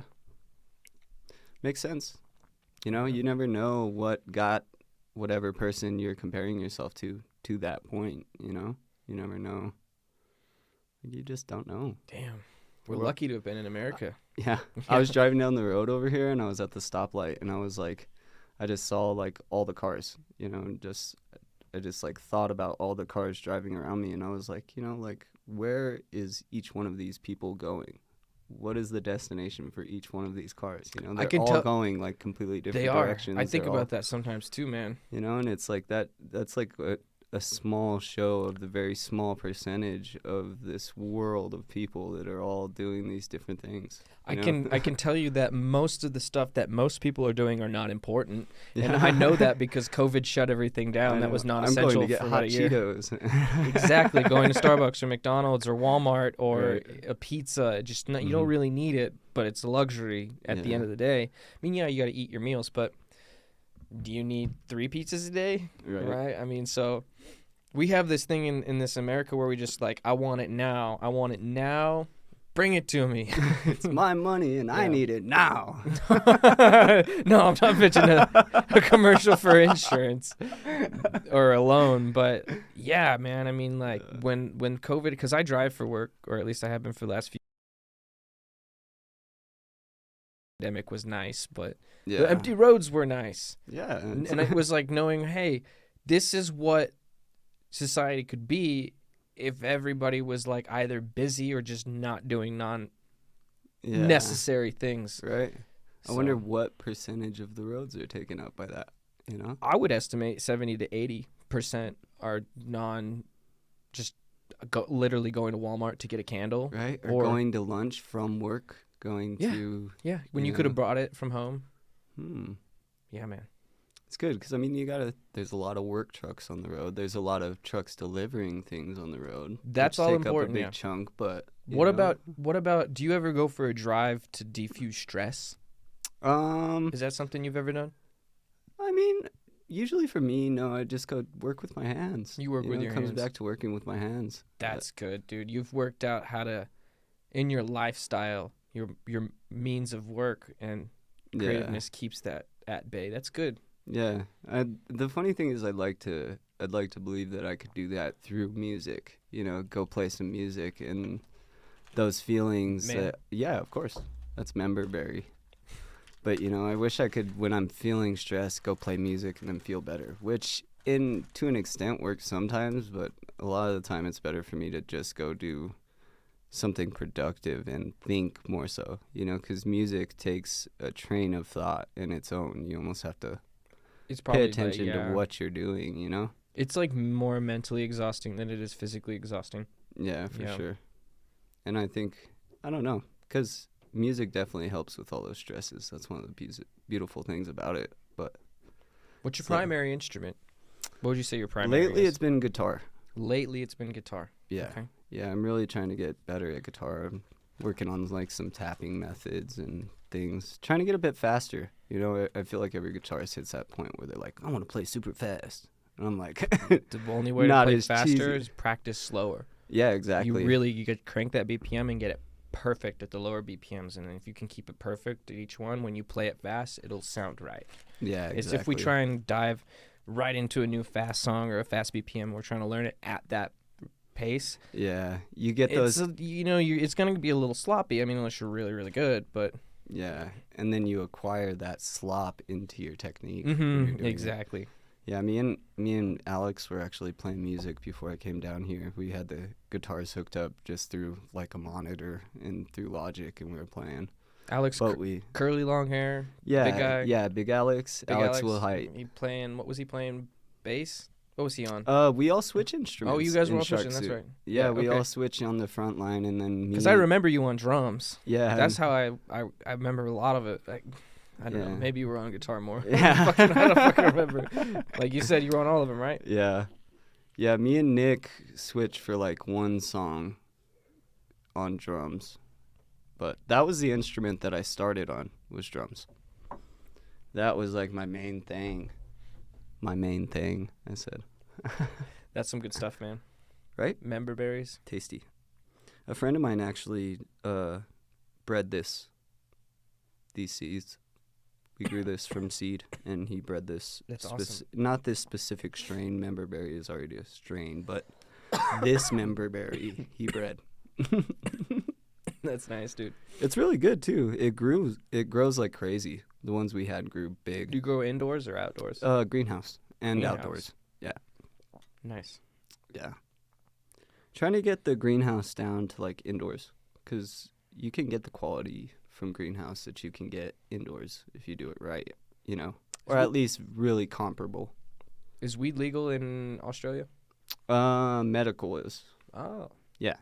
Makes sense. You know, you never know what got whatever person you're comparing yourself to that point, you know? You never know. You just don't know. Damn. We're Well, lucky to have been in America. Yeah. I was driving down the road over here, and I was at the stoplight, and I was like, I just saw like all the cars, you know, and I just like thought about all the cars driving around me, and I was like, you know, like, where is each one of these people going? What is the destination for each one of these cars? You know, they're can all tell- going like completely different They are. directions. I think They're about all, that sometimes too, man. you know, and it's like that's like a small show of the very small percentage of this world of people that are all doing these different things. I you know? can tell you that most of the stuff that most people are doing are not important, and Yeah. I know that because COVID shut everything down. I That was know. not I'm essential going to get for hot about a year. Cheetos. Exactly, going to Starbucks or McDonald's or Walmart or Right. a pizza. Just not, you don't Mhm. really need it, but it's a luxury at the Yeah. end of the day. I mean, yeah, you got to eat your meals, but do you need 3 pizzas a day? Right. I mean, so we have this thing in this America where we just like, I want it now. I want it now. Bring it to me. It's my money, and I Yeah. need it now. No, I'm not pitching a commercial for insurance or a loan, but yeah, man. I mean, like when COVID, because I drive for work, or at least I have been for the last few. Pandemic was nice, but Yeah. the empty roads were nice, Yeah. and it was like knowing, hey, this is what society could be if everybody was like either busy or just not doing Yeah. necessary things. Right. I So, wonder what percentage of the roads are taken up by that. You know. I would estimate 70 to 80% are just literally going to Walmart to get a candle. Right. Or Or- going to lunch from work. Going Yeah. to. Yeah, when you Yeah. could have brought it from home. Hmm. Yeah, man. It's good because I mean there's a lot of work trucks on the road. There's a lot of trucks delivering things on the road. That's which all take important, up a big yeah. chunk, but you What know. about do you ever go for a drive to defuse stress? Is that something you've ever done? I mean, usually for me, no, I just go work with my hands. You work with your It comes hands. back to working with my hands. That's good, dude. You've worked out how to, in your lifestyle, your means of work and creativeness keeps that at bay. That's good. Yeah. The funny thing is I'd like to believe that I could do that through music. You know, go play some music and those feelings. Man. Yeah, of course. That's memberberry. But, you know, I wish I could, when I'm feeling stressed, go play music and then feel better, which to an extent works sometimes, but a lot of the time it's better for me to just go do something productive and think more so, you know, because music takes a train of thought in its own. You almost have to It's probably pay attention like, yeah. to what you're doing, you know? It's like more mentally exhausting than it is physically exhausting. Yeah, for Yeah. sure. And I think, I don't know, because music definitely helps with all those stresses. That's one of the beautiful things about it. But What's your So- primary instrument? What would you say your primary lately is? it's been guitar. Lately it's been guitar. Yeah. Okay. Yeah, I'm really trying to get better at guitar. I'm working on like some tapping methods and things. Trying to get a bit faster. You know, I feel like every guitarist hits that point where they're like, I want to play super fast. And I'm like, The only way to Not play as faster cheesy. is practice slower. yeah, exactly. You could crank that BPM and get it perfect at the lower BPMs, and then if you can keep it perfect at each one, when you play it fast, it'll sound right. Yeah, exactly. It's if we try and dive right into a new fast song or a fast BPM, we're trying to learn it at that pace. Yeah, you get those. It's gonna be a little sloppy. I mean, unless you're really, really good, but Yeah, and then you acquire that slop into your technique. when you're doing it. exactly. Yeah, me and Alex were actually playing music before I came down here. We had the guitars hooked up just through like a monitor and through Logic, and we were playing. Alex, But we, curly long hair, yeah, big guy. yeah, Big Alex, Big Alex will height. What was he playing? Bass? What was he on? We all switch instruments. Oh, you guys were in all Shark switching. That's Suit. right. Yeah, we okay. all switch on the front line, and then me. Because I remember you on drums. Yeah, That's how I remember a lot of it. Like, I don't know. Yeah. Maybe you were on guitar more. Yeah. I don't fucking remember. Like you said, you were on all of them, right? Yeah. Yeah, me and Nick switched for like one song on drums. But that was the instrument that I started on, was drums. That was like my main thing. My main thing, I said. That's some good stuff, man. Right? Member berries. Tasty. A friend of mine actually bred these seeds. We grew this from seed, and he bred this. That's awesome. Not this specific strain. Memberberry is already a strain, but this memberberry he bred. That's nice, dude. It's really good too. It grows like crazy. The ones we had grew Do big. you grow indoors or outdoors? Greenhouse and Greenhouse. outdoors. Nice. Yeah. Trying to get the greenhouse down to like indoors, because you can get the quality from greenhouse that you can get indoors if you do it right, you know, or at least really comparable. Is weed legal in Australia? Medical is. Oh. Yeah.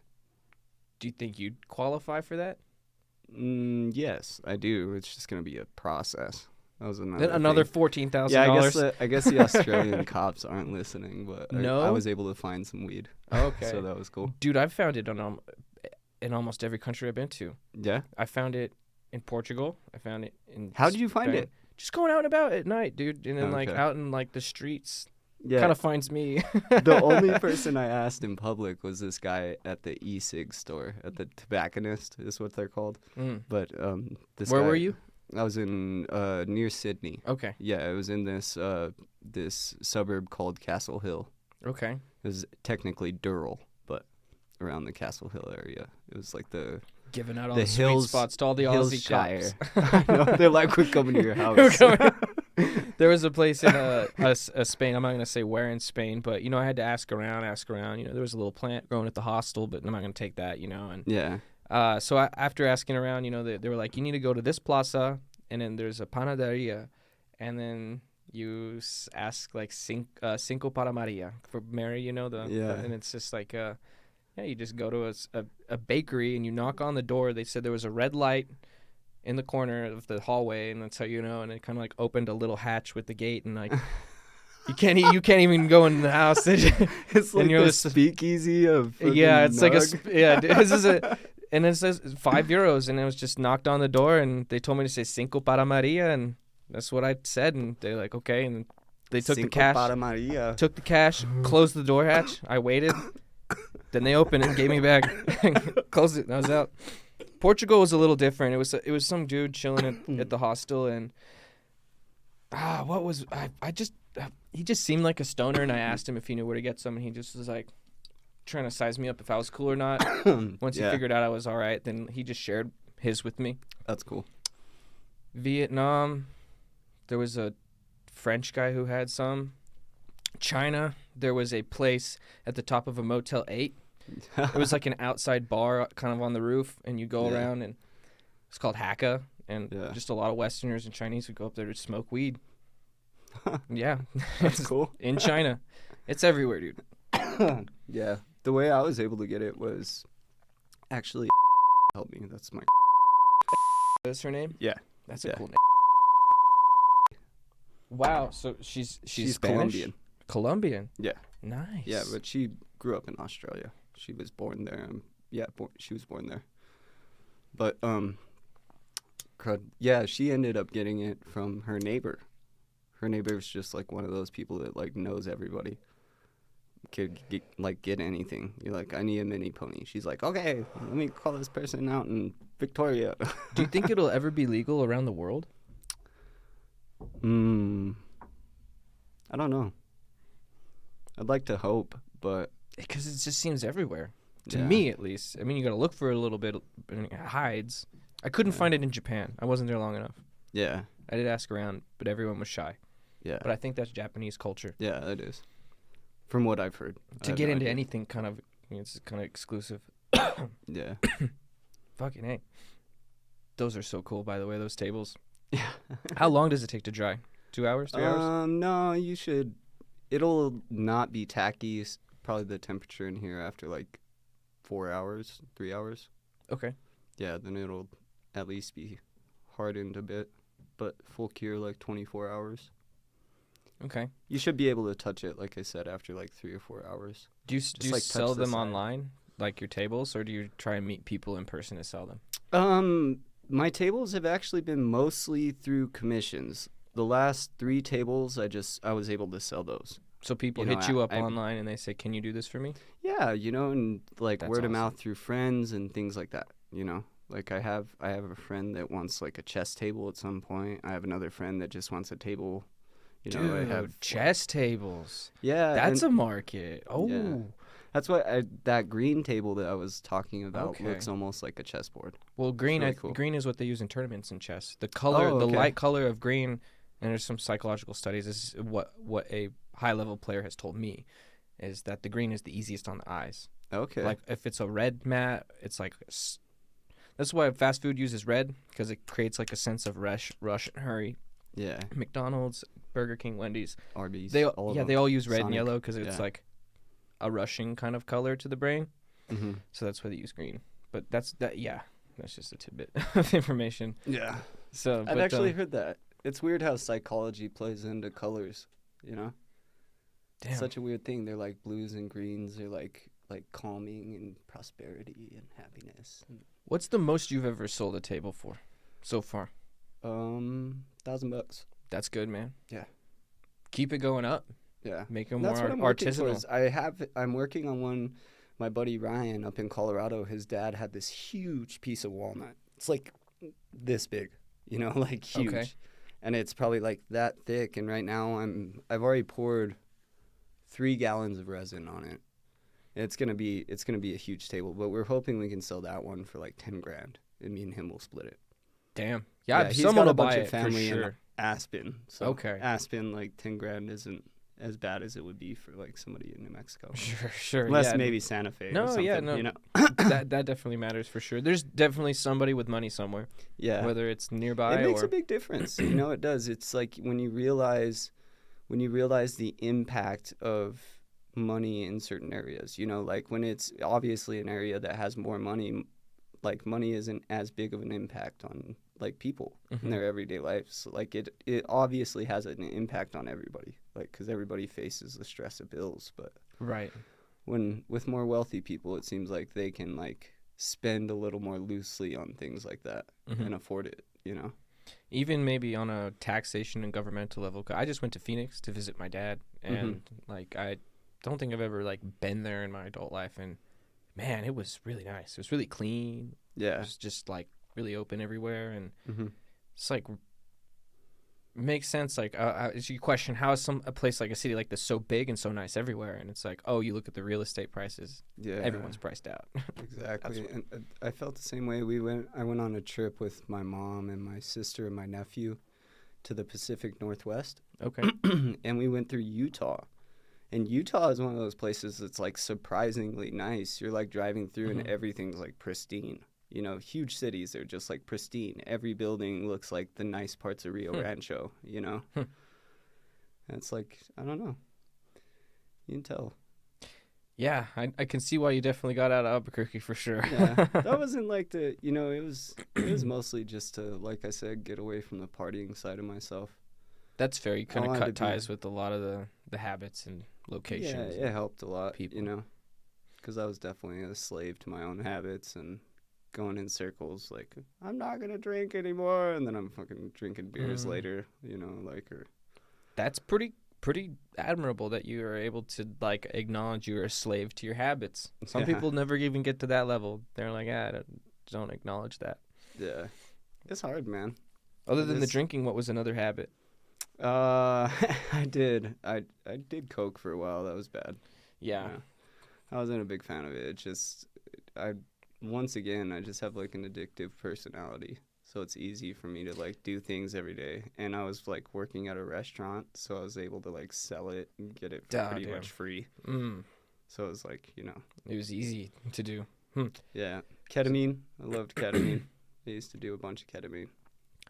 Do you think you'd qualify for that? Yes, I do. It's just gonna be a process. That was Then another another thing. $14,000. Yeah, I guess the Australian cops aren't listening, but No? I was able to find some weed. Okay. So that was cool. Dude, I've found it in almost every country I've been to. Yeah. I found it in Portugal. I found it in How did you find Spain. it? Just going out and about at night, dude. And then like Okay. out in like the streets. Yeah. Kind of finds me. The only person I asked in public was this guy at the e-cig store, at the tobacconist is what they're called. Mm. But this Where guy- were you? I was in near Sydney. Okay. Yeah, it was in this suburb called Castle Hill. Okay. It was technically Durrell, but around the Castle Hill area. It was like the Giving out all The the sweet hills- spots to all the Aussie Hillshire. cops. I know, they're like, we're coming to your house. We're coming. There was a place in Spain. I'm not gonna say where in Spain, but I had to ask around. There was a little plant growing at the hostel, but I'm not gonna take that. And Yeah. so after asking around, they were like, you need to go to this plaza, and then there's a panaderia, and then you ask like cinco para Maria for Mary. And it's just like you just go to a bakery and you knock on the door. They said there was a red light in the corner of the hallway, and that's how and it kind of like opened a little hatch with the gate, and like you can't even go in the house. It's like the speakeasy of it's Nug. like this is and it says €5, and it was just knocked on the door, and they told me to say cinco para Maria, and that's what I said, and they're like, okay, and they took Cinco the cash, para Maria. closed the door hatch. I waited, then they opened it and gave me back, closed it, and I was out. Portugal was a little different. It was some dude chilling at the hostel, and he just seemed like a stoner, and I asked him if he knew where to get some, and he just was like trying to size me up if I was cool or not. Once he figured out I was all right, then he just shared his with me. That's cool. Vietnam, there was a French guy who had some. China, there was a place at the top of a Motel 8. It was like an outside bar kind of on the roof, and you go around, and it's called Hakka, and just a lot of Westerners and Chinese would go up there to smoke weed. Yeah. That's cool. In China. It's everywhere, dude. Yeah. The way I was able to get it was actually help me. That's my That's her name? Yeah. That's a cool name. Wow, so she's Spanish? Colombian. Colombian? Yeah. Nice. Yeah, but she grew up in Australia. She was born there. She was born there. But she ended up getting it from her neighbor. Her neighbor's just like one of those people that like knows everybody. Could get anything. You're like, I need a mini pony. She's like, okay, let me call this person out in Victoria. Do you think it'll ever be legal around the world? I don't know. I'd like to hope, but because it just seems everywhere. To Yeah. me, at least. I mean, you got to look for it a little bit, and it hides. I couldn't find it in Japan. I wasn't there long enough. yeah, I did ask around, but everyone was shy. yeah, But I think that's Japanese culture. yeah, it is. From what I've heard. I To have get no into idea. anything kind of, it's kind of exclusive. Yeah. Fucking hey. Those are so cool, by the way, those tables. Yeah. How long does it take to dry? 2 hours? 3 hours? No, you should. It'll not be tacky. Probably the temperature in here after like 4 hours, 3 hours. Okay. Yeah, then it'll at least be hardened a bit, but full cure like 24 hours. Okay. You should be able to touch it, like I said, after like 3 or 4 hours. Do you like, touch sell the them side. online, like your tables, or do you try and meet people in person to sell them? My tables have actually been mostly through commissions. The last 3 tables, I was able to sell those. So people You know, hit you up I- online and they say, "Can you do this for me?" Yeah, and like That's word of awesome. mouth through friends and things like that. Like I have a friend that wants like a chess table at some point. I have another friend that just wants a table. Dude, I have chess tables. Yeah, That's and a market. Oh. Yeah. that's why that green table that I was talking about Okay. looks almost like a chessboard. Well, green really cool. green is what they use in tournaments in chess. The color, Oh, the okay. light color of green, and there's some psychological studies. This is what a high level player has told me, is that the green is the easiest on the eyes. Okay. Like if it's a red mat, it's like that's why fast food uses red, because it creates like a sense of rush and hurry. yeah, McDonald's, Burger King, Wendy's, Arby's. they all of them. they all use red and Sonic, yellow because it's yeah. like a rushing kind of color to the brain. Mhm. So that's why they use green. But that's just a tidbit of information. Yeah. So I've actually heard that. It's weird how psychology plays into colors, damn. It's such a weird thing. They're like blues and greens. They're like calming and prosperity and happiness. What's the most you've ever sold a table for so far? $1,000. That's good, man. Yeah. Keep it going up. Yeah. Make them That's more what I'm working artisanal. towards. I'm working on one. My buddy Ryan up in Colorado, his dad had this huge piece of walnut. It's like this big, like huge. Okay. And it's probably like that thick. And right now I've already poured 3 gallons of resin on it. It's gonna be a huge table, but we're hoping we can sell that one for like $10,000, and me and him will split it. Damn. Yeah, he's someone got a will buy bunch it of family for in sure. Aspen. So Okay. Aspen, like 10 grand isn't as bad as it would be for like somebody in New Mexico. Sure. Unless yeah, maybe Santa Fe No, or something, yeah, no. you know? that definitely matters for sure. There's definitely somebody with money somewhere, Yeah. whether it's nearby It makes or a big difference. You know, it does. It's like when you realize the impact of money in certain areas, you know, like when it's obviously an area that has more money, like money isn't as big of an impact on like people in their everyday lives. Like it obviously has an impact on everybody, like because everybody faces the stress of bills. But right. when with more wealthy people, it seems like they can like spend a little more loosely on things like that and afford it, you know. Even maybe on a taxation and governmental level. I just went to Phoenix to visit my dad, and like I don't think I've ever like been there in my adult life, and man, it was really nice. It was really clean. Yeah. It was just like really open everywhere, and it's like makes sense. Like as you question how is a place like a city like this so big and so nice everywhere, and it's like, oh, you look at the real estate prices, everyone's priced out. Exactly. And I felt the same way. I went on a trip with my mom and my sister and my nephew to the Pacific Northwest. Okay. And we went through Utah. And Utah is one of those places that's like surprisingly nice. You're like driving through and everything's like pristine. You know, huge cities are just like pristine. Every building looks like the nice parts of Rio Rancho, you know? And it's like, I don't know. You can tell. Yeah, I can see why you definitely got out of Albuquerque for sure. Yeah, that wasn't like it was mostly just to, like I said, get away from the partying side of myself. That's fair. You kind of wanted cut to be- ties with a lot of the habits and locations. Yeah, it helped a lot, people. you know, because I was definitely a slave to my own habits and going in circles like, I'm not going to drink anymore, and then I'm fucking drinking beers later, you know, like, or... That's pretty admirable that you are able to like acknowledge you're a slave to your habits. Some people never even get to that level. They're like, don't acknowledge that. Yeah, it's hard, man. Other than the drinking, what was another habit? I did coke for a while. That was bad. Yeah. I wasn't a big fan of it. It just, I just have like an addictive personality. So it's easy for me to like do things every day. And I was like working at a restaurant, so I was able to like sell it and get it for pretty much free. So it was like, you know. It was easy to do. Yeah. Ketamine. I loved ketamine. I used to do a bunch of ketamine.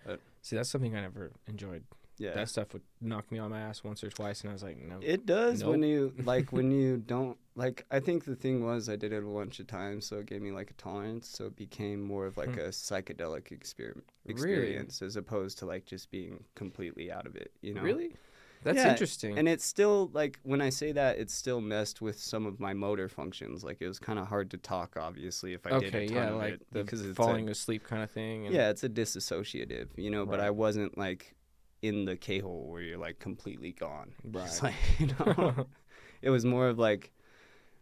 But see, that's something I never enjoyed. Yeah. That stuff would knock me on my ass once or twice, and I was like, no. It does when you don't, like, I think the thing was I did it a bunch of times, so it gave me, like, a tolerance, so it became more of, like, a psychedelic experience as opposed to, like, just being completely out of it, you know? Really? That's interesting. And it's still, like, when I say that, it still messed with some of my motor functions. Like, it was kind of hard to talk, obviously, if I did a ton of like it. the Because it's falling asleep kind of thing. And... Yeah, it's a disassociative, you know, but I wasn't, like... in the K-hole where you're like completely gone. Right. It's like, you know, it was more of like,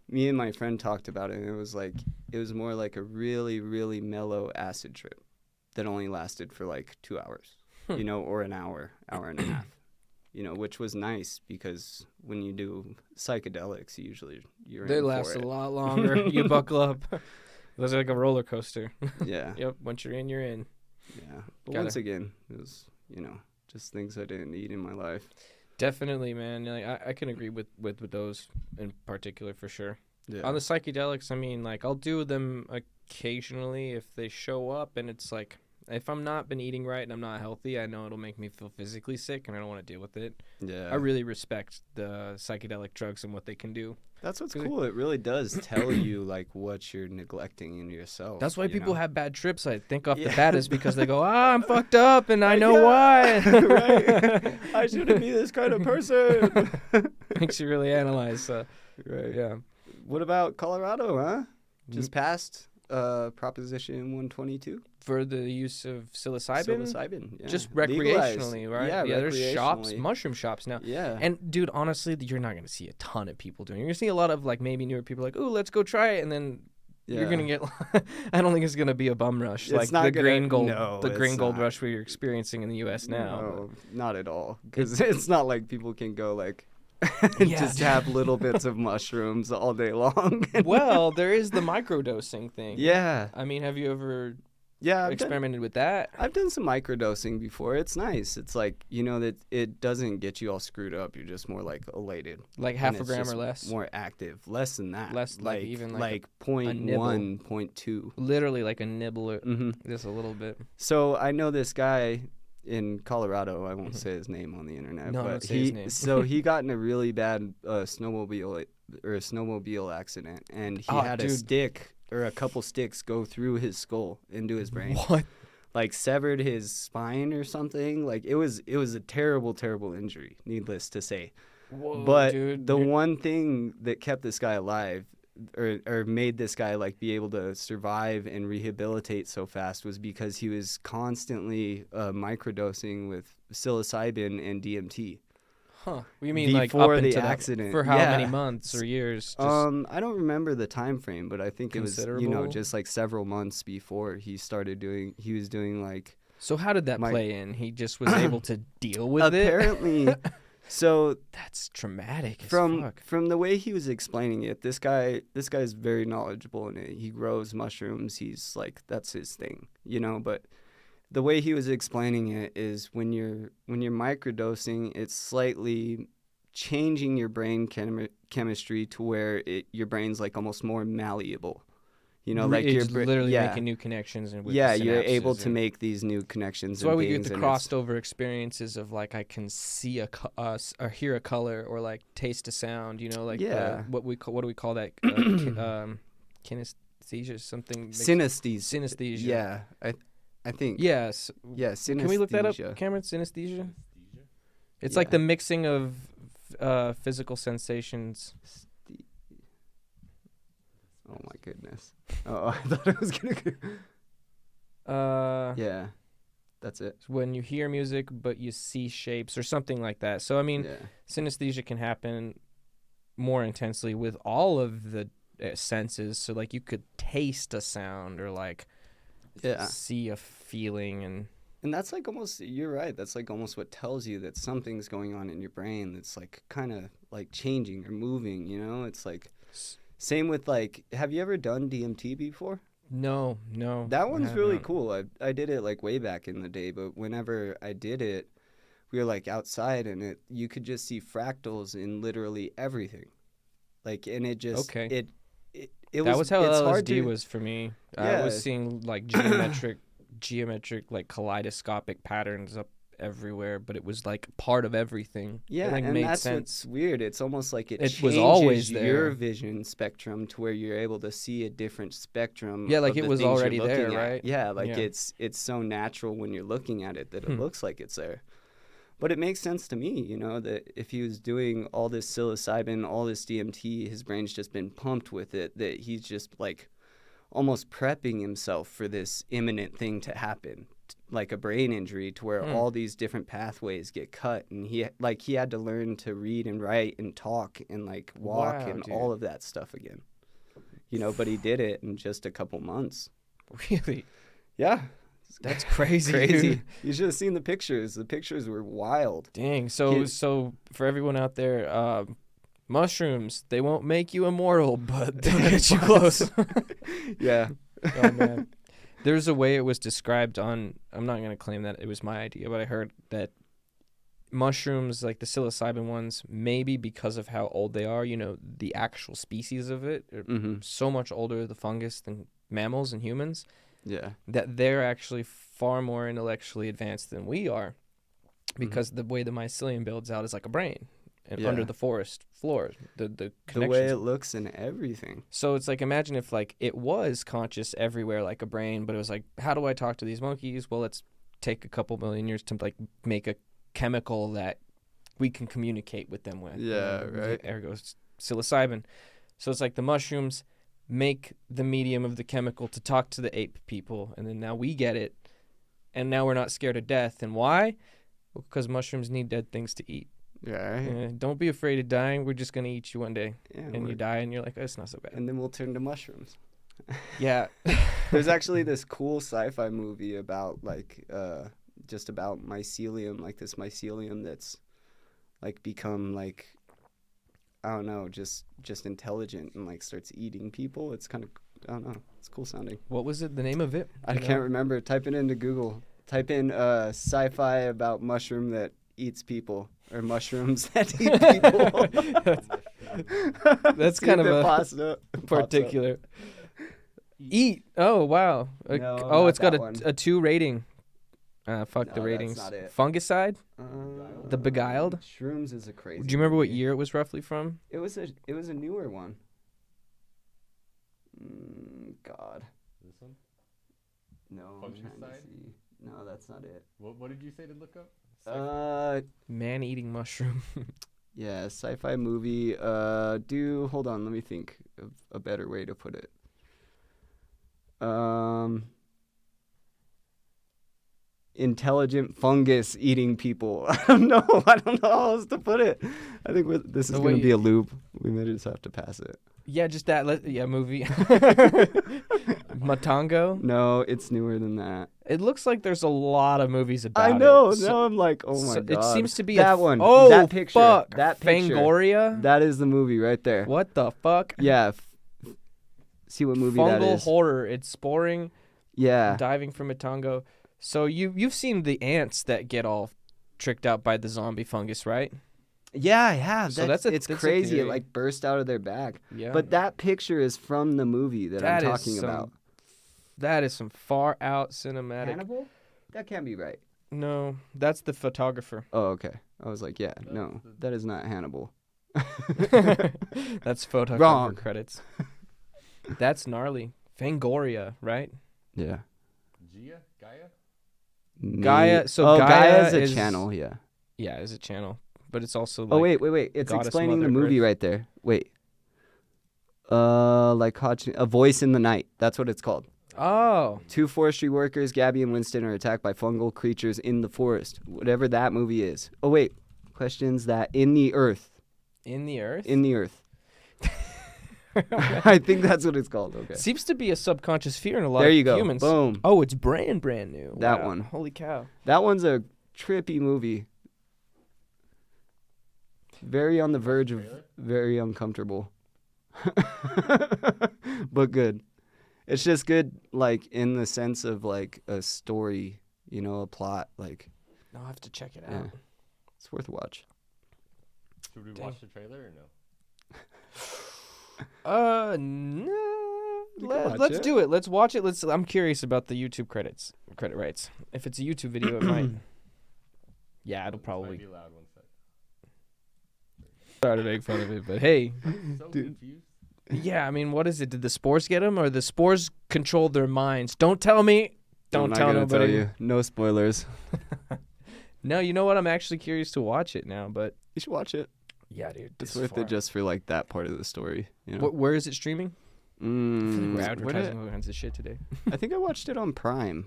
me and my friend talked about it, and it was more like a really, really mellow acid trip that only lasted for like 2 hours, you know, or an hour and a half, you know, which was nice because when you do psychedelics, usually they last a lot longer. You buckle up. Those are like a roller coaster. Yeah. Yep. Once you're in, you're in. Yeah. But once again, it was, you know, just things I didn't need in my life. Definitely, man. Like, I can agree with those in particular for sure. Yeah. On the psychedelics, I mean, like, I'll do them occasionally if they show up, and it's like, if I'm not been eating right and I'm not healthy, I know it'll make me feel physically sick, and I don't want to deal with it. Yeah. I really respect the psychedelic drugs and what they can do. That's what's cool. It really does tell you, like, what you're neglecting in yourself. That's why people know? have bad trips, I think, off the bat is because they go, I'm fucked up, and I know why. Right. I shouldn't be this kind of person. Makes you really analyze. Right. Yeah. What about Colorado, huh? Just passed Proposition 122. For the use of psilocybin? Psilocybin, yeah. Just recreationally, right? Yeah, there's shops, recreationally. mushroom shops now. Yeah. And, dude, honestly, you're not going to see a ton of people doing it. You're going to see a lot of, like, maybe newer people like, ooh, let's go try it, and then you're going to get, I don't think it's going to be a bum rush. It's like not the gonna- green gold, no, the it's green gold not. rush we're experiencing in the U.S. now. No, not at all. Because it's not like people can go, like, Yeah, just have little bits of mushrooms all day long. Well, there is the microdosing thing. Yeah. I mean, have you ever Yeah, experimented with that? I've done some microdosing before. It's nice. It's like, that it doesn't get you all screwed up. You're just more like elated. Like half a gram or less? More active. Less than that. Less, like even like a 0.1, nibble. 0.2. Literally like a nibble, Mm-hmm. just a little bit. So I know this guy in Colorado. I won't say his name on the internet. No, but don't say his name. So he got in a really bad snowmobile accident, and he had a stick or a couple sticks go through his skull into his brain. What? Like severed his spine or something. Like it was a terrible, terrible injury, needless to say. Whoa, But dude, the one thing that kept this guy alive or made this guy like be able to survive and rehabilitate so fast was because he was constantly microdosing with psilocybin and DMT. Huh. You mean like before up the into accident? for how Yeah. many months or years? I don't remember the time frame, but I think it was Considerable? just like several months before he was doing like So how did that play in? He just was able to deal with it? apparently. So That's traumatic as from fuck. the way he was explaining it, this guy's very knowledgeable in it. He grows mushrooms. He's like, that's his thing, but the way he was explaining it is when you're microdosing, it's slightly changing your brain chemistry to where your brain's like almost more malleable. Like It's you're literally making new connections and with yeah, the you're able synapses to and- make these new connections. That's why and we get things, the and crossed over experiences of like I can see or hear a color or like taste a sound. Like Yeah. what do we call that? Kinesthesia, something. Synesthesia. Yeah, I think. Yes. Yeah, synesthesia. Can we look that up, Cameron? Synesthesia. It's Yeah. like the mixing of physical sensations. Oh my goodness. Oh, I thought it was gonna go. Yeah, that's it. When you hear music but you see shapes or something like that. So I mean, Yeah. synesthesia can happen more intensely with all of the senses. So like you could taste a sound or like Yeah. see a feeling And that's like almost, you're right. That's like almost what tells you that something's going on in your brain that's like kind of like changing or moving, It's like, same with like, have you ever done DMT before? No. That I one's have really not. cool. I did it like way back in the day, but whenever I did it, we were like outside and you could just see fractals in literally everything. Like, and it just, Okay. it That was how it's hard LSD to, was for me. I Yeah. was seeing like geometric like kaleidoscopic patterns up everywhere, but it was like part of everything. Yeah, it, like, and made that's sense. what's weird. It's almost like it It changes was always there. your vision spectrum to where you're able to see a different spectrum. Yeah, like of it the was things you're already there, looking at. right? Yeah, like Yeah. it's so natural when you're looking at it that it looks like it's there. But it makes sense to me, that if he was doing all this psilocybin, all this DMT, his brain's just been pumped with it, that he's just like almost prepping himself for this imminent thing to happen, like a brain injury, to where all these different pathways get cut, and he had to learn to read and write and talk and like walk Wow, and dude. all of that stuff again. But he did it in just a couple months. Really? Yeah. That's crazy. Crazy. Dude. You should have seen the pictures. The pictures were wild. Dang. So for everyone out there, mushrooms, they won't make you immortal, but they'll get you close. Yeah. Oh man. There's a way it was described on, I'm not going to claim that it was my idea, but I heard that mushrooms, like the psilocybin ones, maybe because of how old they are, the actual species of it, are Mm-hmm. so much older, the fungus, than mammals and humans, Yeah. that they're actually far more intellectually advanced than we are, Mm-hmm. because the way the mycelium builds out is like a brain and Yeah. under the forest floor, the The connections. way it looks and everything. So it's like, imagine if like it was conscious everywhere like a brain, but it was like, how do I talk to these monkeys? Well, let's take a couple million years to like make a chemical that we can communicate with them with. Yeah, right. Ergo psilocybin. So it's like the mushrooms make the medium of the chemical to talk to the ape people, and then now we get it, and now we're not scared of death. And why? Well, because mushrooms need dead things to eat. Yeah. Right? Don't be afraid of dying. We're just gonna eat you one day, Yeah. and you die, and you're like, oh, it's not so bad. And then we'll turn to mushrooms. Yeah. There's actually this cool sci-fi movie about like just about mycelium, like this mycelium that's like become like, I don't know, just intelligent and like starts eating people. It's kind of I don't know. It's cool sounding. What was it? The name of it? I You know? can't remember. Type it into Google. Type in sci-fi about mushroom that eats people, or mushrooms that eat people. That's See kind if of it a pops up. particular. Eat. Oh wow. No, Oh, not it's got that one. a 2 rating. Fuck No, the that's ratings. not it. Fungicide. The Beguiled? Shrooms is a crazy. Do you remember what movie. year it was roughly from? It was a newer one. God. This one? No, I'm trying to Fungicide? see. No, that's not it. What did you say to look up? Man-eating mushroom. Yeah, sci-fi movie. Hold on, let me think of a better way to put it. Intelligent fungus eating people. I don't know how else to put it. I think this is The going way to be a loop. We may just have to pass it. Yeah, just that. Movie. Matango. No, it's newer than that. It looks like there's a lot of movies about I know. it. So- Now I'm like, oh my so god. It seems to be that one. Oh, that picture. fuck. That picture. Fangoria. That is the movie right there. What the fuck? Yeah. See what movie that Fungal is. horror. It's sporing. Yeah. Diving from Matango. So you've seen the ants that get all tricked out by the zombie fungus, right? Yeah, I have. So it's that's a crazy. It theory. like burst out of their back. Yeah. But that picture is from the movie that I'm That is talking some about. That is some far out cinematic. Hannibal? That can't be right. No, that's the photographer. Oh, okay. I was like, yeah, no, that is not Hannibal. That's photographer Wrong. credits. That's gnarly. Fangoria, right? Yeah. Gaia- so oh, Gaia is a is- channel. Yeah. Yeah, it's a channel, but it's also like Oh wait. It's Goddess explaining the Mother movie Earth. right there. Wait. Like A Voice in the Night. That's what it's called. Oh, 2 forestry workers, Gabby and Winston, are attacked by fungal creatures in the forest. Whatever that movie is. Oh wait. Questions that in the earth. in the earth. In the earth. I think that's what it's called. Okay. Seems to be a subconscious fear in a lot There of you go. humans. Boom. Oh, it's brand new. That Wow. one. Holy cow. That one's a trippy movie. Very on the verge of very uncomfortable. But good. It's just good, like, in the sense of, like, a story, you know, a plot. Like, I'll have to check it yeah. out. It's worth a watch. Should we watch the trailer or no? No. We can watch Let's it. do it. Let's watch it. I'm curious about the YouTube credit rights. If it's a YouTube video, it might. Yeah, it'll Might probably be loud one sec. try to make fun of it, but hey. So Dude. confused. Yeah, I mean, what is it? Did the spores get them, or the spores controlled their minds? Don't tell me. Don't I'm not tell gonna nobody. Tell you. No spoilers. No, you know what? I'm actually curious to watch it now, but You should watch it. yeah, dude, It's this worth far. it just for, like, that part of the story. You know? Where is it streaming? I feel like we're Where advertising all kinds of shit today. I think I watched it on Prime,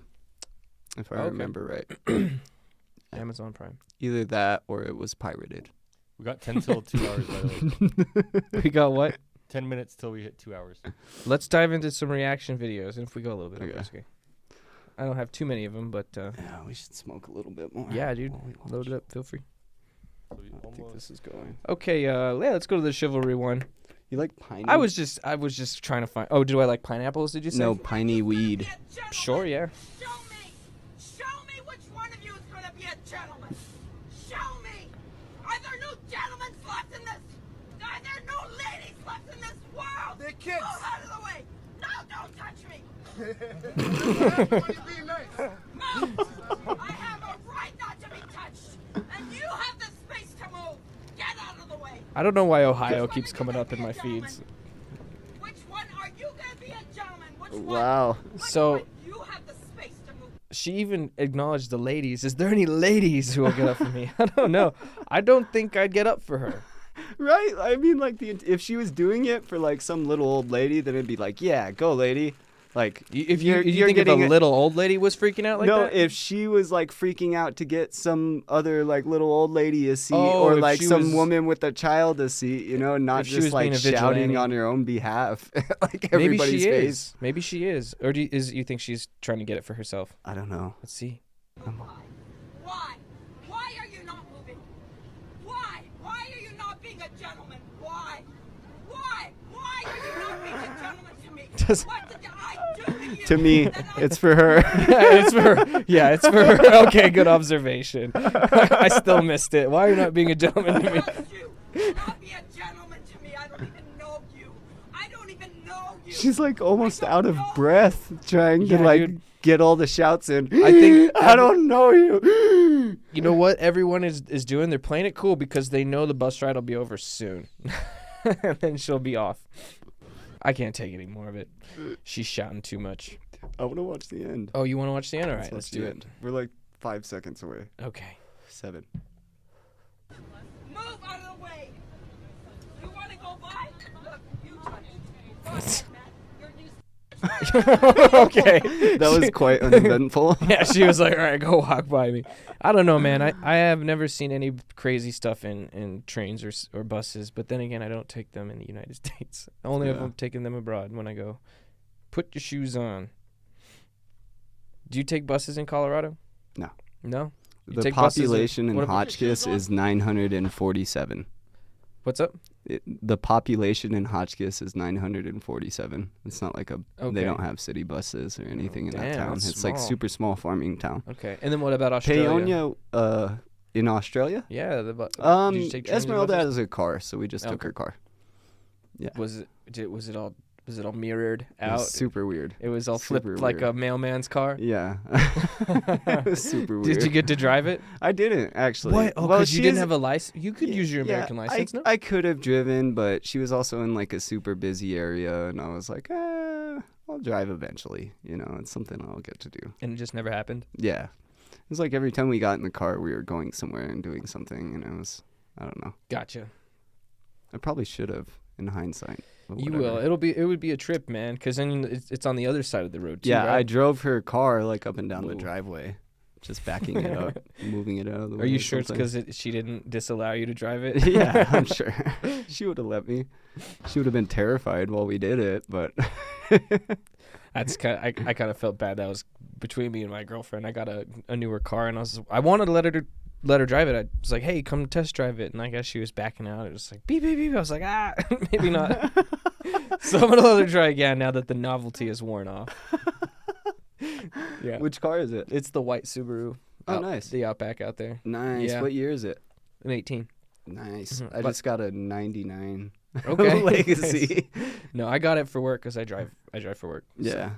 if I Okay. remember right. Amazon Prime. Either that or it was pirated. We got 10 till 2 hours, by the way. We got what? 10 minutes till we hit 2 hours. Let's dive into some reaction videos, and if we go a little bit over, Okay. it's okay. I don't have too many of them, but Yeah, we should smoke a little bit more. yeah, dude, while we watch. load it up. Feel free. So we I think almost this is going. Okay, yeah, let's go to the chivalry one. You like piney? I was just trying to find. Oh, do I like pineapples? Did you say? No, piney weed. Sure, yeah. Show me which one of you is going to be a gentleman. Show me. Are there no gentlemen left in this? Are there no ladies left in this world? They're kids. Move out of the way. No, don't touch me. Move. I have a right not to be touched. And you have the space to move. Get out of the way. I don't know why Ohio Which one keeps is coming gonna up in be a my gentleman? feeds. Which one are you going to be a gentleman? Which one? Wow. Which So- one? You have the space to move. She even acknowledged the ladies. Is there any ladies who will get up for me? I don't know. I don't think I'd get up for her. Right? I mean, like, if she was doing it for, like, some little old lady, then it'd be like, yeah, go, lady. Like, If you you're think if getting a little old lady was freaking out like no, that? if she was, like, freaking out to get some other, like, little old lady a seat, Oh, or, if like, she some was- woman with a child a seat, you know, not If she just, was like, being a shouting vigilante. on her own behalf, like, Maybe everybody's she face. is. Maybe she is. Or you think she's trying to get it for herself? I don't know. Let's see. Why? Why are you not moving? Why? Why are you not being a gentleman? Why? Why? Why are you not being a gentleman to me? Does- What did I do to you? To me, that I it's for her. it's for her. Okay, good observation. I still missed it. Why are you not being a gentleman to me? trust you? Do not be a gentleman to me. I don't even know you. I don't even know you. She's like almost out of breath trying to Yeah, like dude. get all the shouts in. I think I don't know you. You know what everyone is doing? They're playing it cool because they know the bus ride will be over soon. And then she'll be off. I can't take any more of it. She's shouting too much. I want to watch the end. Oh, you want to watch the end? All right, let's watch do the it. end. We're like 5 seconds away. Okay. 7. Move out of the way. You want to go by? Look, you touch. You're used Okay. That was quite uneventful. Yeah, she was like, all right, go walk by me. I don't know, man. I have never seen any crazy stuff in trains or buses. But then again, I don't take them in the United States. Only if Yeah. I'm taking them abroad when I go. Put your shoes on. Do you take buses in Colorado? No. No? You The take buses population in what about- Hotchkiss is 947. What's up? The population in Hotchkiss is 947. It's not like Okay. they don't have city buses or anything in that Damn, town. that's It's like small. super small farming town. Okay. And then what about Australia? Paonia, in Australia? Yeah. Did you take trains and Esmeralda buses? has a car, so we just took Okay. her car. Yeah. Was it all mirrored It out? was super weird. It was all flipped super like weird. a mailman's car. Yeah. It was super weird. Did you get to drive it? I didn't actually. What? Oh, Well, because you she didn't is- have a license. You could use your American license, no? I could have driven, but she was also in like a super busy area, and I was like, I'll drive eventually. You know, it's something I'll get to do. And it just never happened. Yeah. It was like every time we got in the car, we were going somewhere and doing something, and it was, I don't know. Gotcha. I probably should have, in hindsight. but You whatever. will. It would be a trip, man. Because then it's on the other side of the road too. Yeah, I right? drove her car like up and down the Whoa. driveway, just backing it up, moving it out of the way. Are you or sure it's something. because she didn't disallow you to drive it? Yeah, I'm sure. She would have let me. She would have been terrified while we did it, but That's kind. I kind of felt bad. That was between me and my girlfriend. I got a newer car, and I wanted to let her drive it. I was like, hey, come test drive it. And I guess she was backing out. It was like beep beep beep. I was like, maybe not. So I'm gonna let her try again now that the novelty is worn off. Yeah, which car is it? it's the white Subaru. Oh, nice. The Outback out there. Nice. Yeah. What year is it? An 18. Nice. Mhm. I But- just got a 99 Okay. Legacy. No, I got it for work because I drive for work. Yeah,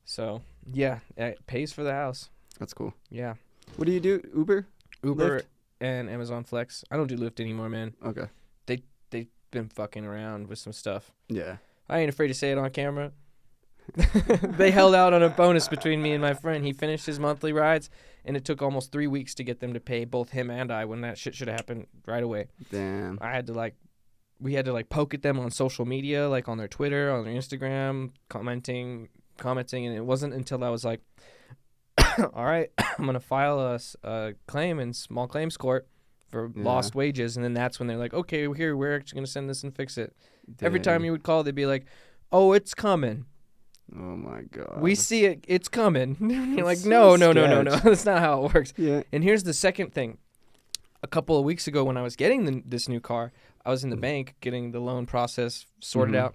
So yeah, it pays for the house. that's cool. Yeah. What do you do? Uber? Uber Lyft? and Amazon Flex. I don't do Lyft anymore, man. Okay. They've been fucking around with some stuff. Yeah. I ain't afraid to say it on camera. They held out on a bonus between me and my friend. He finished his monthly rides, and it took almost 3 weeks to get them to pay both him and I when that shit should have happened right away. Damn. We had to poke at them on social media, like on their Twitter, on their Instagram, commenting, and it wasn't until I was like, all right, I'm going to file a claim in small claims court for Yeah. lost wages. And then that's when they're like, okay, we're actually going to send this and fix it. Every time Damn. you would call, they'd be like, oh, it's coming. Oh my god. We see it. It's coming. You're like, So no. sketch. That's not how it works. Yeah. And here's the second thing. A couple of weeks ago when I was getting this new car, I was in the bank getting the loan process sorted Mhm. out.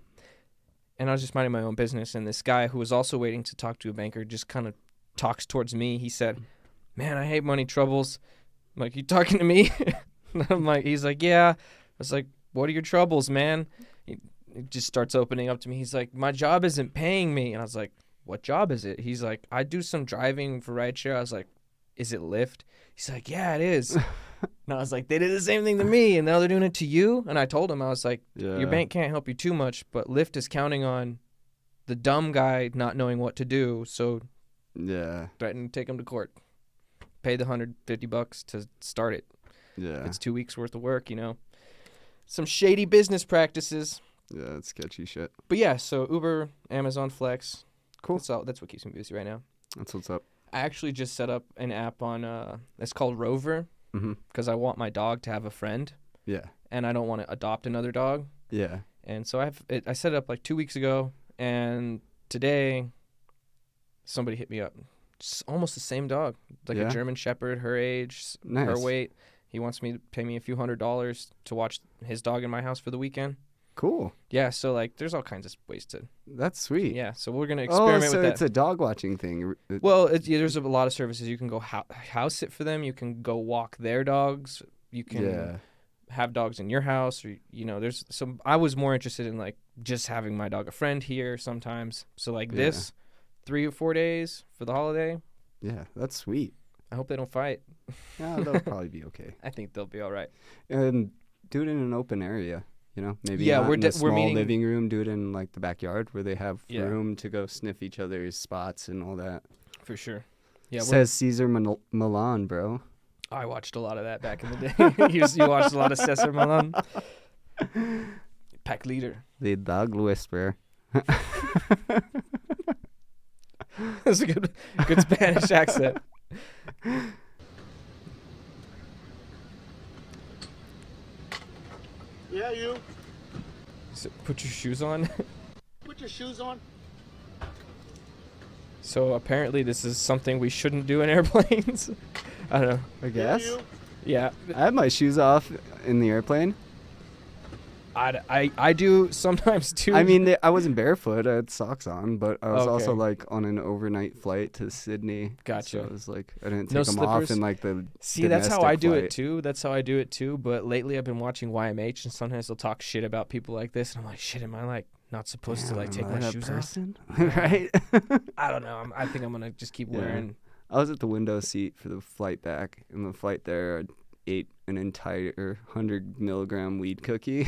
And I was just minding my own business. And this guy who was also waiting to talk to a banker just kind of talks towards me. He said, man, I hate money troubles. I'm like, you talking to me? I'm like, he's like, yeah. I was like, what are your troubles, man? He just starts opening up to me. He's like, my job isn't paying me. And I was like, what job is it? He's like, I do some driving for rideshare. I was like, is it Lyft? He's like, yeah, it is. And I was like, they did the same thing to me, and now they're doing it to you? And I told him, I was like, Yeah. your bank can't help you too much, but Lyft is counting on the dumb guy not knowing what to do, so Yeah. threaten to take him to court. Pay the $150 to start it. Yeah. It's 2 weeks worth of work, Some shady business practices. Yeah, it's sketchy shit. But yeah, so Uber, Amazon Flex. Cool. That's what keeps me busy right now. That's what's up. I actually just set up an app on, it's called Rover, Mm-hmm. because I want my dog to have a friend, Yeah. and I don't want to adopt another dog. Yeah. And so I set it up like 2 weeks ago, and today somebody hit me up. It's almost the same dog, like Yeah? a German Shepherd, her age, her Nice. weight. He wants me to pay me a few $100s to watch his dog in my house for the weekend. Cool. Yeah, so like there's all kinds of ways to. That's sweet. Yeah, so we're gonna Oh, experiment so with that. it's a dog watching thing. Well, there's a lot of services. You can go house sit for them. You can go walk their dogs. You can have dogs in your house, or there's some. I was more interested in like just having my dog a friend here sometimes. So like this, 3 or 4 days for the holiday. Yeah, that's sweet. I hope they don't fight. Yeah, they'll probably be okay. I think they'll be all right. And do it in an open area. Maybe Yeah, not we're in a small meeting- living room. Do it in like the backyard where they have Yeah. room to go sniff each other's spots and all that. For sure. Yeah, Says Caesar Milan, bro. I watched a lot of that back in the day. you watched a lot of Cesar Milan. Pack leader. The dog whisperer. That's a good Spanish accent. Yeah, you. So put your shoes on. Put your shoes on. So apparently this is something we shouldn't do in airplanes. I don't know. I guess. Yeah, you. Yeah, I have my shoes off in the airplane. I do sometimes too. I mean, I wasn't barefoot. I had socks on, but I was also Okay. like on an overnight flight to Sydney. Gotcha. So I was like, I didn't No take them off slippers? in like the. See, that's how I domestic do it flight. too. That's how I do it too. But lately I've been watching YMH, and sometimes they'll talk shit about people like this, and I'm like, shit, am I like not supposed to like Damn, take am my I that shoes person? off? Right. I don't know. I think I'm gonna just keep Yeah. wearing. I was at the window seat for the flight back. In the flight there, I ate an entire 100 milligram weed cookie.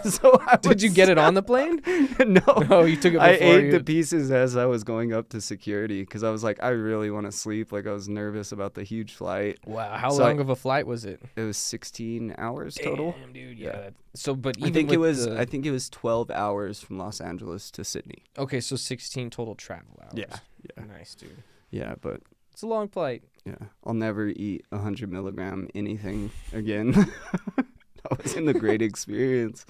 So Did you get it on the plane? No. No, you took it before I ate you. the pieces as I was going up to security because I was like, I really want to sleep. Like I was nervous about the huge flight. Wow, how So long of a flight was it? It was 16 hours total. Damn, dude. Yeah. Yeah. So, but I even think it with was. the- I think it was 12 hours from Los Angeles to Sydney. Okay, so 16 total travel hours. Yeah. Nice, dude. Yeah, but It's a long flight. yeah, I'll never eat 100 milligram anything again. That wasn't a great experience.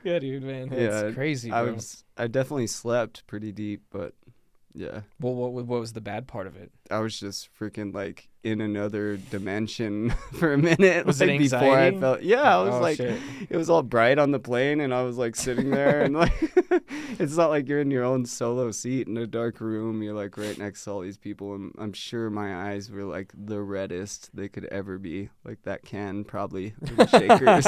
Yeah, dude, man. Yeah, It's crazy, bro. I definitely slept pretty deep, but yeah, Well, what was the bad part of it? I was just freaking like in another dimension for a minute. Was it like, before I anxiety? felt? Yeah, I was Oh, like, shit. it was all bright on the plane, and I was like sitting there, and like, it's not like you're in your own solo seat in a dark room. You're like right next to all these people, and I'm sure my eyes were like the reddest they could ever be. Like that can probably with the shakers.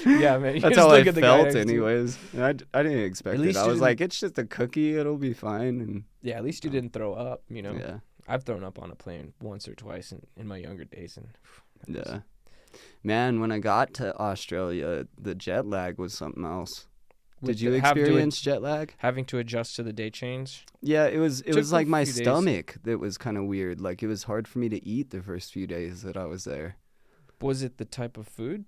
Yeah, man. You That's just how I look at the guy felt, next to you. anyways. And I didn't expect At it. least I you was didn't- like, it's just a cookie. It'll be fine. And Yeah, at least you didn't throw up, yeah, I've thrown up on a plane once or twice in my younger days. And yeah. Man, when I got to Australia, the jet lag was something else. Did you experience jet lag? having to adjust to the day change? Yeah, it was Took like a my few days. stomach that was kind of weird. Like it was hard for me to eat the first few days that I was there. Was it the type of food?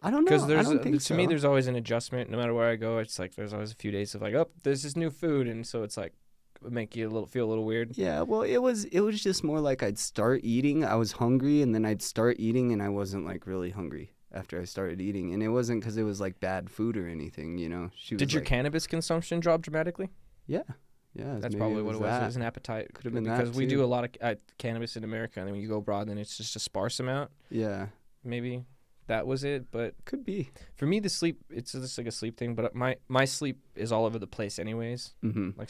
I don't know. Because I don't think to so. me, there's always an adjustment. No matter where I go, it's like there's always a few days of like, oh, there's this new food, and so it's like make you feel a little weird. Yeah, well, it was just more like I'd start eating, I was hungry, and then I'd start eating, and I wasn't like really hungry after I started eating, and it wasn't because it was like bad food or anything, you know. She was Did your like, cannabis consumption drop dramatically? Yeah, That's maybe probably what it was. It that. was an appetite. Could've been that, because we too. do a lot of cannabis in America, and then when you go abroad, then it's just a sparse amount. Yeah, Maybe that was it. But could be. for me, the sleep, it's just like a sleep thing. But my sleep is all over the place, anyways. Mm-hmm. Like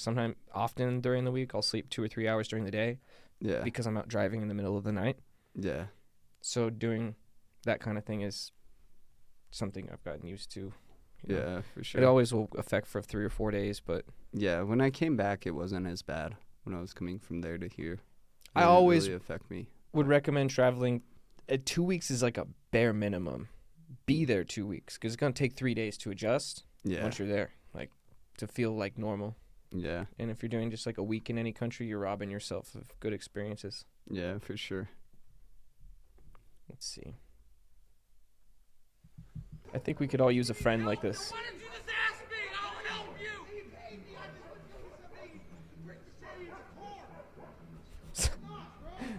often during the week, I'll sleep 2 or 3 hours during the day Yeah, because I'm out driving in the middle of the night. yeah, So doing that kind of thing is something I've gotten used to. you know. yeah, for sure. It always will affect for 3 or 4 days, but Yeah, when I came back, it wasn't as bad. When I was coming from there to here, I didn't always really affect me. would recommend traveling. 2 weeks is like a bare minimum. Be there 2 weeks because it's gonna take 3 days to adjust Yeah, once you're there, like to feel like normal. yeah, And if you're doing just like a week in any country, you're robbing yourself of good experiences. yeah, for sure. Let's see. I think we could all use a friend like this. Why don't you just ask me and I'll help you?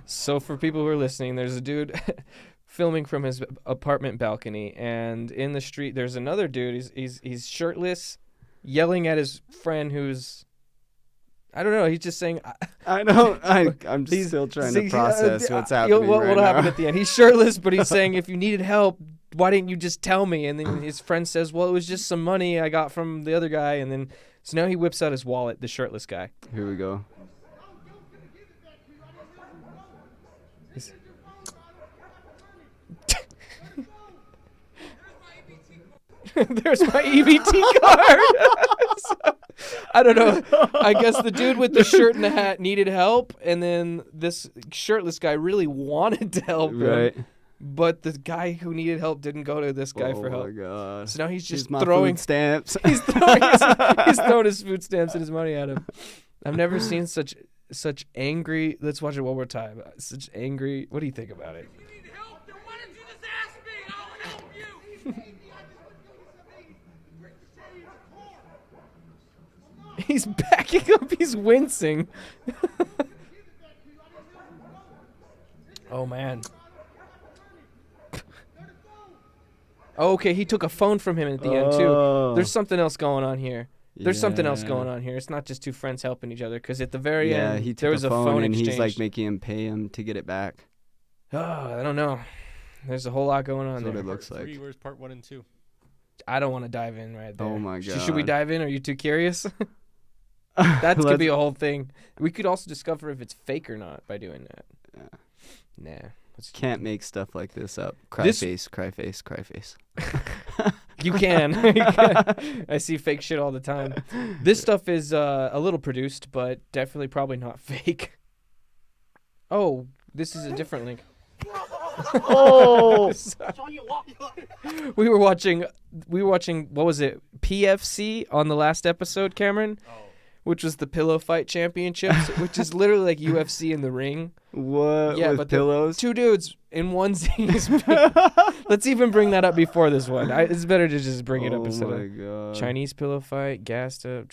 So for people who are listening, there's a dude filming from his apartment balcony, and in the street there's another dude. He's shirtless, yelling at his friend who's, I don't know. He's just saying. I know. I'm He's- still trying see, to process what's what happening right happened now. at the end? He's shirtless, but he's saying if you needed help, why didn't you just tell me? And then his friend says, well, it was just some money I got from the other guy. And then, so now he whips out his wallet, the shirtless guy. Here we go. There's my EBT card. So, I don't know. I guess the dude with the shirt and the hat needed help, and then this shirtless guy really wanted to help Right. him. But the guy who needed help didn't go to this guy for help. Oh my god. So now he's just Here's my throwing food stamps. he's throwing his food stamps and his money at him. I've never seen such angry. Let's watch it one more time. Such angry. What do you think about it? If you need help, then why don't you just ask me and I'll help you? He's backing up. He's wincing. Oh man. Oh, okay, he took a phone from him at the end too. There's something else going on here. There's something else going on here. It's not just two friends helping each other, because at the very end, he took there was a phone and exchange. he's like making him pay him to get it back. Oh, I don't know. There's a whole lot going on That's what there. it looks like. 3, where's part 1 and 2? I don't want to dive in right there. Oh my Should we God. dive in? Are you too curious? That could be a whole thing. We could also discover if it's fake or not by doing that. Yeah. Nah. Let's Can't make stuff like this up. Cry This- face, cry face, cry face. You can. You can. I see fake shit all the time. This stuff is a little produced, but definitely probably not fake. Oh, this is a different link. Oh! We were watching what was it? PFC on the last episode, Cameron? Oh. Which was the pillow fight championships, which is literally like UFC in the ring. What? Yeah, with but the pillows? Two dudes in onesies. Let's even bring that up before this one. It's better to just bring it up instead Oh my of god. Chinese pillow fight, gassed up.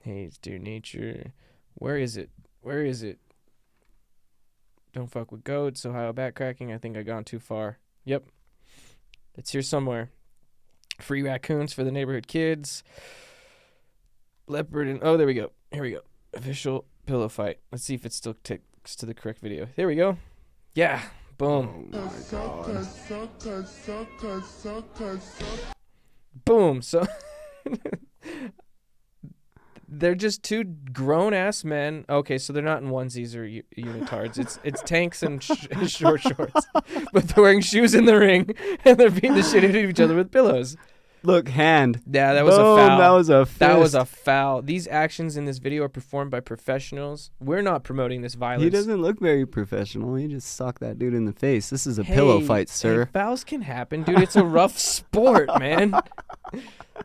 Hey, it's dear nature. Where is it? Where is it? Don't fuck with goats. Ohio backcracking. I think I gone too far. Yep. It's here somewhere. Free raccoons for the neighborhood kids. Leopard and there we go. Here we go. Official pillow fight. Let's see if it still ticks to the correct video. There we go. Yeah. Boom. Oh my god. Boom. So they're just two grown-ass men. Okay, so they're not in onesies or unitards. It's tanks and short shorts. But they're wearing shoes in the ring, and they're beating the shit out of each other with pillows. Look, hand. Yeah, that was Boom, a foul. that was a fist. That was a foul. These actions in this video are performed by professionals. We're not promoting this violence. He doesn't look very professional. He just socked that dude in the face. This is a pillow fight, sir. Hey, fouls can happen, dude. It's a rough sport, man.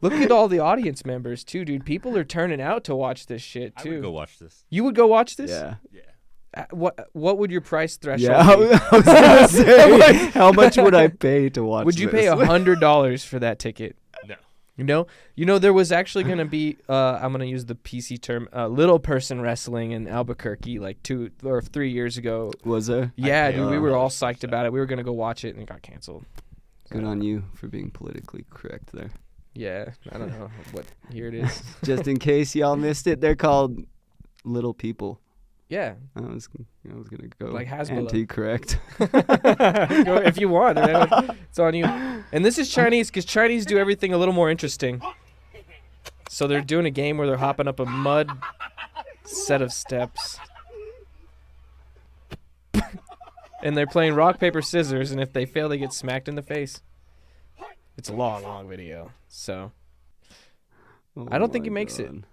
Look at all the audience members, too, dude. People are turning out to watch this shit, too. I would go watch this. You would go watch this? Yeah. Yeah. What would your price threshold Yeah, be? I was gonna say, how much would I pay to watch Would you pay this? $100 for that ticket? No. You know, there was actually going to be, I'm going to use the PC term, little person wrestling in Albuquerque like 2 or 3 years ago. Was there? Yeah, pay dude, we were all $100 psyched for about it. We were going to go watch it and it got canceled. Good on you for being politically correct there. Yeah, I don't know what year it is. Just in case y'all missed it, they're called little people. Yeah. I was gonna go Like Hasbullah. anti-correct. Go if you want. Man. It's on you. And this is Chinese because Chinese do everything a little more interesting. So they're doing a game where they're hopping up a mud set of steps. And they're playing rock, paper, scissors, and if they fail, they get smacked in the face. It's a long, long video. So Oh I don't think my he makes it. God.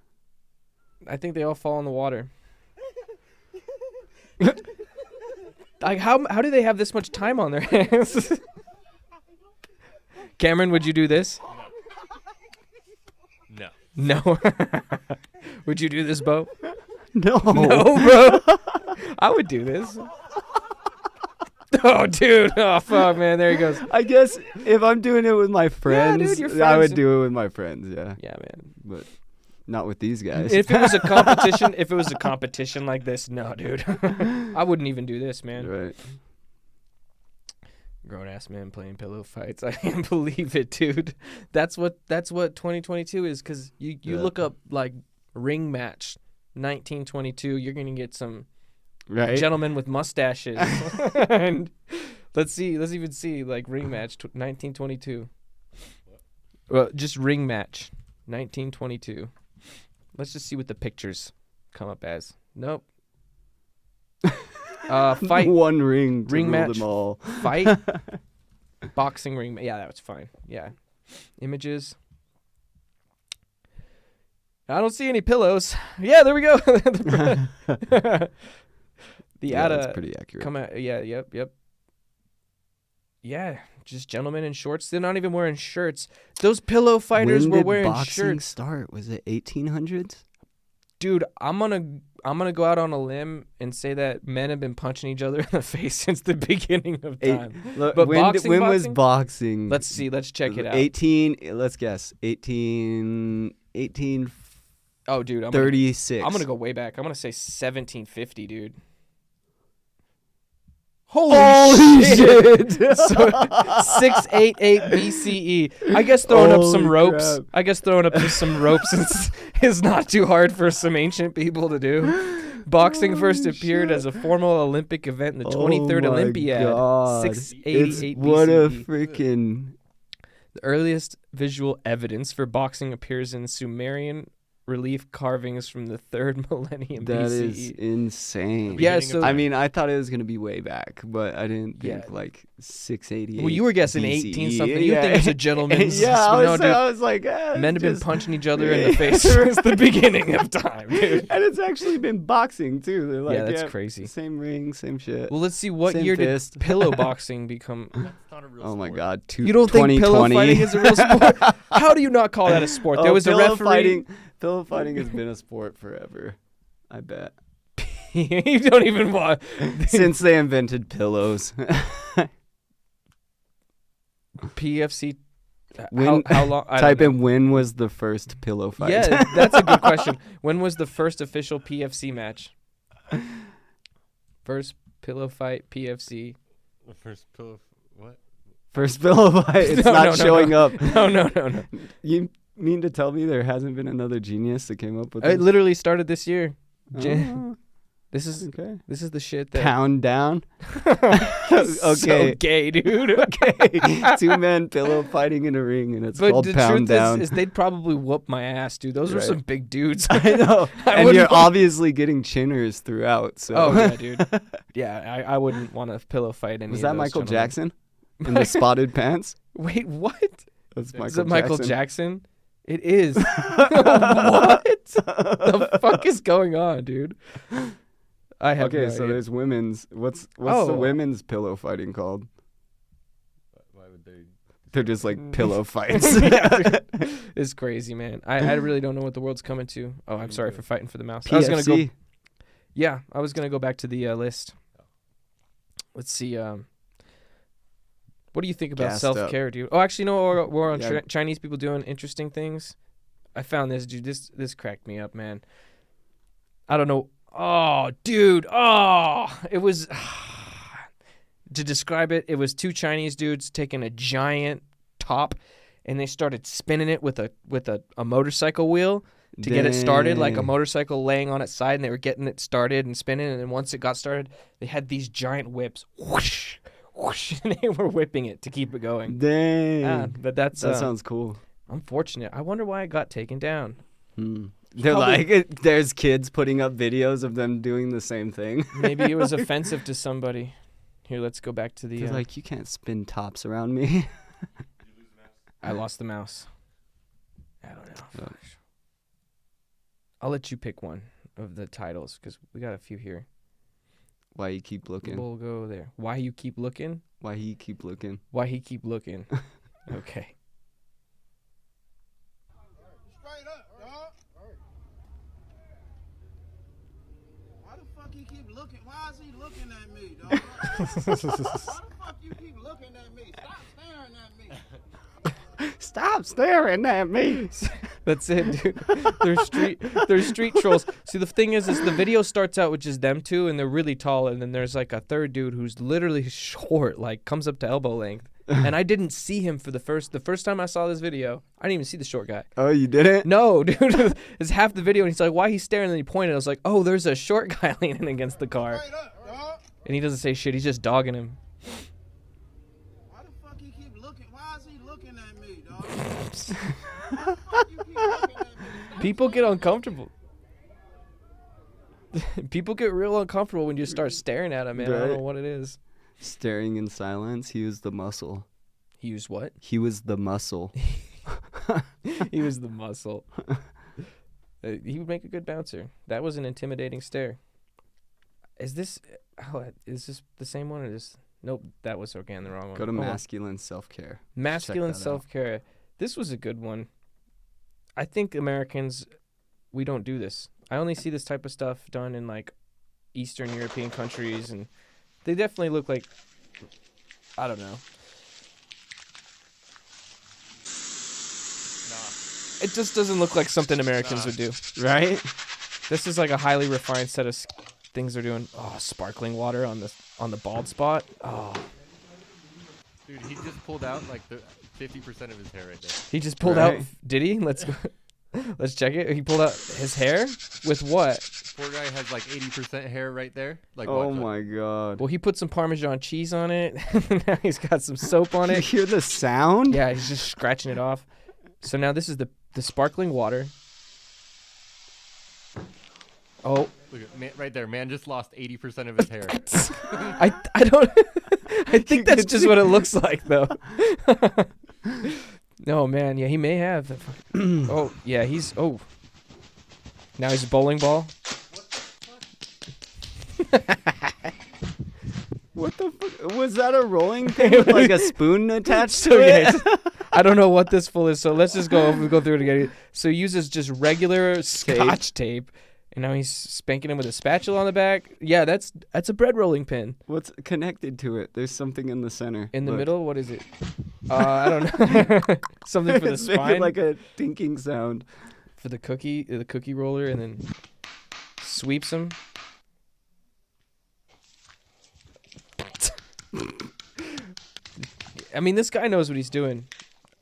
I think they all fall in the water. Like how do they have this much time on their hands? Cameron, would you do this? No. No. Would you do this, Beau? No. No, bro. I would do this. Oh, dude. Oh, fuck, man. There he goes. I guess if I'm doing it with my friends, your I friends. would do it with my friends, yeah. Yeah, man. But not with these guys. If it was a competition like this, no, dude. I wouldn't even do this, man. Right. Grown ass men playing pillow fights. I can't believe it, dude. That's what 2022 is, because you Yeah. look up like ring match 1922, you're gonna get some Right. gentlemen with mustaches and Let's see. Let's even see like ring match 1922. Well, just ring match 1922. Let's just see what the pictures come up as. Nope. Fight. One ring to Ring rule match. them all. Fight. Boxing ring. Yeah, that was fine. Yeah. Images. I don't see any pillows. Yeah, there we go. Yeah, that's pretty accurate. Come out. Yeah, yep. Yeah, just gentlemen in shorts. They're not even wearing shirts. Those pillow fighters when were did wearing boxing shirts. start? Was it 1800s? Dude, I'm gonna go out on a limb and say that men have been punching each other in the face since the beginning of time. Look, But when boxing, was boxing? Let's see. Let's check it out. 18. Let's guess. 1836. Oh, dude, I'm gonna go way back. I'm gonna say 1750, dude. Holy shit! So 688 BCE. I guess throwing up some Holy ropes. crap. I guess throwing up just some ropes is not too hard for some ancient people to do. Boxing first appeared as a formal Olympic event in the 23rd Oh my Olympiad. God. 688 What a BCE. freaking. The earliest visual evidence for boxing appears in Sumerian relief carvings from the 3rd millennium That BCE. is insane. Yeah, so I mean, I thought it was gonna be way back, but I didn't think Yeah. like 688. well, you were guessing BCE. 18 something. You think it was a gentleman's. Yeah, but no, dude, I was like, men have been just- punching each other in the face since the beginning of time, dude. And it's actually been boxing too. They're like, Yeah, that's crazy. Same ring, same shit. Well, let's see what Same year fist. did pillow boxing become. That's not a real Oh my sport. God, You don't think pillow 2020. fighting is a real sport? How do you not call that a sport? There was a pillow referee. Pillow fighting has been a sport forever. I bet. You don't even want. Since they invented pillows. PFC. When- How long? I don't Type know. in when was the first pillow fight? Yeah, that's a good question. When was the first official PFC match? First pillow fight PFC. The first pillow. What? First pillow fight. It's No, not no, showing up. No. You mean to tell me there hasn't been another genius that came up with It this? literally started this year. Oh, This is okay. the shit that. Pound down. So Okay. gay, dude. Okay. Two men pillow fighting in a ring, and it's But called the pound truth down. is they'd probably whoop my ass, dude. Those were Right. some big dudes. I know. I And wouldn't you're want- obviously getting chinners throughout. So. Oh yeah, dude. Yeah, I wouldn't want to pillow fight any. Was of that those Michael gentlemen. Jackson in the spotted pants? Wait, what? That's Is it Michael Jackson? It is. What? The fuck is going on, dude? I have Okay, no so idea. there's women's. What's the Oh. women's pillow fighting called? Why would they? They're just like pillow fights. Yeah, dude. It's crazy, man. I really don't know what the world's coming to. Oh, I'm sorry for fighting for the mouse. I was gonna go. PFC. Yeah, I was gonna go back to the list. Let's see. What do you think about Gassed up. self-care, dude? Oh, actually, no. We're on Yeah. Chinese people doing interesting things. I found this, dude. This cracked me up, man. I don't know. Oh, dude. Oh, it was. To describe it, it was two Chinese dudes taking a giant top, and they started spinning it with a motorcycle wheel to get it started, like a Dang. motorcycle laying on its side, and they were getting it started and spinning. And then once it got started, they had these giant whips, whoosh, whoosh, and they were whipping it to keep it going. Dang. But that's that sounds cool. unfortunate. I wonder why it got taken down. They're Probably- like, there's kids putting up videos of them doing the same thing. Maybe it was offensive to somebody. Here, let's go back to the. They're like, you can't spin tops around me. I lost the mouse. I don't know. Oh. I'll let you pick one of the titles because we got a few here. Why you keep looking? We'll go there. Why you keep looking? Why he keep looking? Why he keep looking? Okay. Straight up, dog. Why the fuck you keep looking? Why is he looking at me, dog? Why the fuck you keep looking at me? Stop staring at me. Stop staring at me. That's it, dude. They're street trolls. See, the thing is the video starts out with just them two, and they're really tall, and then there's like a third dude who's literally short, like comes up to elbow length. And I didn't see him for the first time I saw this video. I didn't even see the short guy. Oh, you didn't? No, dude. It's half the video, and he's like, "Why he's staring?" And then he pointed. I was like, "Oh, there's a short guy leaning against the car." Straight up, dog. And he doesn't say shit. He's just dogging him. You keep looking at me. Stop People get staring at me. uncomfortable. People get real uncomfortable when you start staring at him, man. I don't know Right. what it is. Staring in silence. He was the muscle. He used what? He was the muscle. He was the muscle. He would make a good bouncer. That was an intimidating stare. Is this the same one or this? Nope, that was again the wrong one. Go to Hold on. masculine self-care. Masculine that out. self-care. This was a good one. I think Americans, we don't do this. I only see this type of stuff done in like Eastern European countries, and they definitely look like, I don't know. It just doesn't look like something Americans would do. Right? This is like a highly refined set of things they're doing. Oh, sparkling water on the bald spot. Oh, Dude, he just pulled out like the 50% of his hair right there. he just pulled out. Right. Did he? Let's check it. He pulled out his hair with what? Poor guy has like 80% hair right there. Like, Oh watch, look. my god. Well, he put some Parmesan cheese on it. Now he's got some soap on You it. hear the sound? Yeah, he's just scratching it off. So now this is the sparkling water. Oh, Look at man, right there. Man just lost 80% of his hair. I don't. I think that's just what it looks like, though. No, man. Yeah, he may have. Oh, yeah. He's. Oh. Now he's a bowling ball. What the fuck? Was that a rolling thing with like a spoon attached So to yeah, it? it's- I don't know what this full is. So let's just go through it again. So he uses just regular Scotch tape, and now he's spanking him with a spatula on the back. Yeah, that's a bread rolling pin. What's connected to it? There's something in the center. In the Look. middle, what is it? I don't know. Something for the It's making spine, like a tinking sound. for the cookie roller, and then sweeps him. I mean, this guy knows what he's doing.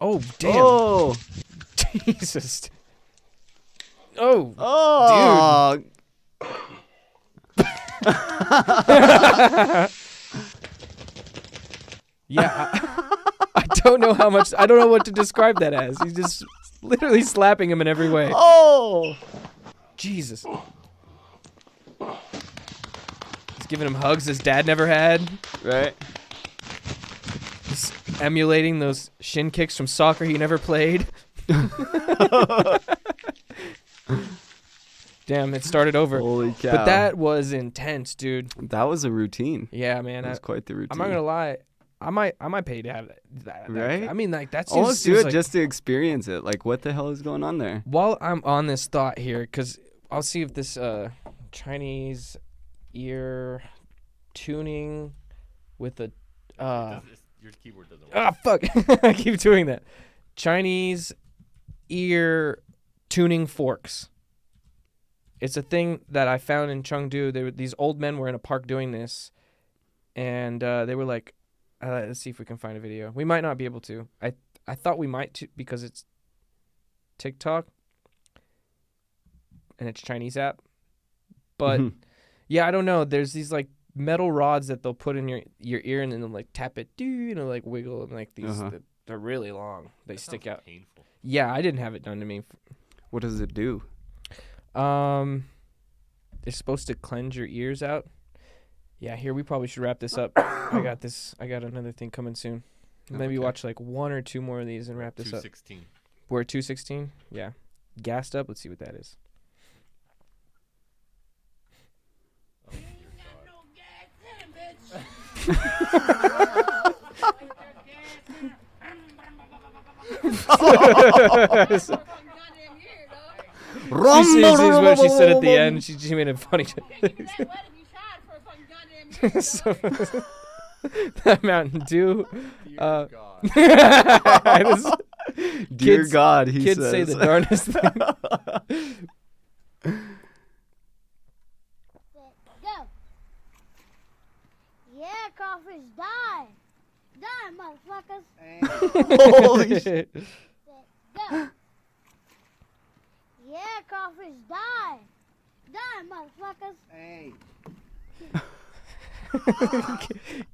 Oh, damn. Oh, Jesus. Oh, oh, yeah. I don't know how much. I don't know what to describe that as. He's just literally slapping him in every way. oh! Jesus. He's giving him hugs his dad never had. Right? He's emulating those shin kicks from soccer he never played. Damn, it started over. Holy cow! But that was intense, dude. that was a routine. Yeah, man. That was quite the routine. I'm not gonna lie. I might pay to have that. Right? I mean, like that's Almost do it just to experience it. Like, what the hell is going on there? While I'm on this thought here, because I'll see if this Chinese ear tuning with a Your keyboard doesn't work. ah fuck I keep doing that. Chinese ear tuning forks. It's a thing that I found in Chengdu. These old men were in a park doing this, and they were like, let's see if we can find a video. We might not be able to. I thought we might because it's TikTok and it's a Chinese app. But yeah, I don't know. There's these like metal rods that they'll put in your ear and then they'll like tap it, and it'll like wiggle, and like these they're really long. They That stick sounds out. Painful. Yeah, I didn't have it done to me. What does it do? It's supposed to cleanse your ears out. Yeah, here we probably should wrap this up. I got another thing coming soon. Maybe Okay. watch like one or two more of these and wrap this up. 216. We're at 216. Yeah, gassed up. Let's see what that is. Oh, dear God. No gas in, bitch. Goddamn here, dog. She sees what she said at the end. She made it funny. That wet if you tried for a fucking goddamn year, dog. That Mountain Dew. Dear God. Dear Kids- God, he Kids says. say the darndest thing. Go. Yeah, crawfish, die. Die, motherfuckers. Holy shit. Go. Yeah, crawfish, die. Die, motherfuckers. Hey,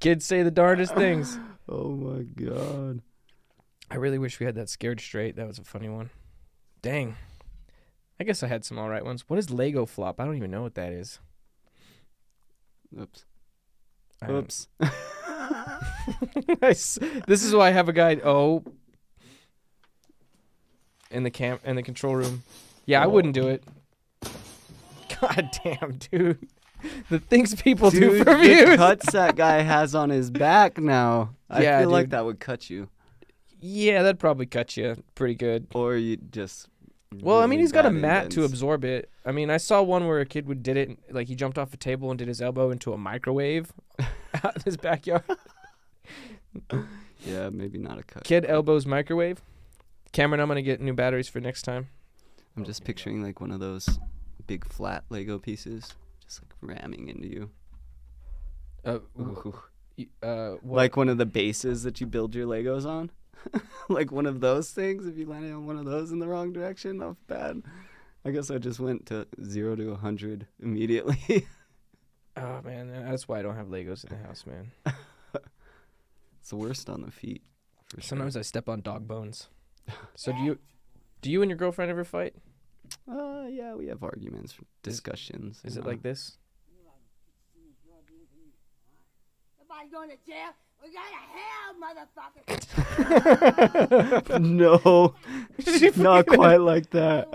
Kids say the darndest things. Oh my God. I really wish we had that Scared Straight. That was a funny one. Dang. I guess I had some all right ones. What is Lego Flop? I don't even know what that is. Oops. I don't- Oops. Nice. This is why I have a guy. In the control room. Yeah, I wouldn't do it. God damn, dude. The things people do Dude, for the views. cuts that guy has on his back now. Yeah, I feel like dude. that would cut you. Yeah, that'd probably cut you pretty good. Or you just. Well, I mean, really he's got a bad mat to indents. absorb it. I mean, I saw one where a kid did it, like he jumped off a table and did his elbow into a microwave out in his backyard. Yeah, maybe not a cut. Kid elbows microwave. Cameron, I'm going to get new batteries for next time. I'm just picturing like one of those big flat Lego pieces just like ramming into you. Ooh. What? Like one of the bases that you build your Legos on. Like one of those things. If you landed on one of those in the wrong direction, not bad. I guess I just went to 0 to 100 immediately. Oh, man, that's why I don't have Legos in the house, man. It's the worst on the feet. For Sometimes I step on dog bones. So do you and your girlfriend ever fight? sure. Yeah, we have arguments, discussions. Is you it know. like this? Somebody going to jail? We're going to hell, motherfucker. No, not quite like that.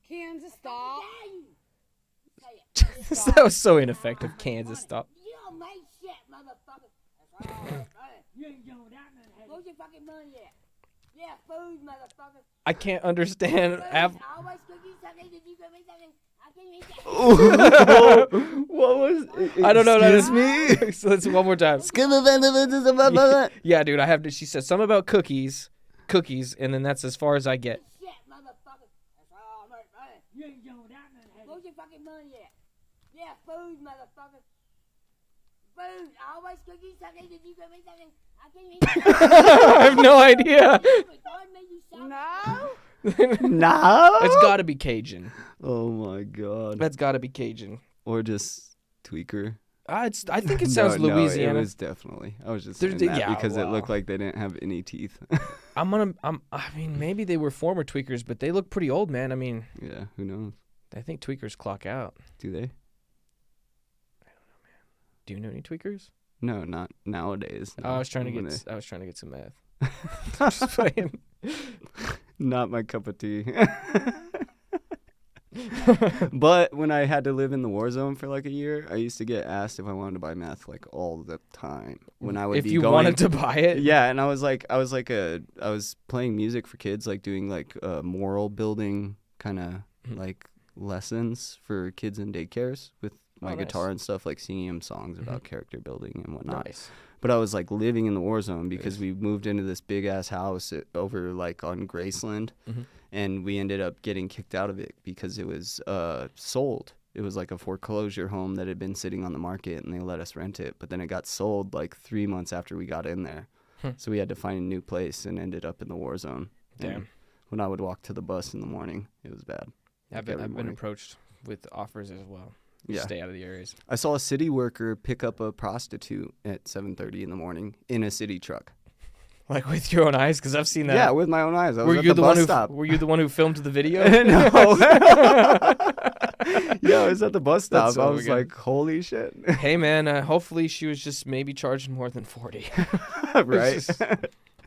Kansas, stop. That was so ineffective. Kansas, stop. You don't make shit, motherfucker. That's all right. You ain't doing that, man. Where's your fucking money at? Yeah, food, motherfucker. I can't understand. Always cookies, something. Did you give me something? I can eat that. What was? I don't know. Excuse me. So let's one more time. Yeah, dude, I have to. She said something about cookies, and then that's as far as I get. Shit, motherfucker. That's all right, man. You ain't doing that, man. Where's your fucking money at? Yeah, food, motherfucker. Food. Always cookies, something. Did you give me something? I can eat that. I have no idea. No. No. It's got to be Cajun. Oh my god. That's got to be Cajun. Or just tweaker. I think it sounds No, Louisiana. it was definitely. I was just There's saying the- that yeah, because it wow. looked like they didn't have any teeth. I mean, maybe they were former tweakers, but they look pretty old, man. I mean, Yeah, who knows? I think tweakers clock out. Do they? Do you know any tweakers? No, not nowadays. Oh, no. I was trying to When get some meth. Just playing. Not my cup of tea. But when I had to live in the war zone for like a year, I used to get asked if I wanted to buy meth like all the time. When I would If be you going, wanted to buy it, yeah, and I was playing music for kids, like doing like moral building kind of like lessons for kids in daycares with my Oh, nice. guitar and stuff, like singing them songs about character building and whatnot. nice. But I was like living in the war zone because we moved into this big ass house over like on Graceland, Mhm. and we ended up getting kicked out of it because it was sold. It was like a foreclosure home that had been sitting on the market, and they let us rent it. But then it got sold like 3 months after we got in there, so we had to find a new place and ended up in the war zone. Damn. And when I would walk to the bus in the morning, it was bad. I've every been morning. approached with offers as well. Yeah. Stay out of the areas. I saw a city worker pick up a prostitute at 7:30 in the morning in a city truck. Like with your own eyes, because I've seen that. Yeah, with my own eyes. I was Were at you the one bus who stop. Were you the one who filmed the video? No. Yeah, I was at the bus stop. That's I so was good. like, holy shit. Hey man, hopefully she was just maybe charging more than 40. Right?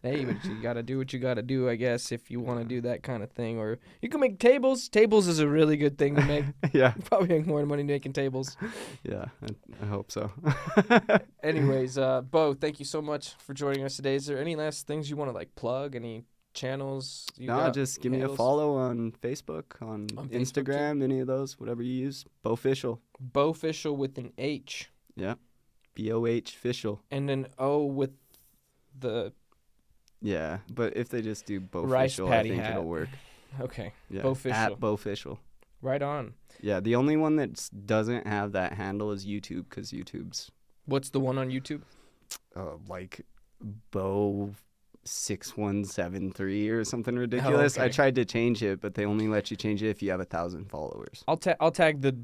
Hey, but you gotta do what you gotta do, I guess, if you want to do that kind of thing. Or you can make tables. Tables is a really good thing to make. Yeah. You probably make more money making tables. Yeah, I hope so. Anyways, Beau, thank you so much for joining us today. Is there any last things you want to like plug? Any channels? No, just give me a handles? follow on Facebook, on On Facebook, Instagram, any of those, whatever you use. Beauficial. Beauficial with an H Yeah. BOH official. and an O with the Yeah, but if they just do Rice Beauficial, I patty think hat. it'll work. okay. Yeah. Beauficial. At Beauficial. Right on. Yeah, the only one that doesn't have that handle is YouTube, because YouTube's What's the one on YouTube? like Beau 6173 or something ridiculous. I okay. tried to change it, but they only let you change it if you have 1,000 followers. I'll tag the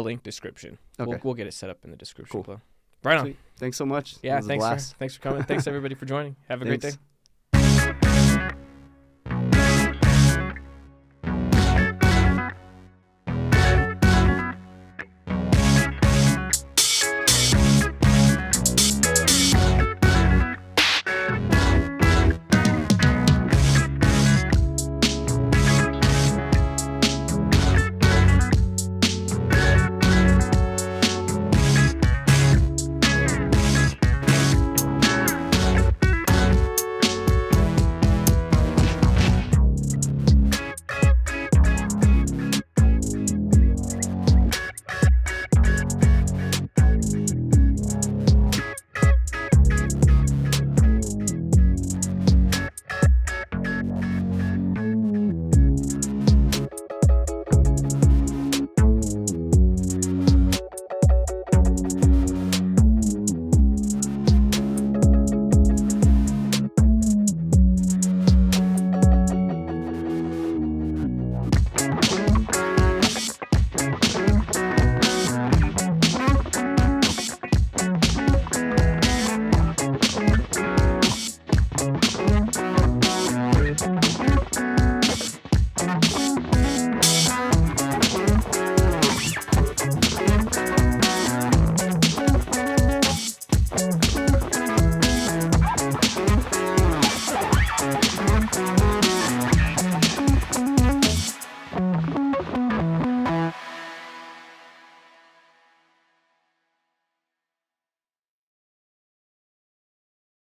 link description. Okay. We'll get it set up in the description Cool. below. Right on. Sweet. Thanks so much. It Yeah, was a blast. thanks for coming. Thanks everybody for joining. Have a great day. Thanks.